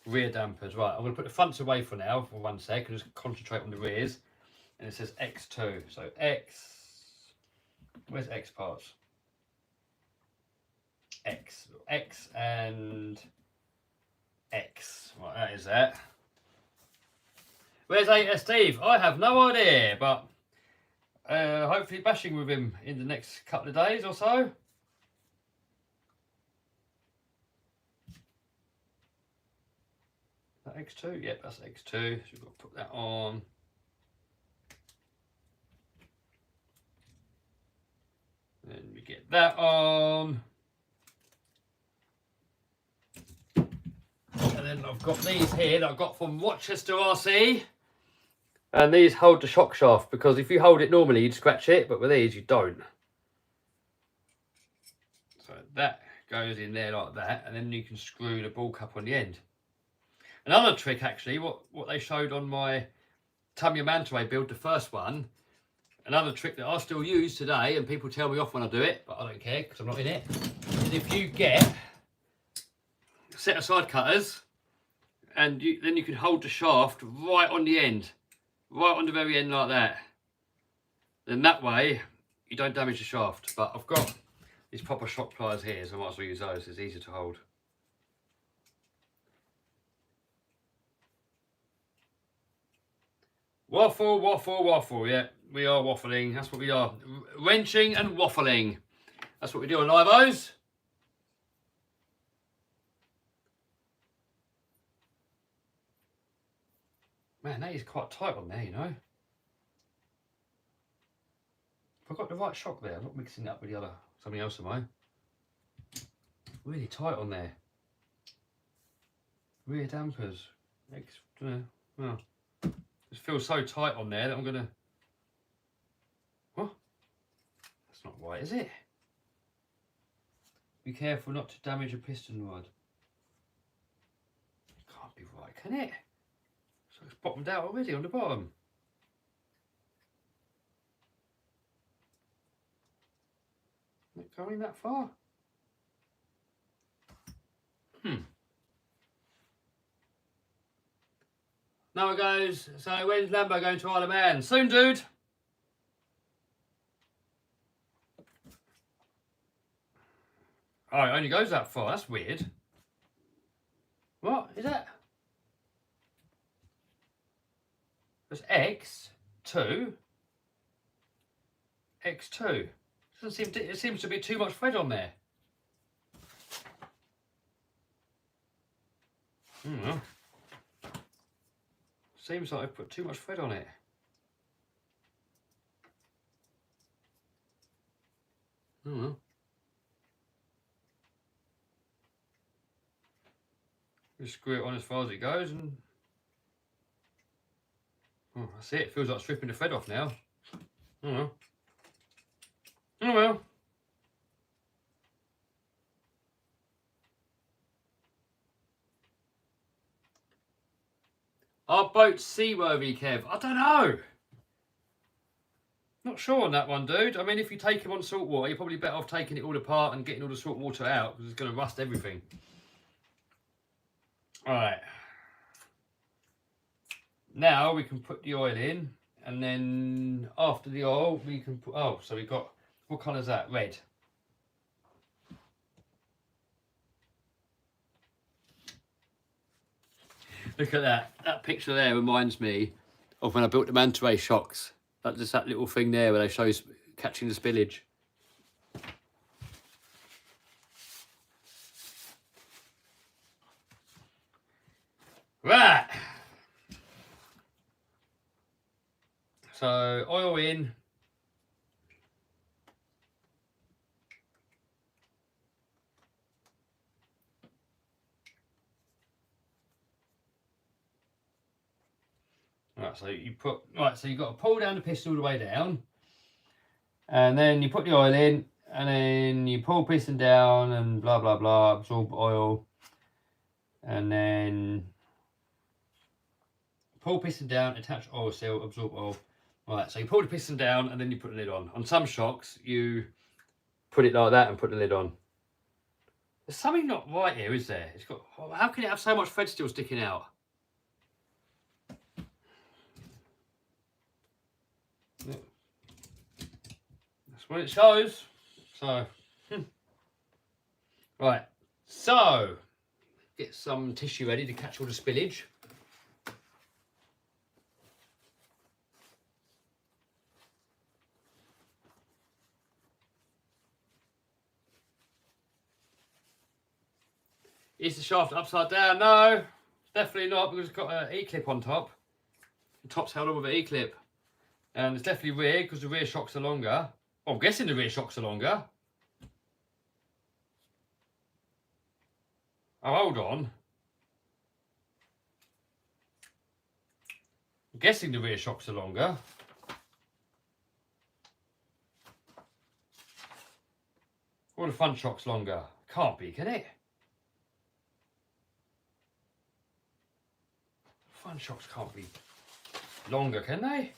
S1: rear dampers. Right, I'm going to put the fronts away for now for 1 sec and just concentrate on the rears. And it says X2. So X... Where's X parts? X. X and X. Right, that is that. Where's Steve? I have no idea, but hopefully bashing with him in the next couple of days or so. That X2? Yep, that's X2. So we've got to put that on. Then we get that on. And then I've got these here that I've got from Rochester RC. And these hold the shock shaft, because if you hold it normally you'd scratch it, but with these you don't. So that goes in there like that, and then you can screw the ball cup on the end. Another trick actually, what they showed on my Tamiya Manta Ray build, the first one, another trick that I still use today, and people tell me off when I do it, but I don't care because I'm not in it, is if you get set aside cutters, and then you can hold the shaft right on the end. Right on the very end like that. Then that way you don't damage the shaft. But I've got these proper shock pliers here, so I might as well use those. It's easier to hold. Waffle, waffle, waffle. Yeah, we are waffling. That's what we are. Wrenching and waffling. That's what we do on Live-Os. Man, that is quite tight on there, you know. I've got the right shock there. I'm not mixing it up with something else, am I? Really tight on there. Rear dampers. Well, it feels so tight on there that I'm gonna... What? That's not right, is it? Be careful not to damage a piston rod. It can't be right, can it? So it's bottomed out already on the bottom. Is it going that far? Now it goes. So when's Lambo going to Isle of Man? Soon, dude. Oh, it only goes that far. That's weird. What is that? There's X2. X2. It seems to be too much thread on there. Seems like I've put too much thread on it. Just screw it on as far as it goes, and that's it. It feels like stripping the thread off now. Oh well. Are boats seaworthy, Kev? I don't know. Not sure on that one, dude. I mean, if you take them on salt water, you're probably better off taking it all apart and getting all the salt water out, because it's going to rust everything. Alright. Now we can put the oil in, and then after the oil, we can put... Oh, so we've got... What colour is that? Red. Look at that. That picture there reminds me of when I built the manta ray shocks. That's just that little thing there where they show catching the spillage. Right. So oil in. Right, so you put, right, so you've got to pull down the piston all the way down, and then you put the oil in, and then you pull piston down and blah blah blah, absorb oil, and then pull piston down, attach oil seal, absorb oil. Right, so you pull the piston down and then you put the lid on. On some shocks, you put it like that and put the lid on. There's something not right here, is there? It's got. How can it have so much thread still sticking out? That's what it shows. So, right. So, get some tissue ready to catch all the spillage. Is the shaft upside down? No, definitely not, because it's got an E-clip on top. The top's held on with an E-clip. And it's definitely rear, because the rear shocks are longer. Well, I'm guessing the rear shocks are longer. Oh, hold on. I'm guessing the rear shocks are longer. Or the front shock's longer. Can't be, can it? Front shocks can't be longer, can they?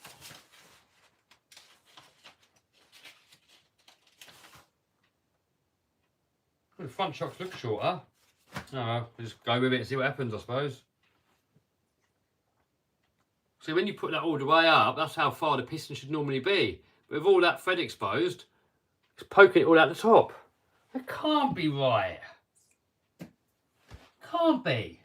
S1: Well, the front shocks look shorter. No, we'll just go with it and see what happens, I suppose. See, when you put that all the way up, that's how far the piston should normally be. But with all that thread exposed, it's poking it all out the top. That can't be right. Can't be.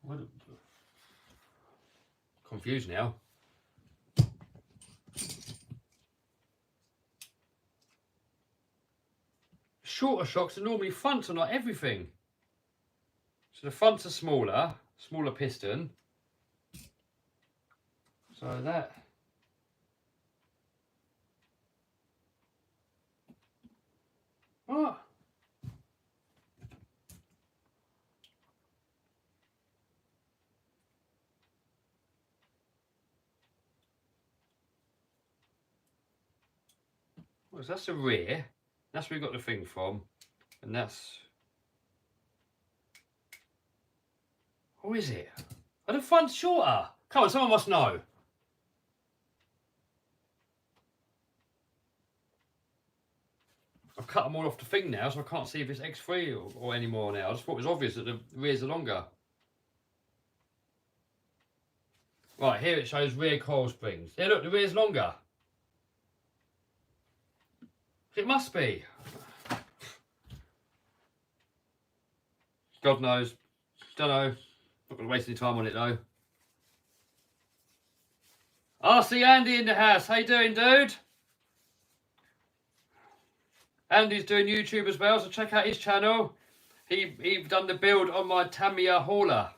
S1: What? Confused now. Shorter shocks are normally fronts on like everything. So the fronts are smaller piston. So that. What? So that's the rear. That's where we got the thing from. And that's... Or is it? Are the fronts shorter? Come on, someone must know. I've cut them all off the thing now, so I can't see if it's X3 or anymore now. I just thought it was obvious that the rears are longer. Right, here it shows rear coil springs. Yeah, look, the rear's longer. It must be. God knows. Don't know. Not going to waste any time on it, though. I see Andy in the house. How you doing, dude? Andy's doing YouTube as well, so check out his channel. He done the build on my Tamiya hauler.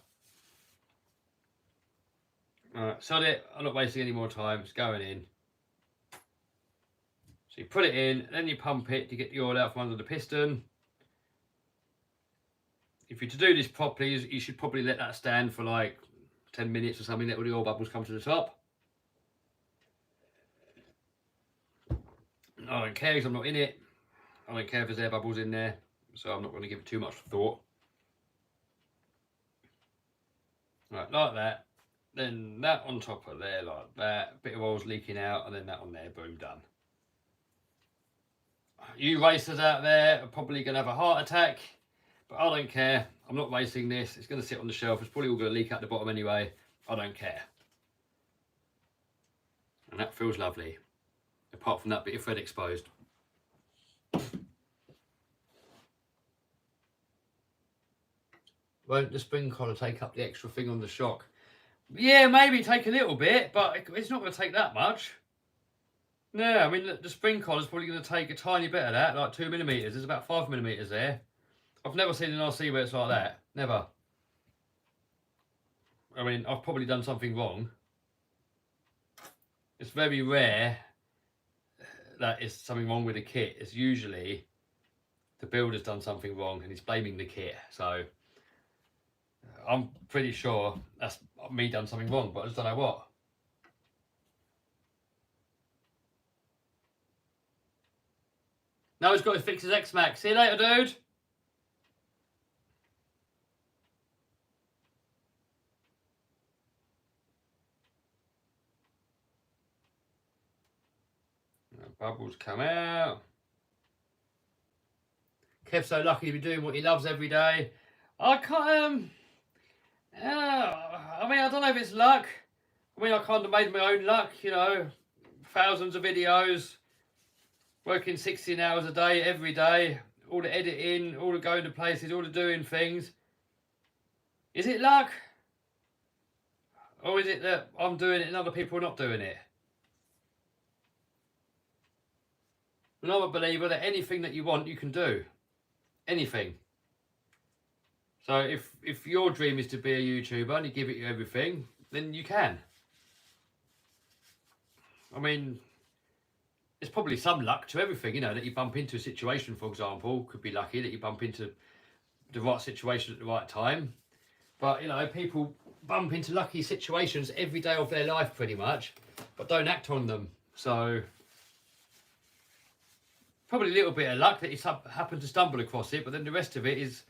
S1: Alright, sod it. I'm not wasting any more time. It's going in. So you put it in, then you pump it to get the oil out from under the piston. If you're to do this properly, you should probably let that stand for like 10 minutes or something. Let all the oil bubbles come to the top. I don't care because I'm not in it. I don't care if there's air bubbles in there, so I'm not going to give it too much thought. Right, like that. Then that on top of there, like that. A bit of oil's leaking out, and then that on there. Boom, done. You racers out there are probably going to have a heart attack, but I don't care. I'm not racing this. It's going to sit on the shelf. It's probably all going to leak out the bottom anyway. I don't care. And that feels lovely. Apart from that bit of thread exposed. Won't the spring collar take up the extra thing on the shock? Yeah, maybe take a little bit, but it's not going to take that much. No, I mean, the spring collar is probably going to take a tiny bit of that, like 2mm. There's about 5mm there. I've never seen an RC where it's like that. Never. I mean, I've probably done something wrong. It's very rare that it's something wrong with the kit. It's usually the builder's done something wrong and he's blaming the kit. So I'm pretty sure that's me done something wrong, but I just don't know what. Now he's got to fix his X-Max. See you later, dude. Bubbles come out. Kev's so lucky to be doing what he loves every day. I can't, I mean, I don't know if it's luck. I mean, I kind of made my own luck, you know. Thousands of videos, working 16 hours a day, every day. All the editing, all the going to places, all the doing things. Is it luck? Or is it that I'm doing it and other people are not doing it? And I'm a believer that anything that you want, you can do. Anything. So if your dream is to be a YouTuber and you give it everything, then you can. I mean, there's probably some luck to everything, you know, that you bump into a situation, for example. Could be lucky that you bump into the right situation at the right time. But, you know, people bump into lucky situations every day of their life pretty much, but don't act on them. So probably a little bit of luck that you happen to stumble across it, but then the rest of it is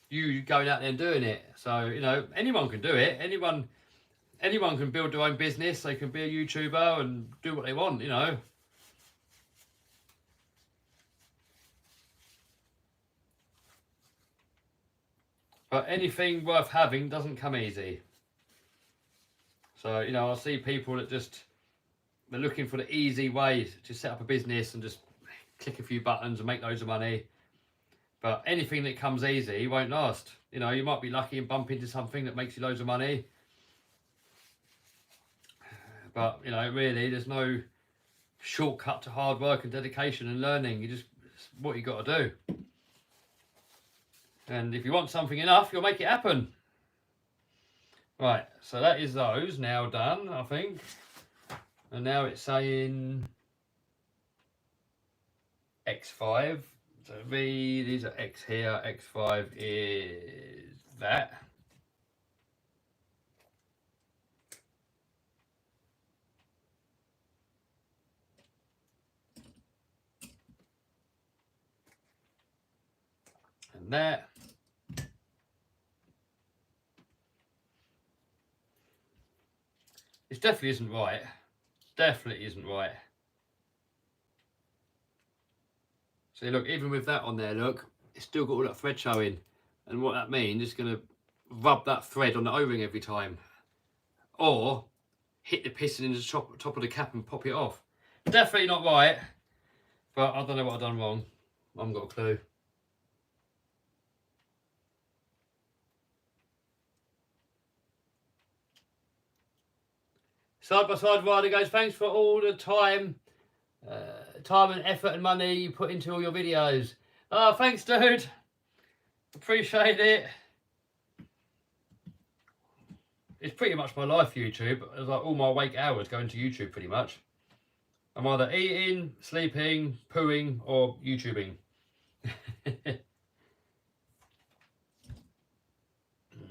S1: you going out there and doing it. So, you know, anyone can do it. Anyone can build their own business. They can be a YouTuber and do what they want, you know. But anything worth having doesn't come easy. So, you know, I see people that they're looking for the easy way to set up a business and just click a few buttons and make loads of money. But anything that comes easy won't last. You know, you might be lucky and bump into something that makes you loads of money. But, you know, really, there's no shortcut to hard work and dedication and learning. It's what you got to do. And if you want something enough, you'll make it happen. Right, so that is those now done, I think. And now it's saying X5. So these are X here, X5 is that. And that. This definitely isn't right. Definitely isn't right. See, look, even with that on there, look, it's still got all that thread showing. And what that means is going to rub that thread on the O-ring every time. Or hit the piston in the top of the cap and pop it off. Definitely not right. But I don't know what I've done wrong. I haven't got a clue. Side by side rider goes, thanks for all the time and effort and money you put into all your videos. Oh, thanks, dude. Appreciate it. It's pretty much my life, YouTube. It's like all my awake hours go into YouTube pretty much. I'm either eating, sleeping, pooing, or YouTubing.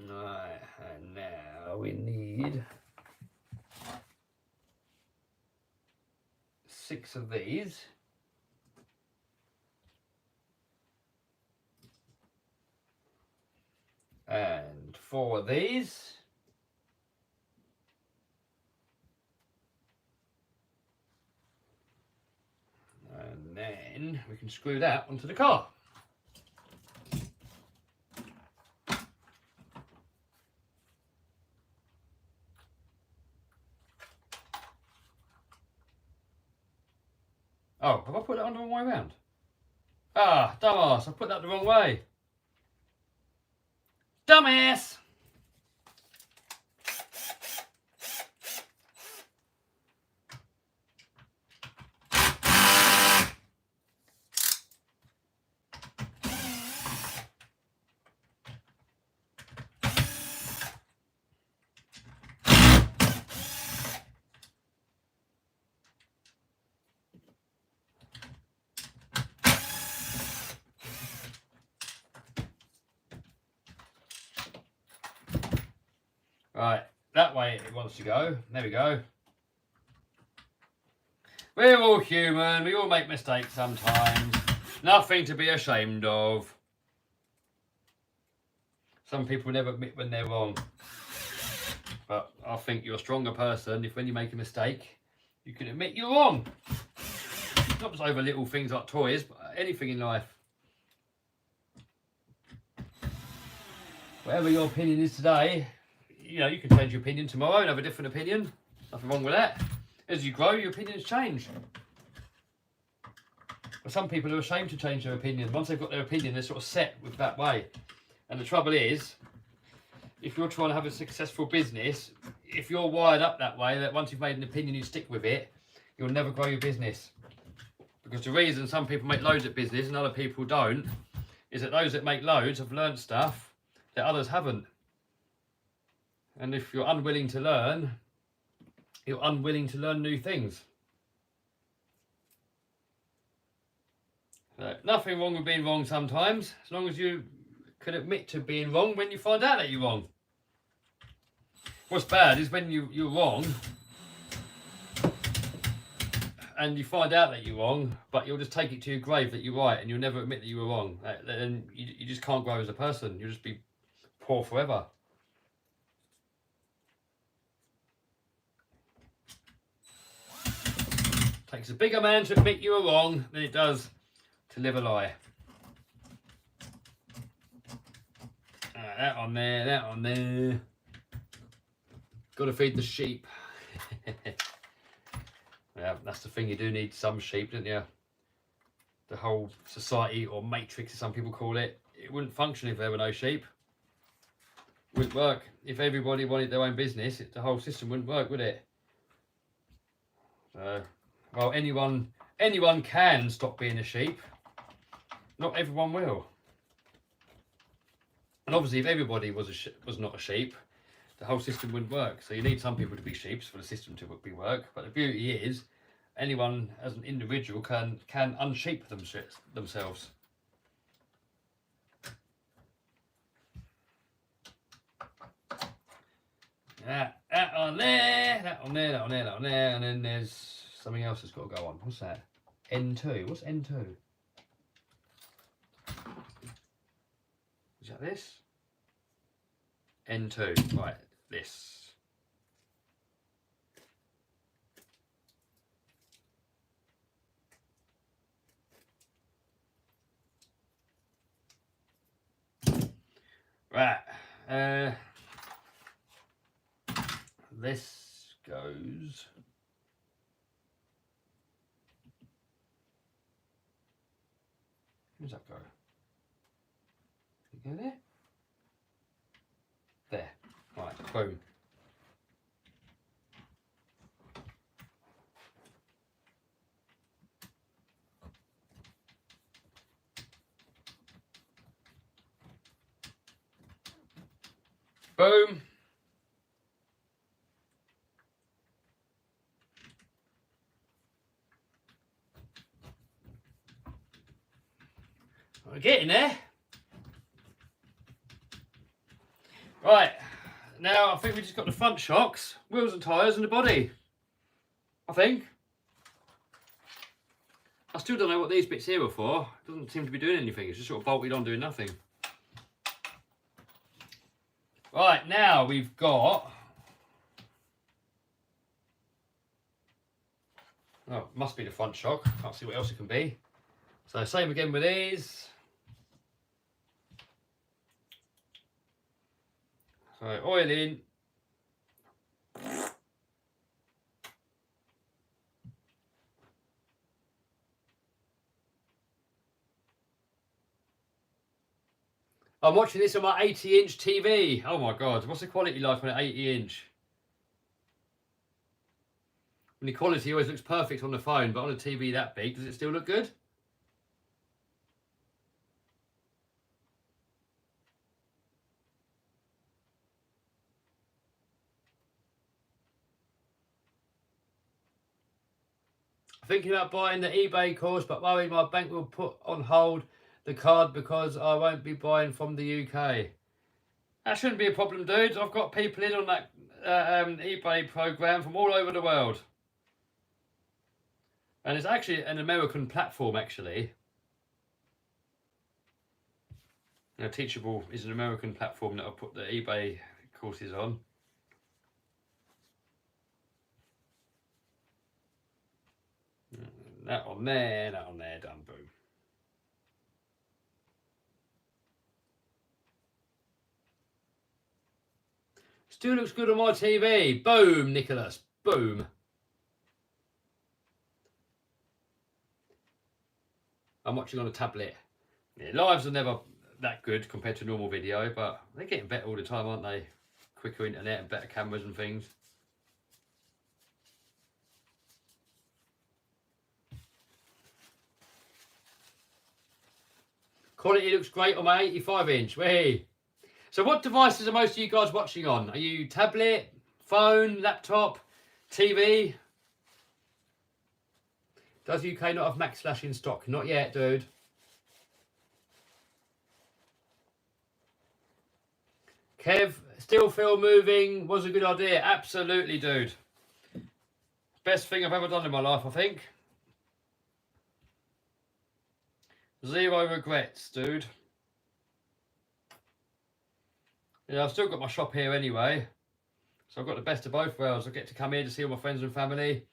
S1: Right, and now we need 6 of these. And 4 of these. And then we can screw that onto the car. Oh, have I put that on the wrong way around? Ah, dumbass, I put that the wrong way. Dumbass! Right, that way it wants to go. There we go. We're all human. We all make mistakes sometimes. Nothing to be ashamed of. Some people never admit when they're wrong. But I think you're a stronger person if when you make a mistake, you can admit you're wrong. Not just over little things like toys, but anything in life. Whatever your opinion is today, you know, you can change your opinion tomorrow and have a different opinion. Nothing wrong with that. As you grow, your opinions change. But some people are ashamed to change their opinion. Once they've got their opinion, they're sort of set with that way. And the trouble is, if you're trying to have a successful business, if you're wired up that way, that once you've made an opinion, you stick with it, you'll never grow your business. Because the reason some people make loads of business and other people don't, is that those that make loads have learned stuff that others haven't. And if you're unwilling to learn, you're unwilling to learn new things. So, nothing wrong with being wrong sometimes, as long as you can admit to being wrong when you find out that you're wrong. What's bad is when you're wrong and you find out that you're wrong, but you'll just take it to your grave that you're right and you'll never admit that you were wrong. Then you just can't grow as a person. You'll just be poor forever. Takes a bigger man to admit you were wrong than it does to live a lie. That on there, that on there. Got to feed the sheep. Yeah, that's the thing, you do need some sheep, don't you? The whole society, or matrix as some people call it, it wouldn't function if there were no sheep. It wouldn't work. If everybody wanted their own business, the whole system wouldn't work, would it? So, well, anyone can stop being a sheep. Not everyone will. And obviously, if everybody was not a sheep, the whole system wouldn't work. So you need some people to be sheep for the system to work. But the beauty is, anyone as an individual can unsheep themselves. That on there, that on there, that on there, that on there, and then there's something else that's got to go on. What's that? N2. What's N2? Is that this? N2. Right, this. Right. This goes. Where does that go? Can it go there? There. Right, boom. Boom. We're getting there. Right, now I think we just got the front shocks, wheels and tyres and the body. I think. I still don't know what these bits here are for. It doesn't seem to be doing anything. It's just sort of bolted on doing nothing. Right, now we've got... Oh, must be the front shock. Can't see what else it can be. So same again with these. So oil in. I'm watching this on my 80-inch TV. Oh my God, what's the quality like on an 80-inch? And the quality always looks perfect on the phone, but on a TV that big, does it still look good? Thinking about buying the eBay course, but worried my bank will put on hold the card because I won't be buying from the UK. That shouldn't be a problem, dude. I've got people in on that eBay program from all over the world. And it's actually an American platform, actually. Now, Teachable is an American platform that I put the eBay courses on. That on there, done, boom. Still looks good on my TV. Boom, Nicholas. Boom. I'm watching on a tablet. Yeah, lives are never that good compared to normal video, but they're getting better all the time, aren't they? Quicker internet and better cameras and things. Quality looks great on my 85-inch. Hey. So what devices are most of you guys watching on? Are you tablet, phone, laptop, TV? Does UK not have Max Slash in stock? Not yet, dude. Kev, still feel moving was a good idea. Absolutely, dude. Best thing I've ever done in my life, I think. Zero regrets, dude. Yeah, I've still got my shop here anyway. So I've got the best of both worlds. I get to come here to see all my friends and family.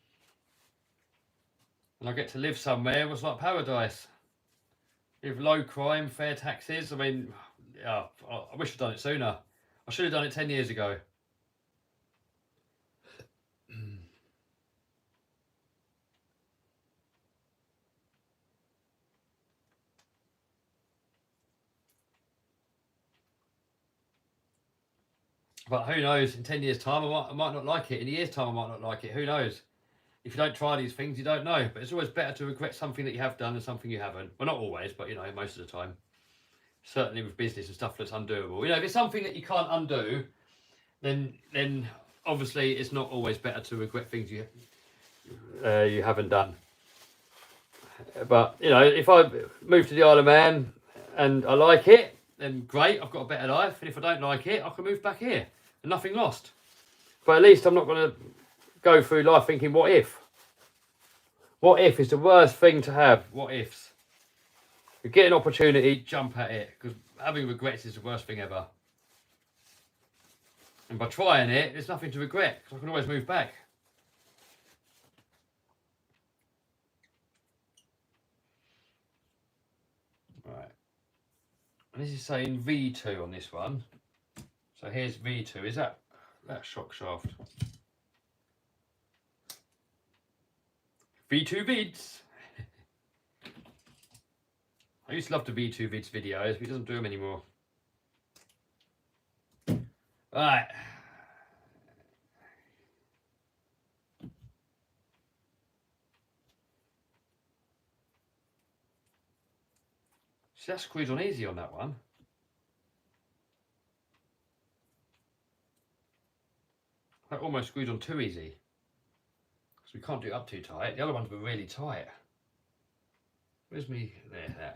S1: And I get to live somewhere. It was like paradise. With low crime, fair taxes. I mean, yeah, I wish I'd done it sooner. I should have done it 10 years ago. But who knows, in 10 years' time, I might not like it. In a year's time, I might not like it. Who knows? If you don't try these things, you don't know. But it's always better to regret something that you have done than something you haven't. Well, not always, but, you know, most of the time. Certainly with business and stuff that's undoable. You know, if it's something that you can't undo, then obviously it's not always better to regret things you haven't done. But, you know, if I move to the Isle of Man and I like it, then great, I've got a better life. And if I don't like it, I can move back here. And nothing lost. But at least I'm not going to go through life thinking, what if? What if is the worst thing to have. What ifs. You get an opportunity, jump at it, because having regrets is the worst thing ever. And by trying it, there's nothing to regret, because I can always move back. Right. And this is saying V2 on this one. So here's V2. Is that shock shaft? V2 vids. I used to love the V2 vids videos, but he doesn't do them anymore. Right. See, that screws on easy on that one. That almost screwed on too easy. Because we can't do it up too tight. The other ones were really tight. Where's me? There.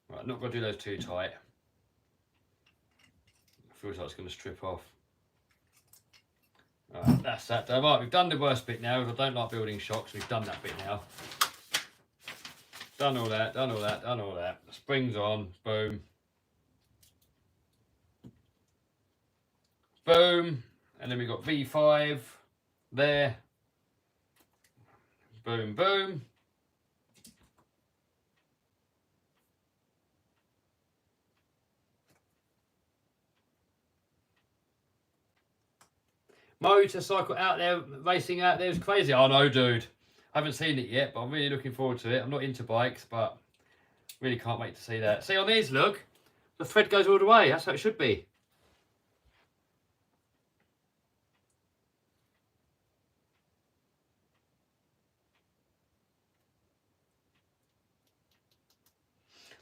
S1: Right, not going to do those too tight. It feels like it's going to strip off. Right, that's that done. Right, we've done the worst bit now. I don't like building shocks. We've done that bit now. Done all that, done all that, done all that. Springs on, boom. Boom. And then we've got V5 there. Boom, boom. Motorcycle out there, racing out there is crazy. Oh no, dude. I haven't seen it yet, but I'm really looking forward to it. I'm not into bikes, but really can't wait to see that. See on these, look, the thread goes all the way. That's how it should be.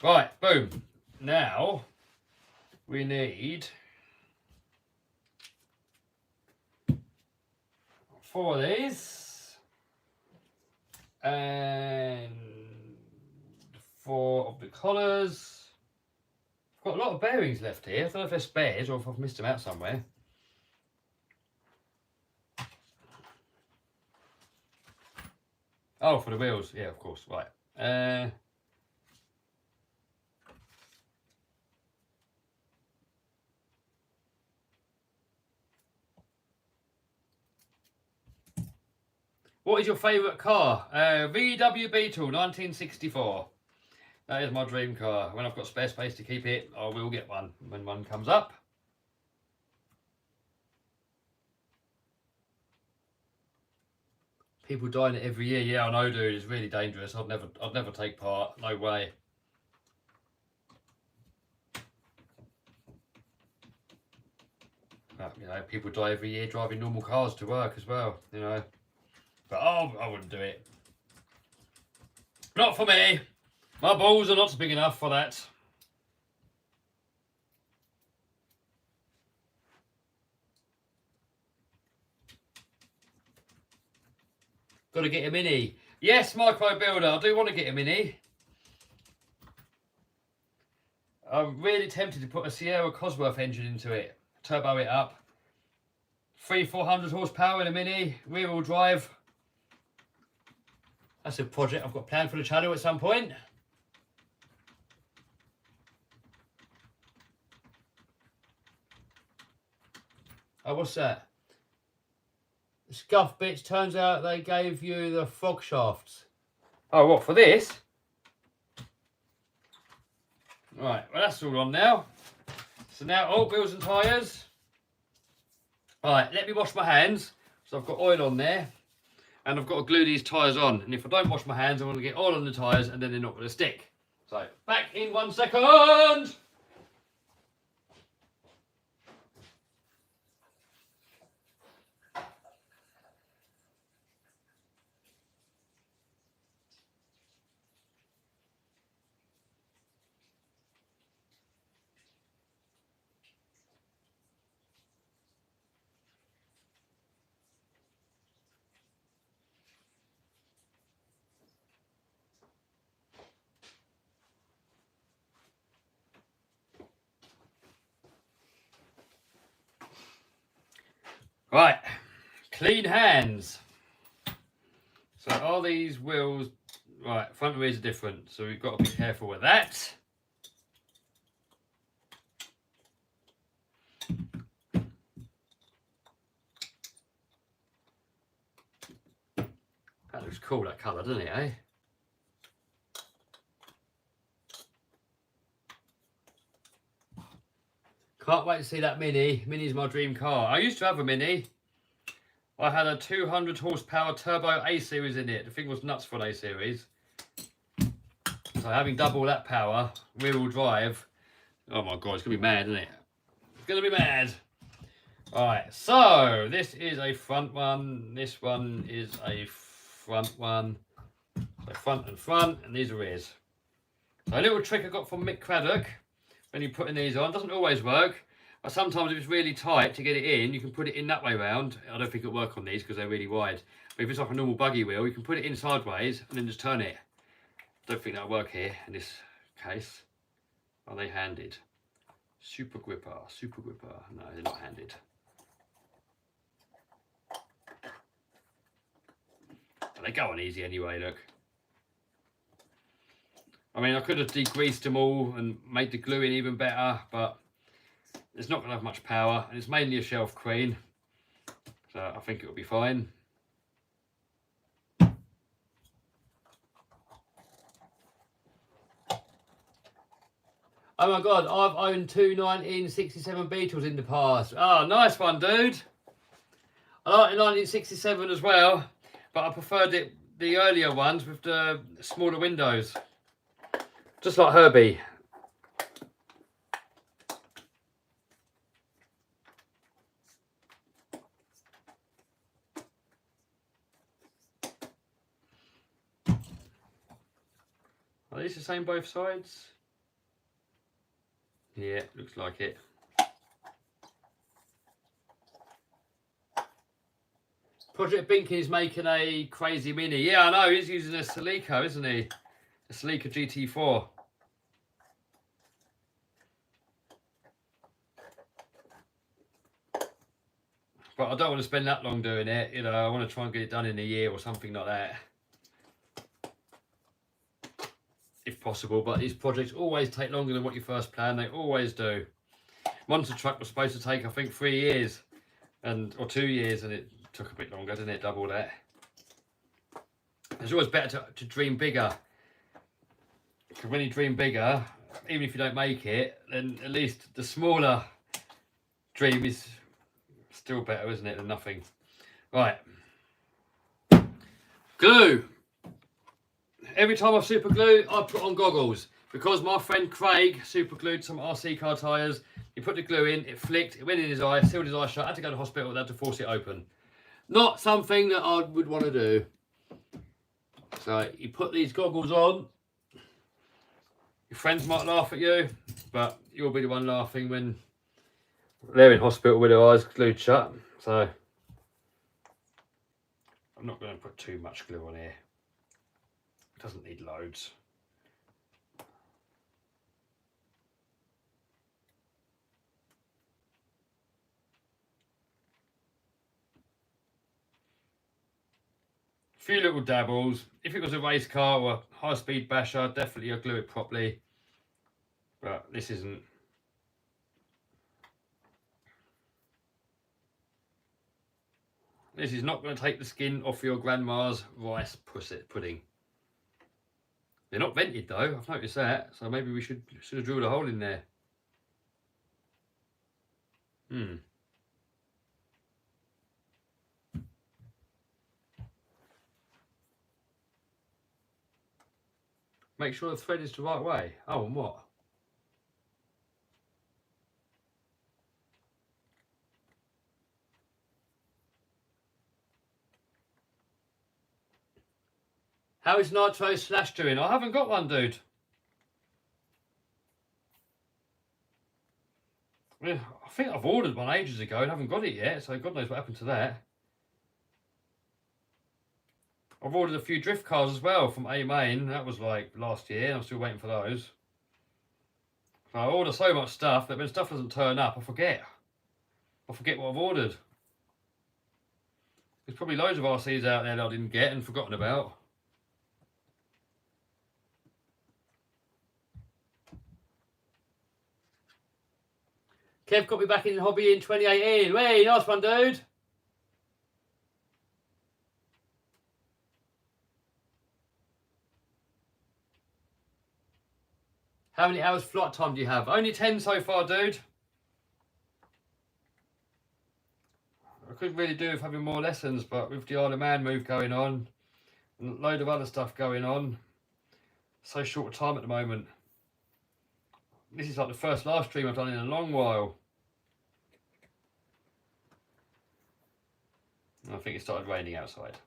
S1: Right, boom. Now we need 4 of these. And 4 of the collars. I've got a lot of bearings left here. I don't know if they're spares or if I've missed them out somewhere. Oh, for the wheels. Yeah, of course. Right. What is your favourite car? VW Beetle 1964. That is my dream car. When I've got spare space to keep it, I will get one when one comes up. People die in it every year. Yeah, I know, dude. It's really dangerous. I'd never take part. No way. But, you know, people die every year driving normal cars to work as well. You know. But I wouldn't do it. Not for me. My balls are not big enough for that. Got to get a Mini. Yes, Micro Builder. I do want to get a Mini. I'm really tempted to put a Sierra Cosworth engine into it. Turbo it up. 300-400 horsepower in a Mini. Rear-wheel drive. That's a project I've got planned for the channel at some point. Oh, what's that? The scuff bits, turns out they gave you the frog shafts. Oh, what, for this? Right, well that's all on now. So now, oh, wheels and tyres. Alright, let me wash my hands. So I've got oil on there. And I've got to glue these tyres on. And if I don't wash my hands, I'm going to get oil on the tyres and then they're not going to stick. So, back in 1 second. Right, clean hands. So are these wheels, right, front and rears are different, so we've got to be careful with that. That looks cool, that colour, doesn't it, eh? Can't wait to see that Mini. Mini's my dream car. I used to have a Mini. I had a 200 horsepower turbo A-series in it. The thing was nuts for an A-series. So having double that power, rear-wheel drive, oh my god, it's going to be mad, isn't it? It's going to be mad. Alright, so this is a front one. This one is a front one. So front, and these are rears. So a little trick I got from Mick Craddock when you're putting these on. Doesn't always work, but sometimes if it's really tight to get it in, you can put it in that way round. I don't think it'll work on these because they're really wide. But if it's like a normal buggy wheel, you can put it in sideways and then just turn it. Don't think that'll work here in this case. Are they handed? Super gripper, super gripper. No, they're not handed. But they go on easy anyway, look. I mean, I could have degreased them all and made the glue in even better, but it's not going to have much power, and it's mainly a shelf crane, so I think it'll be fine. Oh my god, I've owned two 1967 Beetles in the past. Oh, nice one, dude. I like the 1967 as well, but I preferred the earlier ones with the smaller windows. Just like Herbie. Are these the same both sides? Yeah, looks like it. Project Binkin is making a crazy Mini. Yeah, I know, he's using a Celica, isn't he? A Celica GT4. But I don't want to spend that long doing it. You know, I want to try and get it done in a year or something like that. If possible, but these projects always take longer than what you first plan. They always do. Monster Truck was supposed to take, I think, 3 years or 2 years, and it took a bit longer, didn't it? Double that. It's always better to dream bigger. Because when you dream bigger, even if you don't make it, then at least the smaller dream is still better, isn't it, than nothing. Right. Glue. Every time I super glue, I put on goggles. Because my friend Craig super glued some RC car tyres, he put the glue in, it flicked, it went in his eye, sealed his eye shut, I had to go to the hospital, they had to force it open. Not something that I would want to do. So you put these goggles on. Your friends might laugh at you, but you'll be the one laughing when they're in hospital with their eyes glued shut. So I'm not going to put too much glue on here. It doesn't need loads. Few little dabbles. If it was a race car or a high-speed basher, definitely I'd glue it properly. But this isn't. This is not going to take the skin off your grandma's rice pudding. They're not vented though, I've noticed that. So maybe we should have drilled a hole in there. Make sure the thread is the right way. Oh, and what? How is Nitro Slash doing? I haven't got one, dude. I think I've ordered one ages ago and haven't got it yet, so God knows what happened to that. I've ordered a few drift cars as well from A-Main. That was like last year, and I'm still waiting for those. So I order so much stuff that when stuff doesn't turn up, I forget. I forget what I've ordered. There's probably loads of RCs out there that I didn't get and forgotten about. Kev got me back in the hobby in 2018. Hey, nice one, dude. How many hours flight time do you have? Only 10 so far, dude. I could really do with having more lessons, but with the Isle of Man move going on, and a load of other stuff going on, so short of time at the moment. This is like the first live stream I've done in a long while. I think it started raining outside.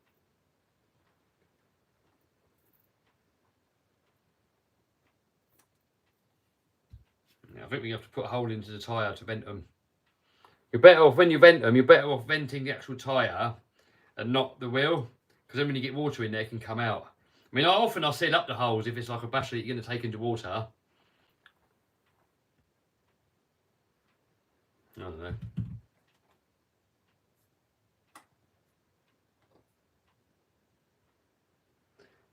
S1: Yeah, I think we have to put a hole into the tyre to vent them. You're better off, when you vent them, you're better off venting the actual tyre and not the wheel, because then when you get water in there, it can come out. I mean, I'll seal up the holes if it's like a battery that you're going to take into water. I don't know.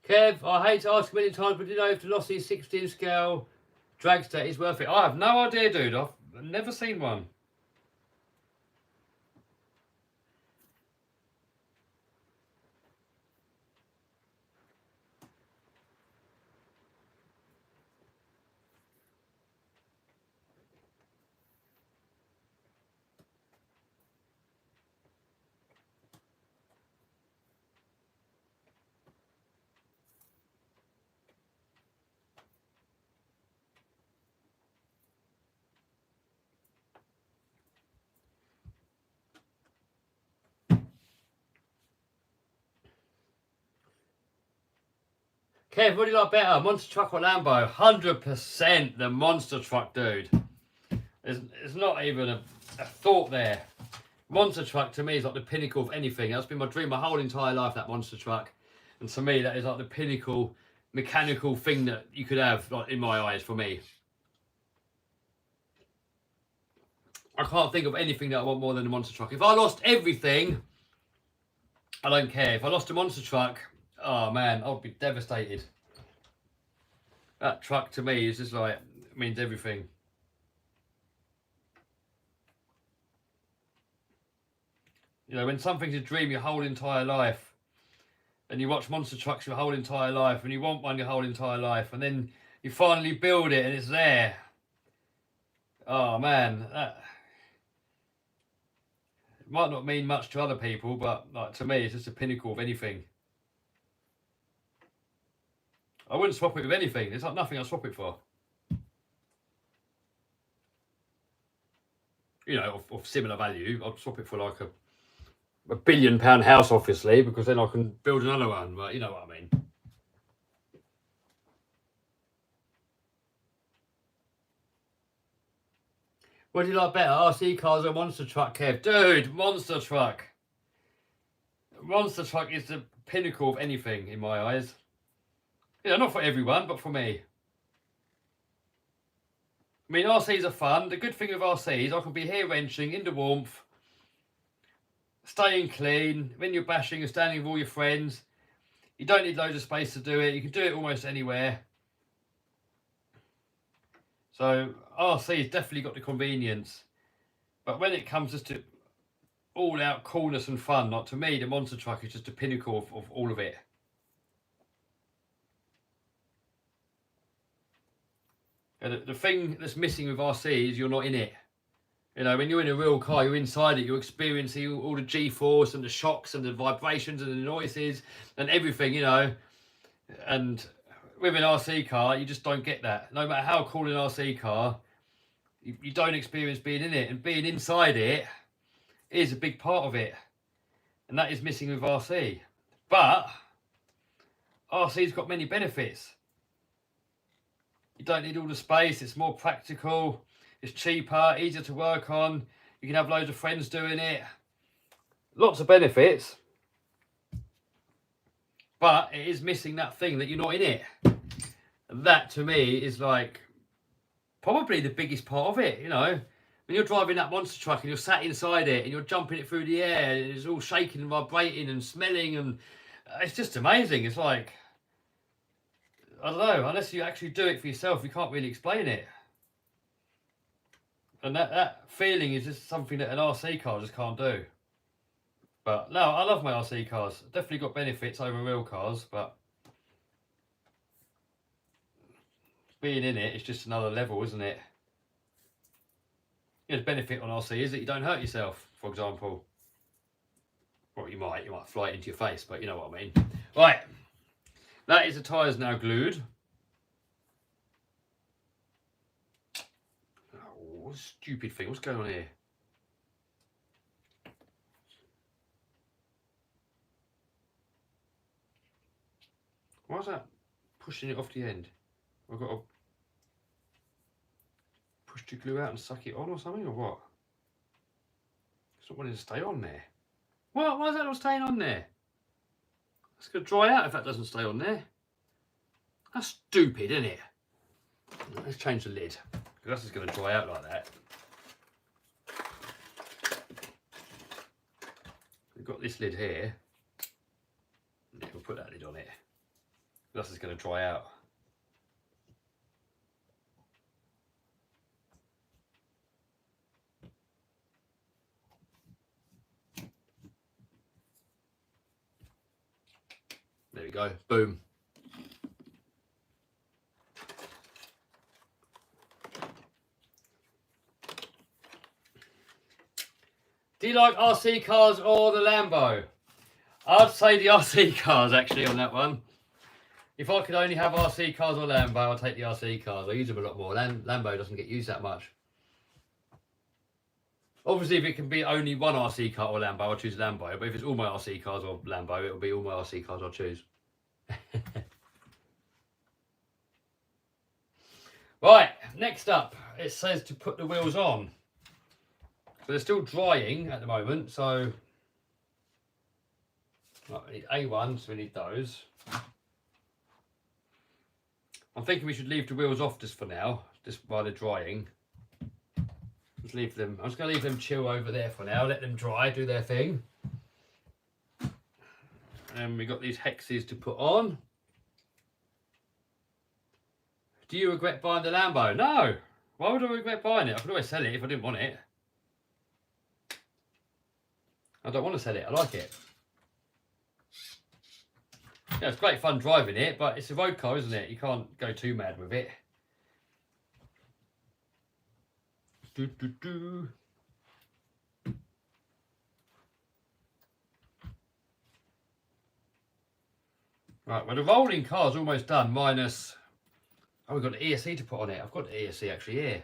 S1: Kev, I hate to ask many times, but do you know if the Lossy 16 scale dragster is worth it? I have no idea, dude. I've never seen one. Kev, what do you like better, monster truck or Lambo? 100% the monster truck, dude. There's not even a thought there. Monster truck to me is like the pinnacle of anything. That's been my dream my whole entire life, that monster truck. And to me, that is like the pinnacle mechanical thing that you could have, like, in my eyes, for me. I can't think of anything that I want more than a monster truck. If I lost everything, I don't care. If I lost a monster truck, oh man, I would be devastated. That truck to me is just like, it means everything. You know, when something's a dream your whole entire life, and you watch monster trucks your whole entire life, and you want one your whole entire life, and then you finally build it and it's there. Oh man, it might not mean much to other people, but like, to me, it's just a pinnacle of anything. I wouldn't swap it with anything. There's like nothing I'd swap it for. You know, of similar value, I'd swap it for like a £1 billion house, obviously, because then I can build another one. But you know what I mean. What do you like better, RC cars or monster truck, Kev? Dude, monster truck. Monster truck is the pinnacle of anything in my eyes. Yeah, not for everyone, but for me. I mean, RCs are fun. The good thing with RCs, I can be here wrenching in the warmth, staying clean. When you're bashing and standing with all your friends, you don't need loads of space to do it. You can do it almost anywhere. So RC's definitely got the convenience. But when it comes just to all-out coolness and fun, like, to me, the monster truck is just the pinnacle of all of it. And the thing that's missing with RC is you're not in it. You know, when you're in a real car, you're inside it, you're experiencing all the G-force and the shocks and the vibrations and the noises and everything, you know. And with an RC car, you just don't get that. No matter how cool an RC car, you don't experience being in it. And being inside it is a big part of it. And that is missing with RC. But RC's got many benefits. You don't need all the space, it's more practical, it's cheaper, easier to work on, you can have loads of friends doing it. Lots of benefits. But it is missing that thing that you're not in it. And that to me is like probably the biggest part of it, you know. when you're driving that monster truck and you're sat inside it and you're jumping it through the air, and it's all shaking and vibrating and smelling, and it's just amazing. It's like, I don't know, unless you actually do it for yourself, you can't really explain it. And that feeling is just something that an RC car just can't do. But no, I love my RC cars. Definitely got benefits over real cars, but being in it is just another level, isn't it? The benefit on RC is that you don't hurt yourself, for example. Well, you might fly it into your face, but you know what I mean. Right, that is the tyres now glued. Oh, what a stupid thing. What's going on here? Why is that pushing it off the end? I've got to push the glue out and suck it on or something, or what? It's not wanting to stay on there. What? Why is that not staying on there? It's going to dry out if that doesn't stay on there. That's stupid, isn't it? Let's change the lid, because that's just going to dry out like that. We've got this lid here. Yeah, we'll put that lid on it. That's just going to dry out. There we go, boom. Do you like RC cars or the Lambo? I'd say the RC cars actually on that one. If I could only have RC cars or Lambo, I'd take the RC cars. I use them a lot more. Lambo doesn't get used that much. Obviously, if it can be only one RC car or Lambo, I'll choose Lambo. But if it's all my RC cars or Lambo, it'll be all my RC cars I'll choose. Right, next up, it says to put the wheels on. So they're still drying at the moment, so right, we need A1, so we need those. I'm thinking we should leave the wheels off just for now, just while they're drying. Just leave them. I'm just going to leave them chill over there for now, let them dry, do their thing. And we got these hexes to put on. Do you regret buying the Lambo? No. Why would I regret buying it? I could always sell it if I didn't want it. I don't want to sell it. I like it. Yeah, it's great fun driving it, but it's a road car, isn't it? You can't go too mad with it. Right, well, the rolling car's almost done, minus... Oh, we've got the ESC to put on it. I've got the ESC actually here.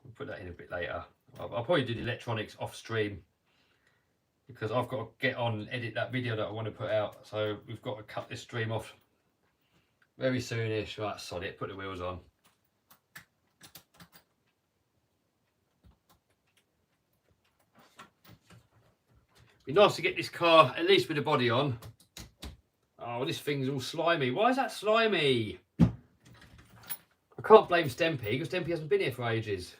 S1: We'll put that in a bit later. I'll probably do the electronics off stream, because I've got to get on and edit that video that I want to put out. So we've got to cut this stream off very soonish. Right, sod it, put the wheels on. Be nice to get this car at least with the body on. Oh, this thing's all slimy. Why is that slimy? I can't blame Stempy, because Stempy hasn't been here for ages.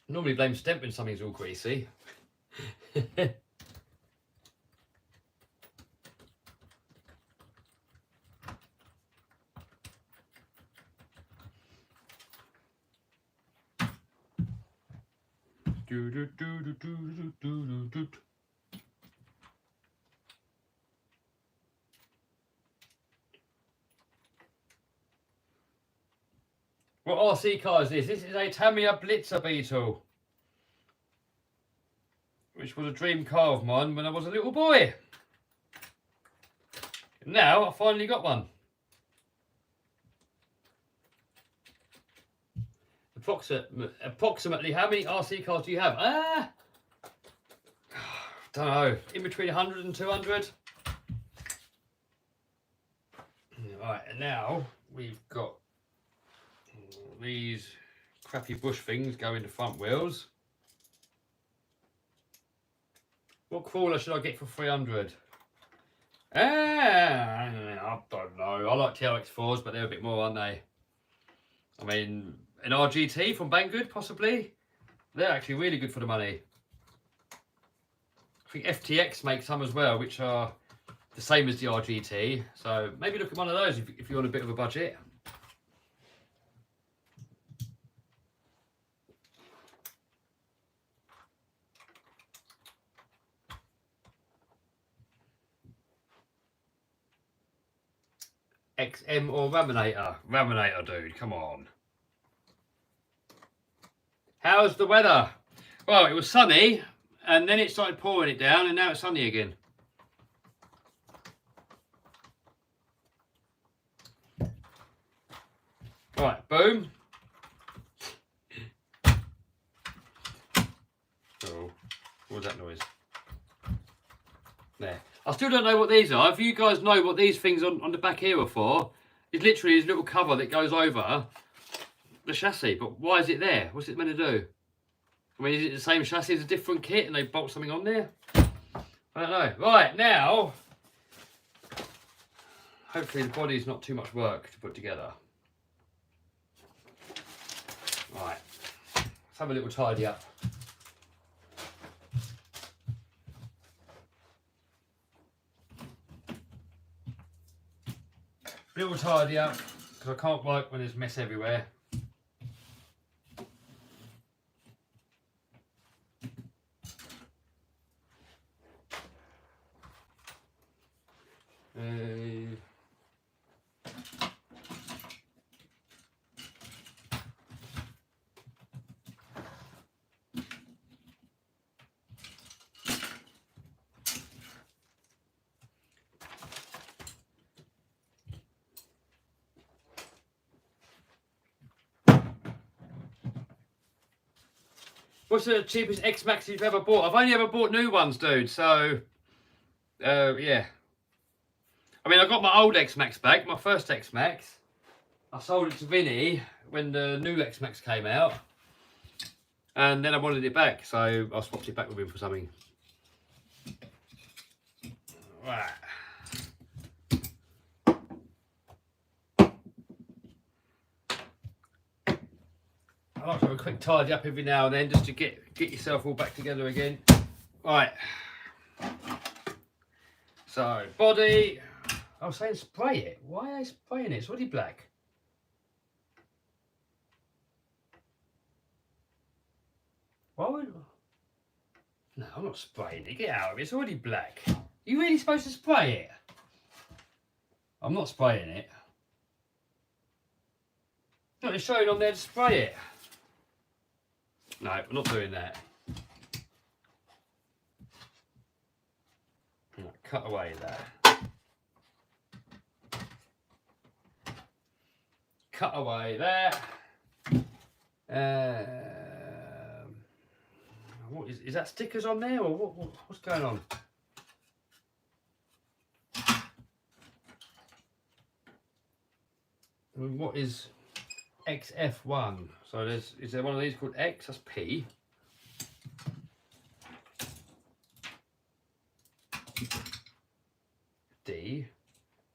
S1: Normally blame Stemp when something's all greasy. What RC car is this? This is a Tamiya Blitzer Beetle, which was a dream car of mine when I was a little boy. Now I finally got one. Approximately how many RC cars do you have? Don't know, in between 100 and 200. Right, and now we've got these crappy bush things go in the front wheels. What crawler should I get for 300? I don't know. I like TRX4s, but they're a bit more, aren't they? I mean, an RGT from Banggood, possibly. They're actually really good for the money. I think FTX makes some as well, which are the same as the RGT. So maybe look at one of those if you're on a bit of a budget. XM or Raminator? Raminator, dude, come on. How's the weather? Well, it was sunny, and then it started pouring it down, and now it's sunny again. Right, boom. Oh, what was that noise? There. I still don't know what these are. If you guys know what these things on the back here are for, it's literally this little cover that goes over the chassis. But why is it there? What's it meant to do? I mean, is it the same chassis as a different kit and they bolt something on there? I don't know. Right, now, hopefully the body's not too much work to put together. Right, let's have a little tidy up. Little tidy up, because I can't work when there's mess everywhere. What's the cheapest X-Max you've ever bought? I've only ever bought new ones, dude, so, yeah. I mean, I got my old X-Max back, my first X-Max. I sold it to Vinny when the new X-Max came out. And then I wanted it back, so I swapped it back with him for something. Right. I like to have a quick tidy up every now and then just to get yourself all back together again. Right. So, body. I was saying spray it. Why are they spraying it? It's already black. Why would... No, I'm not spraying it. Get out of it. It's already black. Are you really supposed to spray it? I'm not spraying it. No, it's showing on there to spray it. No, we're not doing that. Right, cut away there. Cut away there. What is that stickers on there or what's going on? I mean, what is XF1? So is there one of these called X? That's P. D.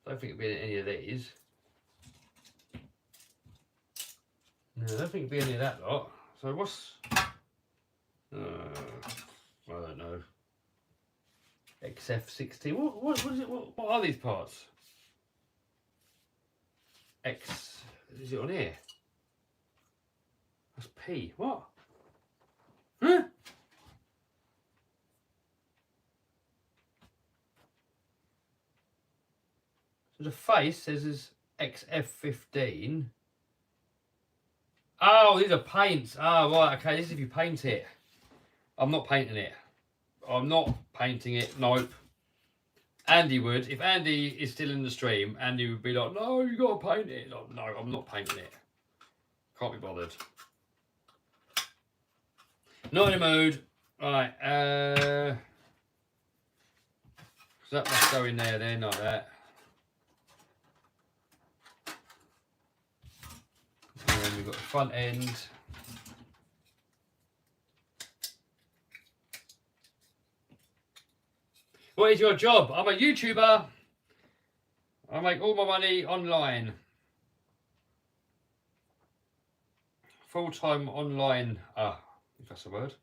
S1: I don't think it'd be in any of these. No, I don't think it'd be any of that lot. So what's... I don't know. XF60. What is it? What are these parts? X. Is it on here? That's P. What? Huh? So the face says is XF15. Oh, these are paints. Oh, right. Okay, this is if you paint it. I'm not painting it. I'm not painting it. Nope. Andy would. If Andy is still in the stream, Andy would be like, no, you got to paint it. No, I'm not painting it. Can't be bothered. Not in the mood. Right. So that must go in there then, like that. And then we've got the front end. What is your job? I'm a YouTuber. I make all my money online. Full-time online. If that's a word.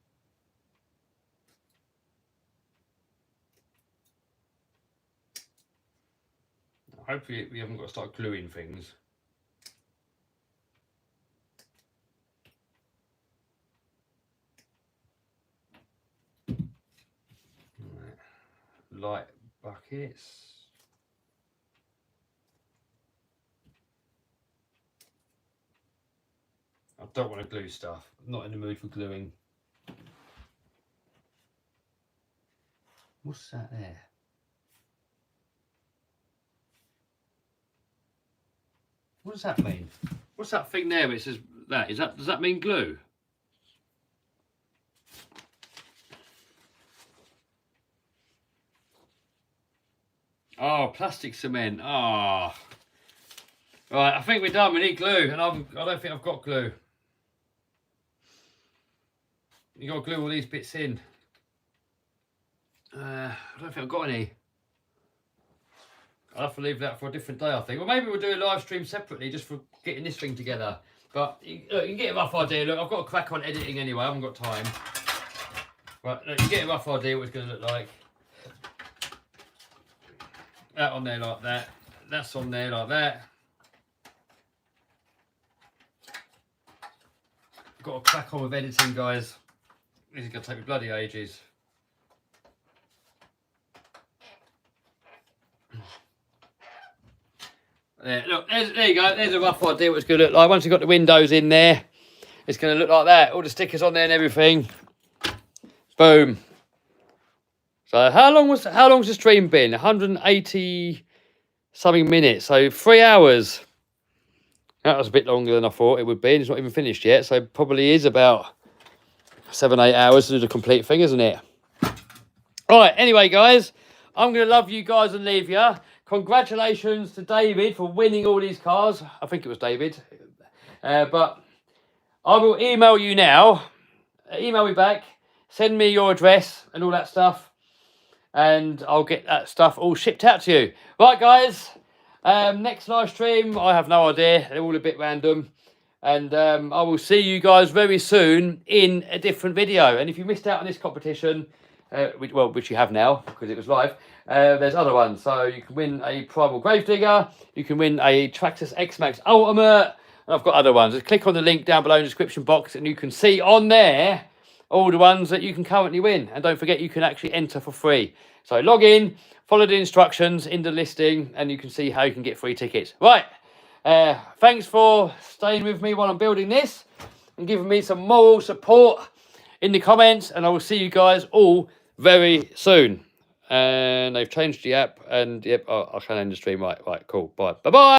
S1: Hopefully we haven't got to start gluing things. Right. Light buckets. I don't want to glue stuff. I'm not in the mood for gluing. What's that there? What does that mean? What's that thing there where it says that? Does that mean glue? Oh, plastic cement. Ah. Oh. Right, I think we're done. We need glue, and I don't think I've got glue. You got to glue all these bits in. I don't think I've got any. I'll have to leave that for a different day, I think. Well, maybe we'll do a live stream separately just for getting this thing together. But you can get a rough idea. Look, I've got a crack on editing anyway. I haven't got time. Right, look, you get a rough idea what it's going to look like. That on there like that. That's on there like that. Got a crack on with editing, guys. This is going to take me bloody ages. There, look, there you go. There's a rough idea what it's going to look like. Once you've got the windows in there, it's going to look like that. All the stickers on there and everything. Boom. So how long's the stream been? 180 something minutes. So 3 hours. That was a bit longer than I thought it would be. It's not even finished yet. So it probably is about 7-8 hours to do the complete thing, isn't it? All right. Anyway, guys, I'm going to love you guys and leave you. Congratulations to David for winning all these cars. I think it was David. But I will email you now. Email me back. Send me your address and all that stuff. And I'll get that stuff all shipped out to you. Right, guys. Next live stream, I have no idea. They're all a bit random. And I will see you guys very soon in a different video. And if you missed out on this competition, which you have now because it was live, there's other ones. So you can win a Primal Gravedigger, you can win a Traxxas X-Max Ultimate, and I've got other ones. Just click on the link down below in the description box and you can see on there all the ones that you can currently win. And don't forget, you can actually enter for free. So log in, follow the instructions in the listing, and you can see how you can get free tickets. Right, thanks for staying with me while I'm building this and giving me some moral support in the comments, and I will see you guys all very soon. And they've changed the app, and yep, I can end the stream. Right, cool. Bye. Bye-bye.